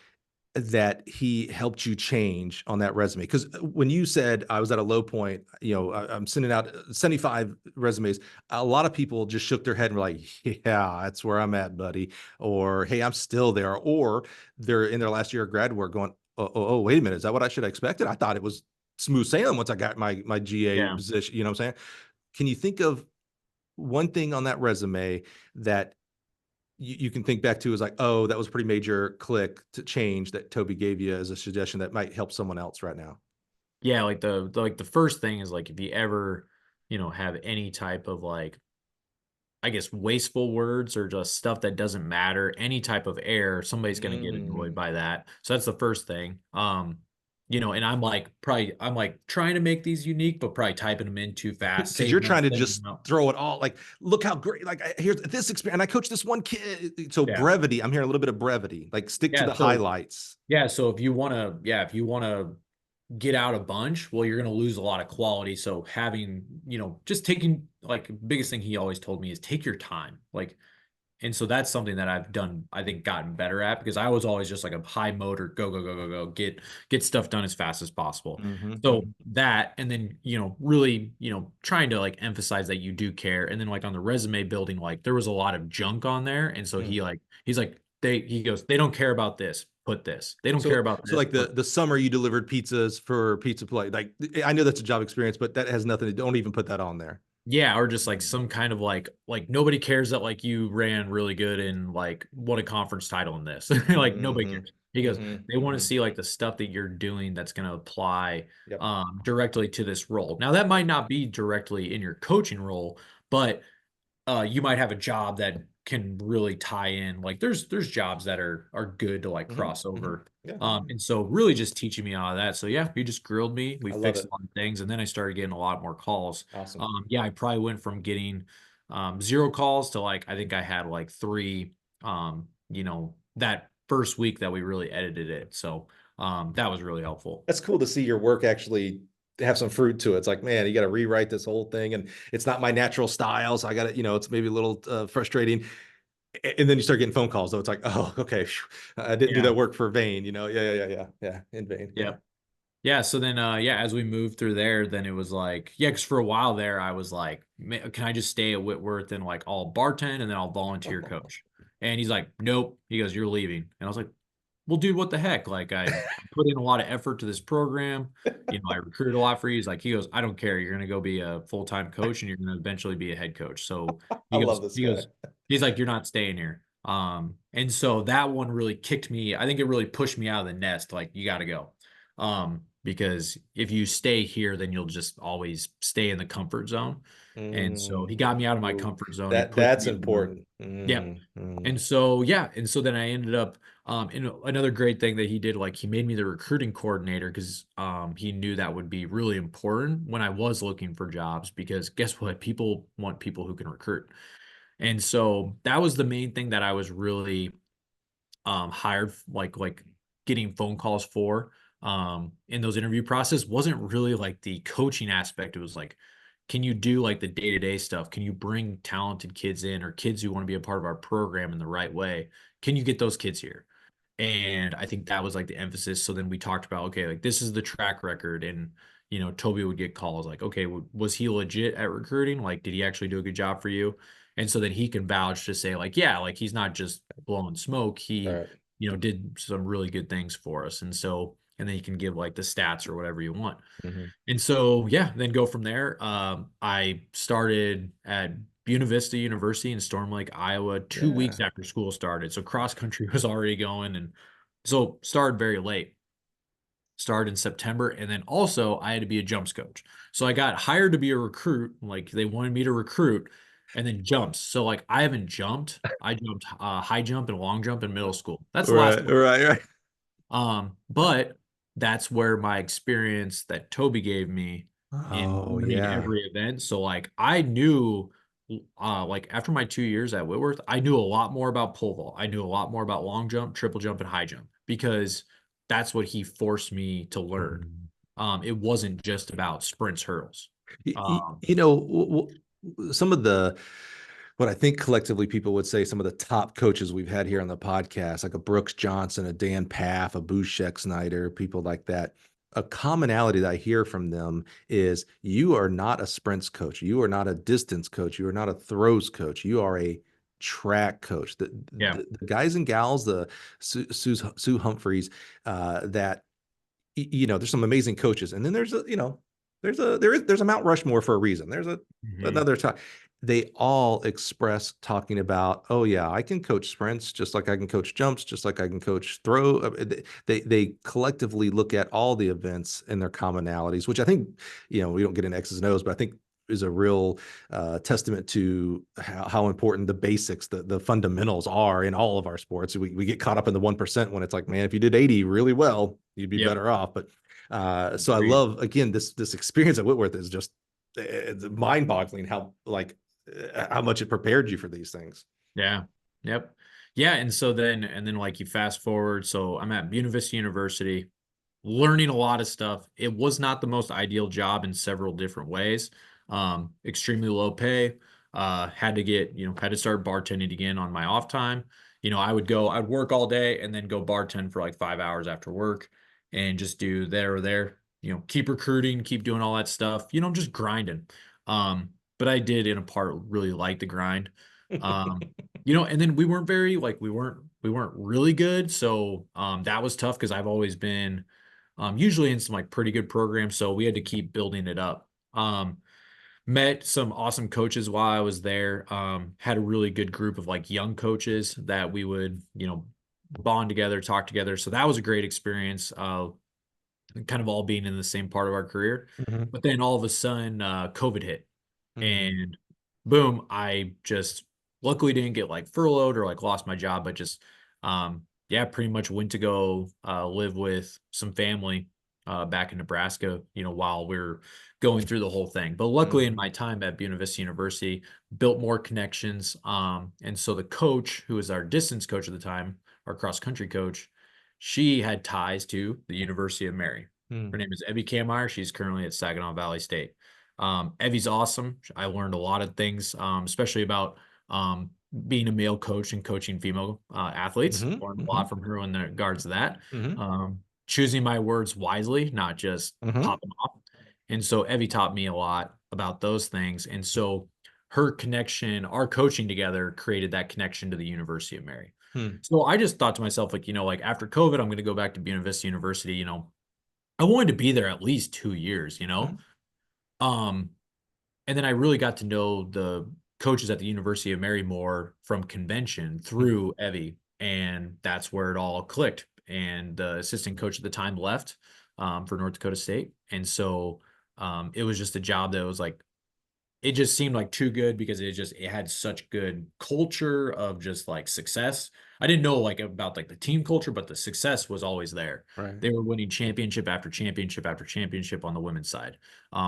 that he helped you change on that resume? Because when you said I was at a low point, I'm sending out 75 resumes, a lot of people just shook their head and were like, yeah, that's where I'm at, buddy. Or, hey, I'm still there. Or they're in their last year of grad work going, oh, wait a minute. Is that what I should have expected? I thought it was smooth sailing once I got my GA position. You know what I'm saying? Can you think of one thing on that resume that you can think back to as like, oh, that was a pretty major click to change that Toby gave you as a suggestion that might help someone else right now? Yeah, like the first thing is like, if you ever, have any type of like, I guess, wasteful words or just stuff that doesn't matter, any type of error, somebody's going to get annoyed by that. So that's the first thing. And I'm like trying to make these unique, but probably typing them in too fast. Because you're trying to just throw it all, like, look how great, like, here's this experience. And I coached this one kid. So brevity, I'm hearing a little bit of brevity, like stick to the highlights. Yeah. So if you want to get out a bunch, well, you're going to lose a lot of quality. So having, just taking, like, biggest thing he always told me is take your time. Like, And so that's something that I've done, I think, gotten better at, because I was always just like a high motor, go, go, go, go, go, get stuff done as fast as possible. So that, and then, really, trying to like emphasize that you do care. And then like on the resume building, like there was a lot of junk on there. And so he's like, he goes, they don't care about this, put this. They don't care about So this, like the summer you delivered pizzas for Pizza Play, like I know that's a job experience, but that has nothing to, don't even put that on there. yeah, or just like some kind of like nobody cares that like you ran really good and like won a conference title in this. Like nobody cares. He goes, they want to see like the stuff that you're doing that's going to apply Yep. directly to this role. Now that might not be directly in your coaching role, but you might have a job that can really tie in. Like there's jobs that are good to like cross over. Yeah. And so really just teaching me all of that. So yeah, he just grilled me. We I love fixed it. a lot of things, and then I started getting a lot more calls. Awesome. Yeah, I probably went from getting 0 calls to like I think I had like 3 that first week that we really edited it. So that was really helpful. That's cool to see your work actually have some fruit to it. It's like, man, you got to rewrite this whole thing, and it's not my natural style, so I got to, it's maybe a little frustrating. And then you start getting phone calls, though. It's like, oh, okay, I didn't do Yeah. that work for vain, yeah, in vain. Yeah. Yeah, so then as we moved through there, then it was like, yeah, because for a while there I was like, can I just stay at Whitworth and like I'll bartend and then I'll volunteer coach? And he's like, nope. He goes, you're leaving. And I was like, well, dude, what the heck? Like I put in a lot of effort to this program. I recruited a lot for you. He goes, I don't care. You're gonna go be a full-time coach and you're gonna eventually be a head coach. So I love this guy. he's like, you're not staying here. And so that one really kicked me. I think it really pushed me out of the nest. Like, you gotta go. Because if you stay here, then you'll just always stay in the comfort zone. And so he got me out of my comfort zone. He pushed That's me more. important. Yeah. And so, yeah. And so then I ended up, in another great thing that he did, like he made me the recruiting coordinator because he knew that would be really important when I was looking for jobs, because guess what? People want people who can recruit. And so that was the main thing that I was really hired, like getting phone calls for in those interview process wasn't really like the coaching aspect. It was like, can you do like the day-to-day stuff? Can you bring talented kids in, or kids who want to be a part of our program in the right way? Can you get those kids here? And I think that was like the emphasis. So then we talked about, okay, like this is the track record. And, Toby would get calls like, okay, was he legit at recruiting? Like, did he actually do a good job for you? And so then he can vouch to say like, yeah, like he's not just blowing smoke. He, Right. did some really good things for us. And so, and then you can give like the stats or whatever you want. And so, yeah, then go from there. I started at Buena Vista University in Storm Lake, Iowa, 2 weeks after school started. So cross country was already going. And so started very late, started in September. And then also I had to be a jumps coach. So I got hired to be a recruit. Like they wanted me to recruit, and then jumps. So like I haven't jumped. I jumped high jump and long jump in middle school. That's the last one. Right. But that's where my experience that Toby gave me in Oh, winning yeah. every event. So like I knew, like after my 2 years at Whitworth, I knew a lot more about pole vault. I knew a lot more about long jump, triple jump, and high jump, because that's what he forced me to learn. It wasn't just about sprints, hurdles. Um, Some of the, what I think collectively people would say, some of the top coaches we've had here on the podcast, like a Brooks Johnson, a Dan Paff, a Bouchek Snyder, people like that. A commonality that I hear from them is you are not a sprints coach. You are not a distance coach. You are not a throws coach. You are a track coach. yeah, The guys and gals, the Sue Humphreys, that there's some amazing coaches, and then there's a Mount Rushmore for a reason. There's Mhm. another time. They all express talking about, oh yeah, I can coach sprints just like I can coach jumps, just like I can coach throw. They collectively look at all the events and their commonalities, which I think, we don't get into X's and O's, but I think is a real testament to how important the basics, the fundamentals are in all of our sports. We get caught up in the 1% when it's like, man, if you did 80 really well, you'd be Yep. better off. But so I Agreed. love, again, this experience at Whitworth is just, it's mind-boggling how much it prepared you for these things. Yeah. Yep. Yeah. And then like you fast forward. So I'm at Buena Vista University, learning a lot of stuff. It was not the most ideal job in several different ways. Extremely low pay. Had to get, had to start bartending again on my off time. I'd work all day and then go bartend for like 5 hours after work and just do there or there, keep recruiting, keep doing all that stuff, just grinding. But I did in a part really like the grind. Um, and then we weren't very like we weren't really good. So that was tough because I've always been usually in some like pretty good programs. So we had to keep building it up. Met some awesome coaches while I was there. Had a really good group of like young coaches that we would, bond together, talk together. So that was a great experience. Kind of all being in the same part of our career. Mhm. But then all of a sudden, COVID hit, Mhm. and boom, I just luckily didn't get like furloughed or like lost my job, but just yeah, pretty much went to go live with some family back in Nebraska, while we're going through the whole thing. But luckily in Mhm. my time at Whitworth University, built more connections. And so the coach, who was our distance coach at the time, our cross country coach, she had ties to the University of Mary. Her Mhm. name is Evie Kammeyer. She's currently at Saginaw Valley State. Evie's awesome. I learned a lot of things, especially about um, being a male coach and coaching female athletes. Mhm. Learned a lot Mhm. from her in regards to that. Mhm. Choosing my words wisely, not just Mhm. popping off. And so Evie taught me a lot about those things. And so her connection, our coaching together created that connection to the University of Mary. Mhm. So I just thought to myself, like, like after COVID, I'm going to go back to Whitworth University. I wanted to be there at least 2 years, Mhm. Um, and then I really got to know the coaches at the University of Mary more from convention through Evie, and that's where it all clicked. And the assistant coach at the time left for North Dakota State, and so it was just a job that was like it just seemed like too good because it had such good culture of just like success. I didn't know like about like the team culture, but the success was always there. Right. They were winning championship after championship after championship on the women's side.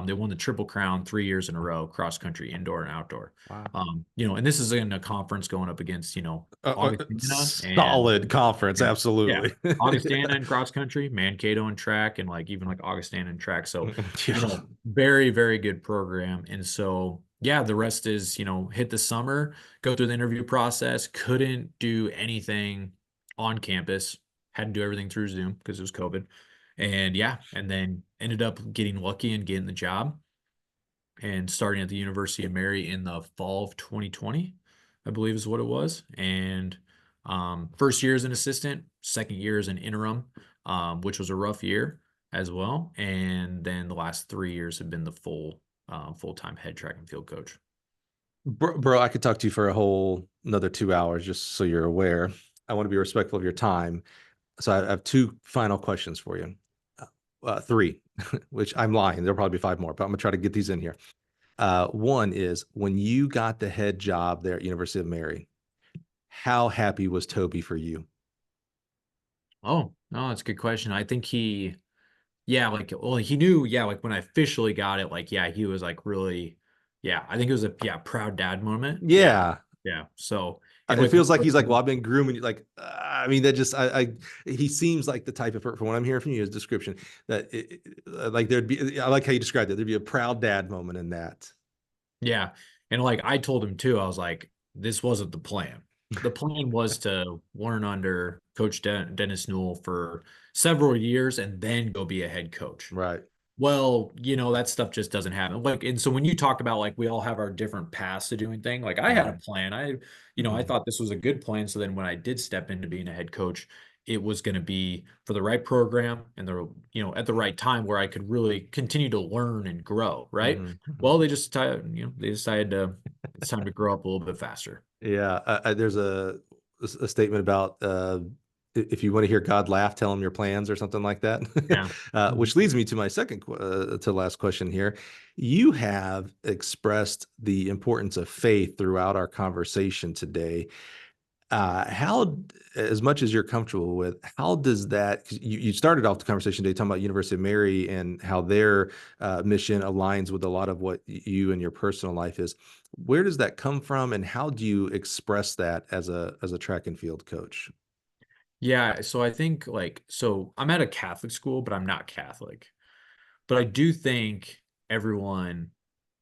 They won the Triple Crown 3 years in a row, cross country, indoor and outdoor. Wow. And this is in a conference going up against, Augustana and Solid conference, yeah, yeah, absolutely. Augustana in cross country, Mankato in track, and like even like Augustana in track. So, Yeah. very, very good program. And so, yeah, the rest is, hit the summer, go through the interview process, couldn't do anything on campus, had to do everything through Zoom because it was COVID. And yeah, and then ended up getting lucky and getting the job and starting at the University of Mary in the fall of 2020, I believe is what it was. And first year as an assistant, second year as an interim, which was a rough year as well. And then the last 3 years have been the full-time head track and field coach. Bro, I could talk to you for a whole another 2 hours, just so you're aware. I want to be respectful of your time. So I have two final questions for you. Three, which I'm lying. There'll probably be five more, but I'm gonna try to get these in here. One is when you got the head job there at University of Mary, how happy was Toby for you? Oh, no, that's a good question. I think yeah, like, well, he knew, yeah, like when I officially got it, like, yeah, he was like really, yeah, I think it was a, yeah, proud dad moment. Yeah. Yeah. Yeah. So, and It like, feels like he's like, well, I've been grooming you. Like, I mean, that just, he seems like the type of, from what I'm hearing from you, his description, that like there'd be, I like how you described it. There'd be a proud dad moment in that. yeah. And like I told him too, I was like, this wasn't the plan. The plan was to learn under Coach Dennis Newell for several years and then go be a head coach. Right. Well, that stuff just doesn't happen. Like, and so when you talk about like we all have our different paths to doing things, like I had a Mhm. plan. I Mhm. thought this was a good plan. So then when I did step into being a head coach, it was going to be for the right program and at the right time where I could really continue to learn and grow. Right. Mhm. Mhm. Well, they decided it's time to grow up a little bit faster. Yeah. There's a statement about, if you want to hear God laugh, tell him your plans or something like that. Yeah. Mhm. Which leads me to my second to last question here. You have expressed the importance of faith throughout our conversation today. How, as much as you're comfortable with, how does that, 'cause you started off the conversation today talking about University of Mary and how their mission aligns with a lot of what you and your personal life is. Where does that come from, and how do you express that as a track and field coach? Yeah. So I think so I'm at a Catholic school, but I'm not Catholic. But I do think everyone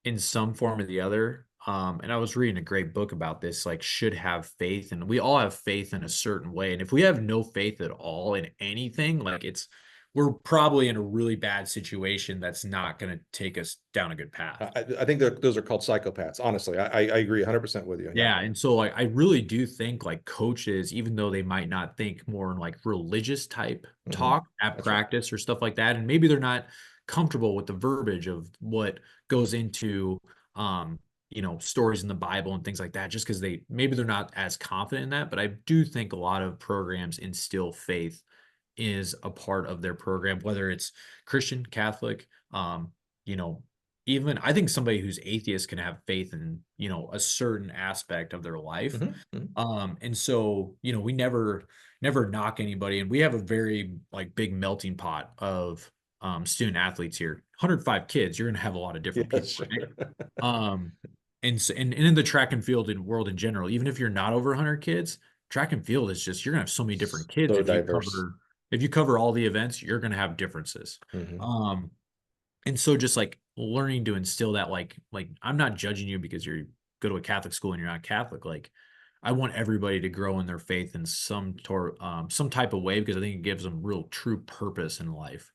in some form or the other And I was reading a great book about this, like should have faith, and we all have faith in a certain way. And if we have no faith at all in anything, like we're probably in a really bad situation that's not going to take us down a good path. I think those are called psychopaths. Honestly, I agree 100% with you. Yeah, and so like I really do think like coaches, even though they might not think more in like religious type Mhm. talk at That's right. practice or stuff like that, and maybe they're not comfortable with the verbiage of what goes into stories in the Bible and things like that, just because maybe they're not as confident in that. But I do think a lot of programs instill faith is a part of their program, whether it's Christian, Catholic, you know, even I think somebody who's atheist can have faith in, a certain aspect of their life. Mhm, mhm. And so, we never knock anybody. And we have a very like big melting pot of student athletes here. 105 kids, you're gonna have a lot of different Yeah, people, sure. right? Um, and in the track and field and world in general, even if you're not over 100 kids, track and field is just you're gonna have so many different kids So diverse. if you cover all the events, you're gonna have differences. Mhm, Um, and so just like learning to instill that like I'm not judging you because you go to a Catholic school and you're not Catholic. Like I want everybody to grow in their faith in some type of way because I think it gives them real true purpose in life.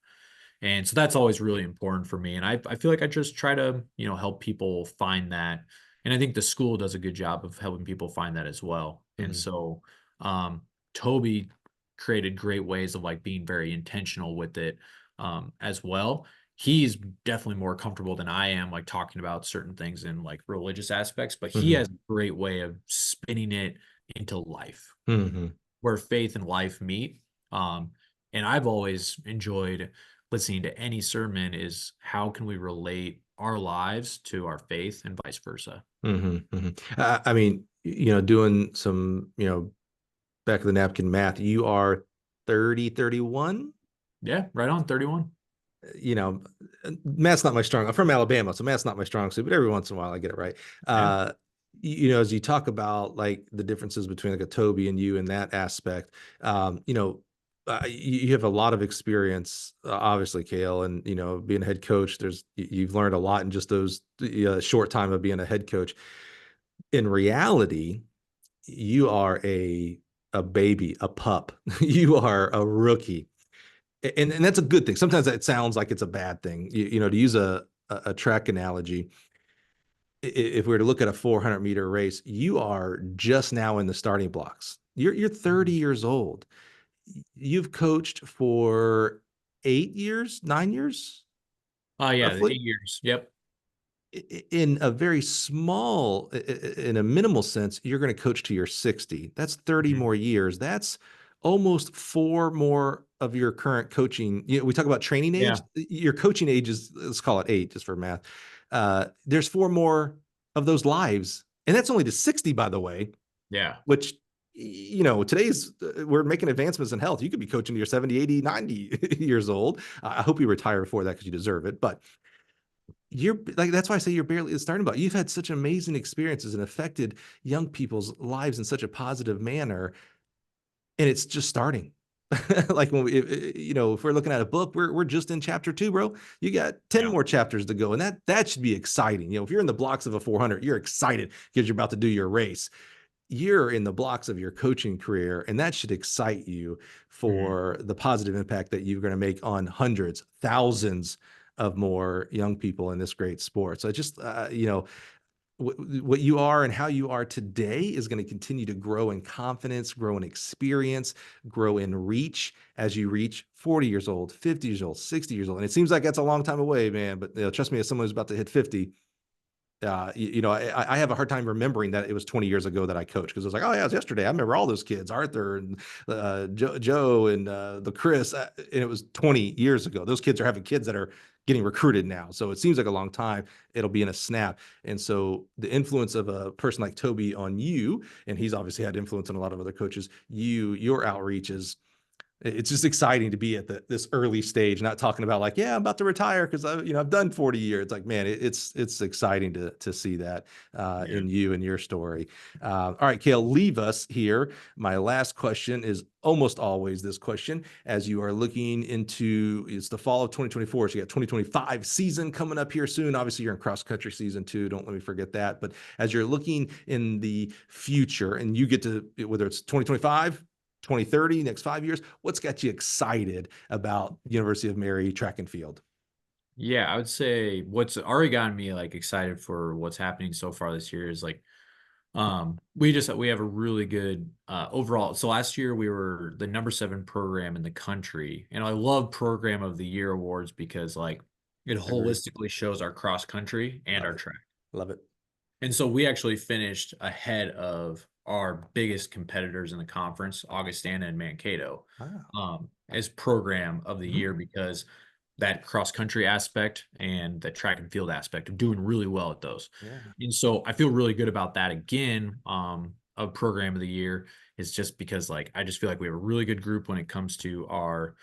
And so that's always really important for me. And I feel like I just try to, help people find that. And I think the school does a good job of helping people find that as well. And mhm, so Toby created great ways of like being very intentional with it as well. He's definitely more comfortable than I am, like talking about certain things in like religious aspects, but he mhm, has a great way of spinning it into life mhm, where faith and life meet. And I've always enjoyed listening to any sermon is how can we relate our lives to our faith and vice versa. mhm, mhm. I mean, doing some, back of the napkin math, you are 30, 31. Yeah, right on 31. You know, math's not my strong. I'm from Alabama, so math's not my strong suit, but every once in a while I get it right. Yeah. As you talk about like the differences between like a Toby and you in that aspect, you have a lot of experience, obviously, Cale, and being a head coach. You've learned a lot in just those short time of being a head coach. In reality, you are a baby, a pup. You are a rookie, and that's a good thing. Sometimes it sounds like it's a bad thing. To use a track analogy, if we were to look at a 400-meter race, you are just now in the starting blocks. You're 30 years old. You've coached for 8 years, 9 years, Oh yeah, the roughly? 8 years. Yep. In a very small, in a minimal sense, you're going to coach to your 60. That's 30 Mhm. more years. That's almost 4 more of your current coaching. We talk about training age. Yeah. Your coaching age is, let's call it 8 just for math. There's 4 more of those lives. And that's only to 60, by the way, Yeah. which, today's, we're making advancements in health. You could be coaching to your 70, 80, 90 years old. I hope you retire before that because you deserve it. But you're like, that's why I say you're barely at the starting block. You've had such amazing experiences and affected young people's lives in such a positive manner, and it's just starting. Like when if we're looking at a book, we're just in chapter 2, bro. You got 10 Yeah. more chapters to go, and that should be exciting. If you're in the blocks of a 400, you're excited because you're about to do your race. You're in the blocks of your coaching career, and that should excite you Mhm. for the positive impact that you're going to make on hundreds, thousands of more young people in this great sport. So just, what you are and how you are today is going to continue to grow in confidence, grow in experience, grow in reach as you reach 40 years old, 50 years old, 60 years old. And it seems like that's a long time away, man. But trust me, as someone who's about to hit 50, I have a hard time remembering that it was 20 years ago that I coached because it was like, oh yeah, it was yesterday. I remember all those kids, Arthur and Joe and the Chris, and it was 20 years ago. Those kids are having kids that are getting recruited now, so it seems like a long time. It'll be in a snap, and so the influence of a person like Toby on you, and he's obviously had influence on a lot of other coaches. Your outreach is It's just exciting to be at this early stage, not talking about like, yeah, I'm about to retire because I've done 40 years. It's like, man, it's exciting to see that Yeah. in you and your story. All right, Cale, leave us here. My last question is almost always this question: as you are looking into, it's the fall of 2024, so you got 2025 season coming up here soon. Obviously, you're in cross country season too. Don't let me forget that. But as you're looking in the future, and you get to, whether it's 2025, 2030, next 5 years, what's got you excited about University of Mary track and field? Yeah, I would say what's already gotten me like excited for what's happening so far this year is like we have a really good overall. So last year we were the number 7 program in the country. And I love program of the year awards because like it Agreed. holistically shows our cross country and Love our it. track. Love it. And so we actually finished ahead of our biggest competitors in the conference, Augustana and Mankato, Wow. as program of the Mhm. year because that cross country aspect and the track and field aspect of doing really well at those. Yeah. And so I feel really good about that again. Of program of the year is just because like I just feel like we have a really good group when it comes to our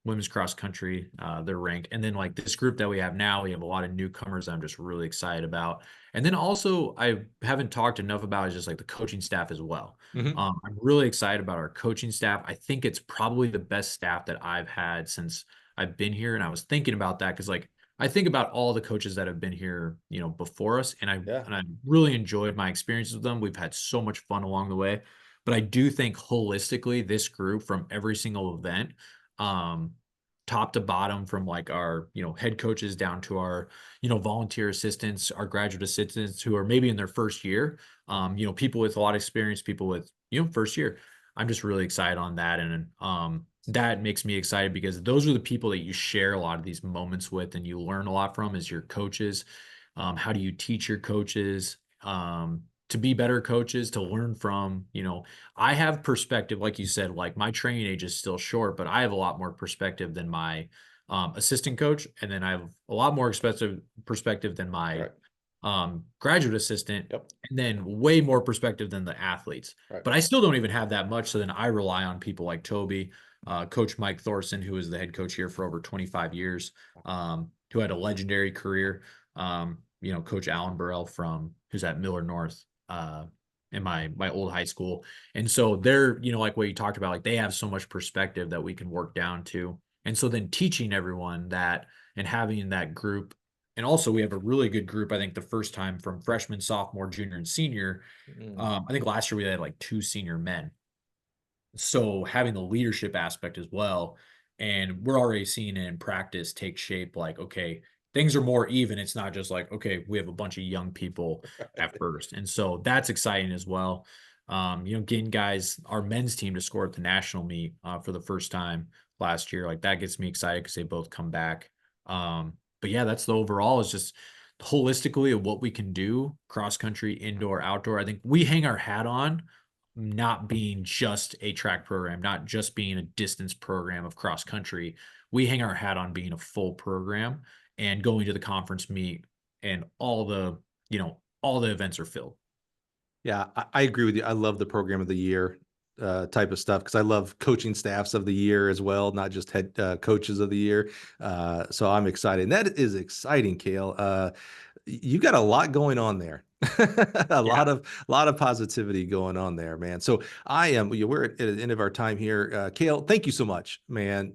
women's cross country, their rank. And then like this group that we have now, we have a lot of newcomers I'm just really excited about. And then also I haven't talked enough about is just like the coaching staff as well. Mhm. I'm really excited about our coaching staff. I think it's probably the best staff that I've had since I've been here. And I was thinking about that because like I think about all the coaches that have been here, before us, and Yeah. I really enjoyed my experiences with them. We've had so much fun along the way. But I do think holistically, this group from every single event, um, top to bottom, from like our, head coaches down to our, volunteer assistants, our graduate assistants who are maybe in their first year, people with a lot of experience, people with, first year. I'm just really excited on that. And that makes me excited because those are the people that you share a lot of these moments with and you learn a lot from as your coaches. How do you teach your coaches to be better coaches, to learn from, I have perspective, like you said, like my training age is still short, but I have a lot more perspective than my assistant coach. And then I have a lot more perspective than my Right. graduate assistant, Yep. and then way more perspective than the athletes. Right. But I still don't even have that much. So then I rely on people like Toby, Coach Mike Thorson, who was the head coach here for over 25 years, who had a legendary career. Coach Alan Burrell from who's at Miller North, in my old high school. And so they're, like what you talked about, like they have so much perspective that we can work down to. And so then teaching everyone that and having that group. And also we have a really good group, I think the first time from freshman, sophomore, junior, and senior. Mm. I think last year we had like 2 senior men. So having the leadership aspect as well, and we're already seeing it in practice take shape. Like, okay, things are more even. It's not just like, okay, we have a bunch of young people at first, and so that's exciting as well. Getting guys, our men's team to score at the national meet for the first time last year, like that gets me excited because they both come back. But yeah, that's the overall is just holistically of what we can do cross country, indoor, outdoor. I think we hang our hat on not being just a track program, not just being a distance program of cross country. We hang our hat on being a full program and going to the conference meet and all the events are filled. Yeah, I agree with you. I love the program of the year type of stuff because I love coaching staffs of the year as well, not just head coaches of the year. So I'm excited. And that is exciting, Cale. You got a lot going on there. Yeah. A lot of positivity going on there, man. So we're at the end of our time here. Cale, thank you so much, man.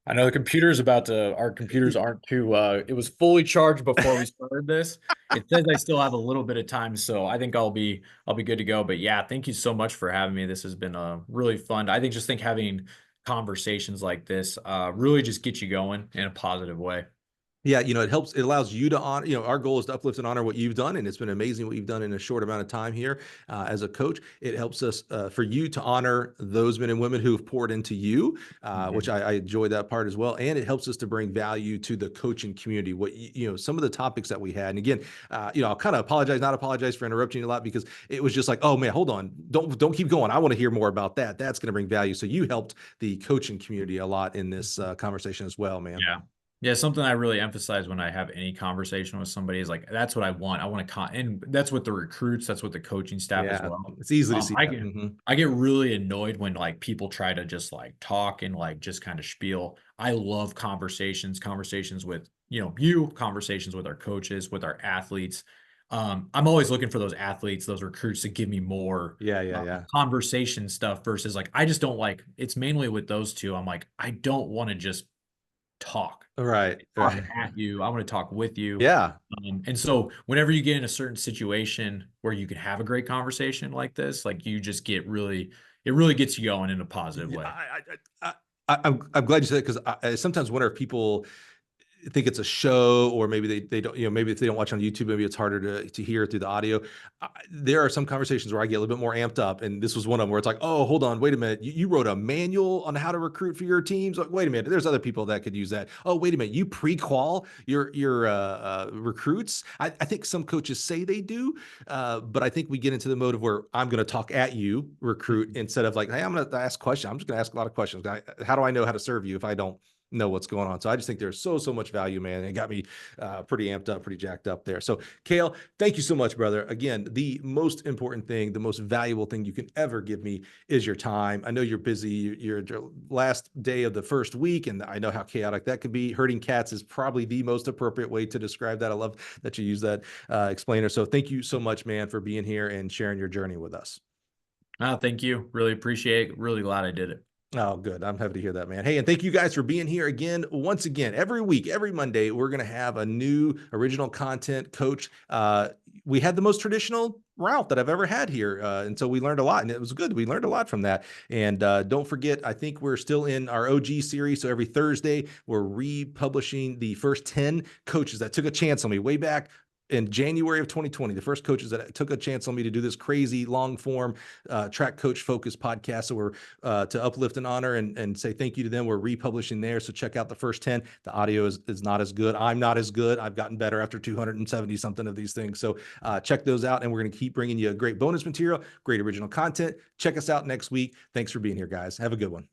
I know our computers aren't too, it was fully charged before we started this. It says I still have a little bit of time, so I think I'll be good to go. But yeah, thank you so much for having me. This has been really fun. I think having conversations like this really just get you going in a positive way. Yeah, it helps. It allows you to honor. Our goal is to uplift and honor what you've done, and it's been amazing what you've done in a short amount of time here as a coach. It helps us for you to honor those men and women who have poured into you, which Mhm. I enjoy that part as well. And it helps us to bring value to the coaching community. What some of the topics that we had, and again, I'll kind of not apologize for interrupting you a lot because it was just like, oh man, hold on, don't keep going. I want to hear more about that. That's going to bring value. So you helped the coaching community a lot in this conversation as well, man. Yeah. Yeah, something I really emphasize when I have any conversation with somebody is like, that's what I want. I want to and that's what the recruits, that's what the coaching staff as Yeah, well. it's easy to Um, see I that. get I get really annoyed when like people try to just like talk and like just kind of spiel. I love conversations with, conversations with our coaches, with our athletes. I'm always looking for those athletes, those recruits to give me more Yeah, yeah, yeah. conversation stuff versus like I just don't like it's mainly with those two. I'm like, I don't want to just talk. Right, Talk right. at you. I want to talk with you. Yeah, And so whenever you get in a certain situation where you can have a great conversation like this, like you just get really, it really gets you going in a positive yeah. way. I'm glad you said it because I sometimes wonder if people think it's a show, or maybe they don't, maybe if they don't watch on YouTube, maybe it's harder to hear through the audio. There are some conversations where I get a little bit more amped up, and this was one of them where it's like, oh, hold on, wait a minute, you wrote a manual on how to recruit for your teams. Like, wait a minute, there's other people that could use that. Oh, wait a minute, you pre-qual your recruits. I think some coaches say they do, but I think we get into the mode of where I'm going to talk at you, recruit, Mhm. instead of like, hey, I'm going to ask questions. I'm just going to ask a lot of questions. How do I know how to serve you if I don't know what's going on? So I just think there's so much value, man. It got me pretty amped up, pretty jacked up there. So Cale, thank you so much, brother. Again, the most important thing, the most valuable thing you can ever give me is your time. I know you're busy. You're the last day of the first week, and I know how chaotic that could be. Herding cats is probably the most appropriate way to describe that. I love that you use that explainer. So thank you so much, man, for being here and sharing your journey with us. Thank you. Really appreciate it. Really glad I did it. Oh, good. I'm happy to hear that, man. Hey, and thank you guys for being here again. Once again, every week, every Monday, we're going to have a new original content coach. We had the most traditional route that I've ever had here. And so we learned a lot, and it was good. We learned a lot from that. And don't forget, I think we're still in our OG series. So every Thursday, we're republishing the first 10 coaches that took a chance on me way back in January of 2020, the first coaches that took a chance on me to do this crazy long form track coach focused podcast. So we're to uplift and honor and say thank you to them. We're republishing there. So check out the first 10. The audio is not as good. I'm not as good. I've gotten better after 270 something of these things. So check those out. And we're going to keep bringing you great bonus material, great original content. Check us out next week. Thanks for being here, guys. Have a good one.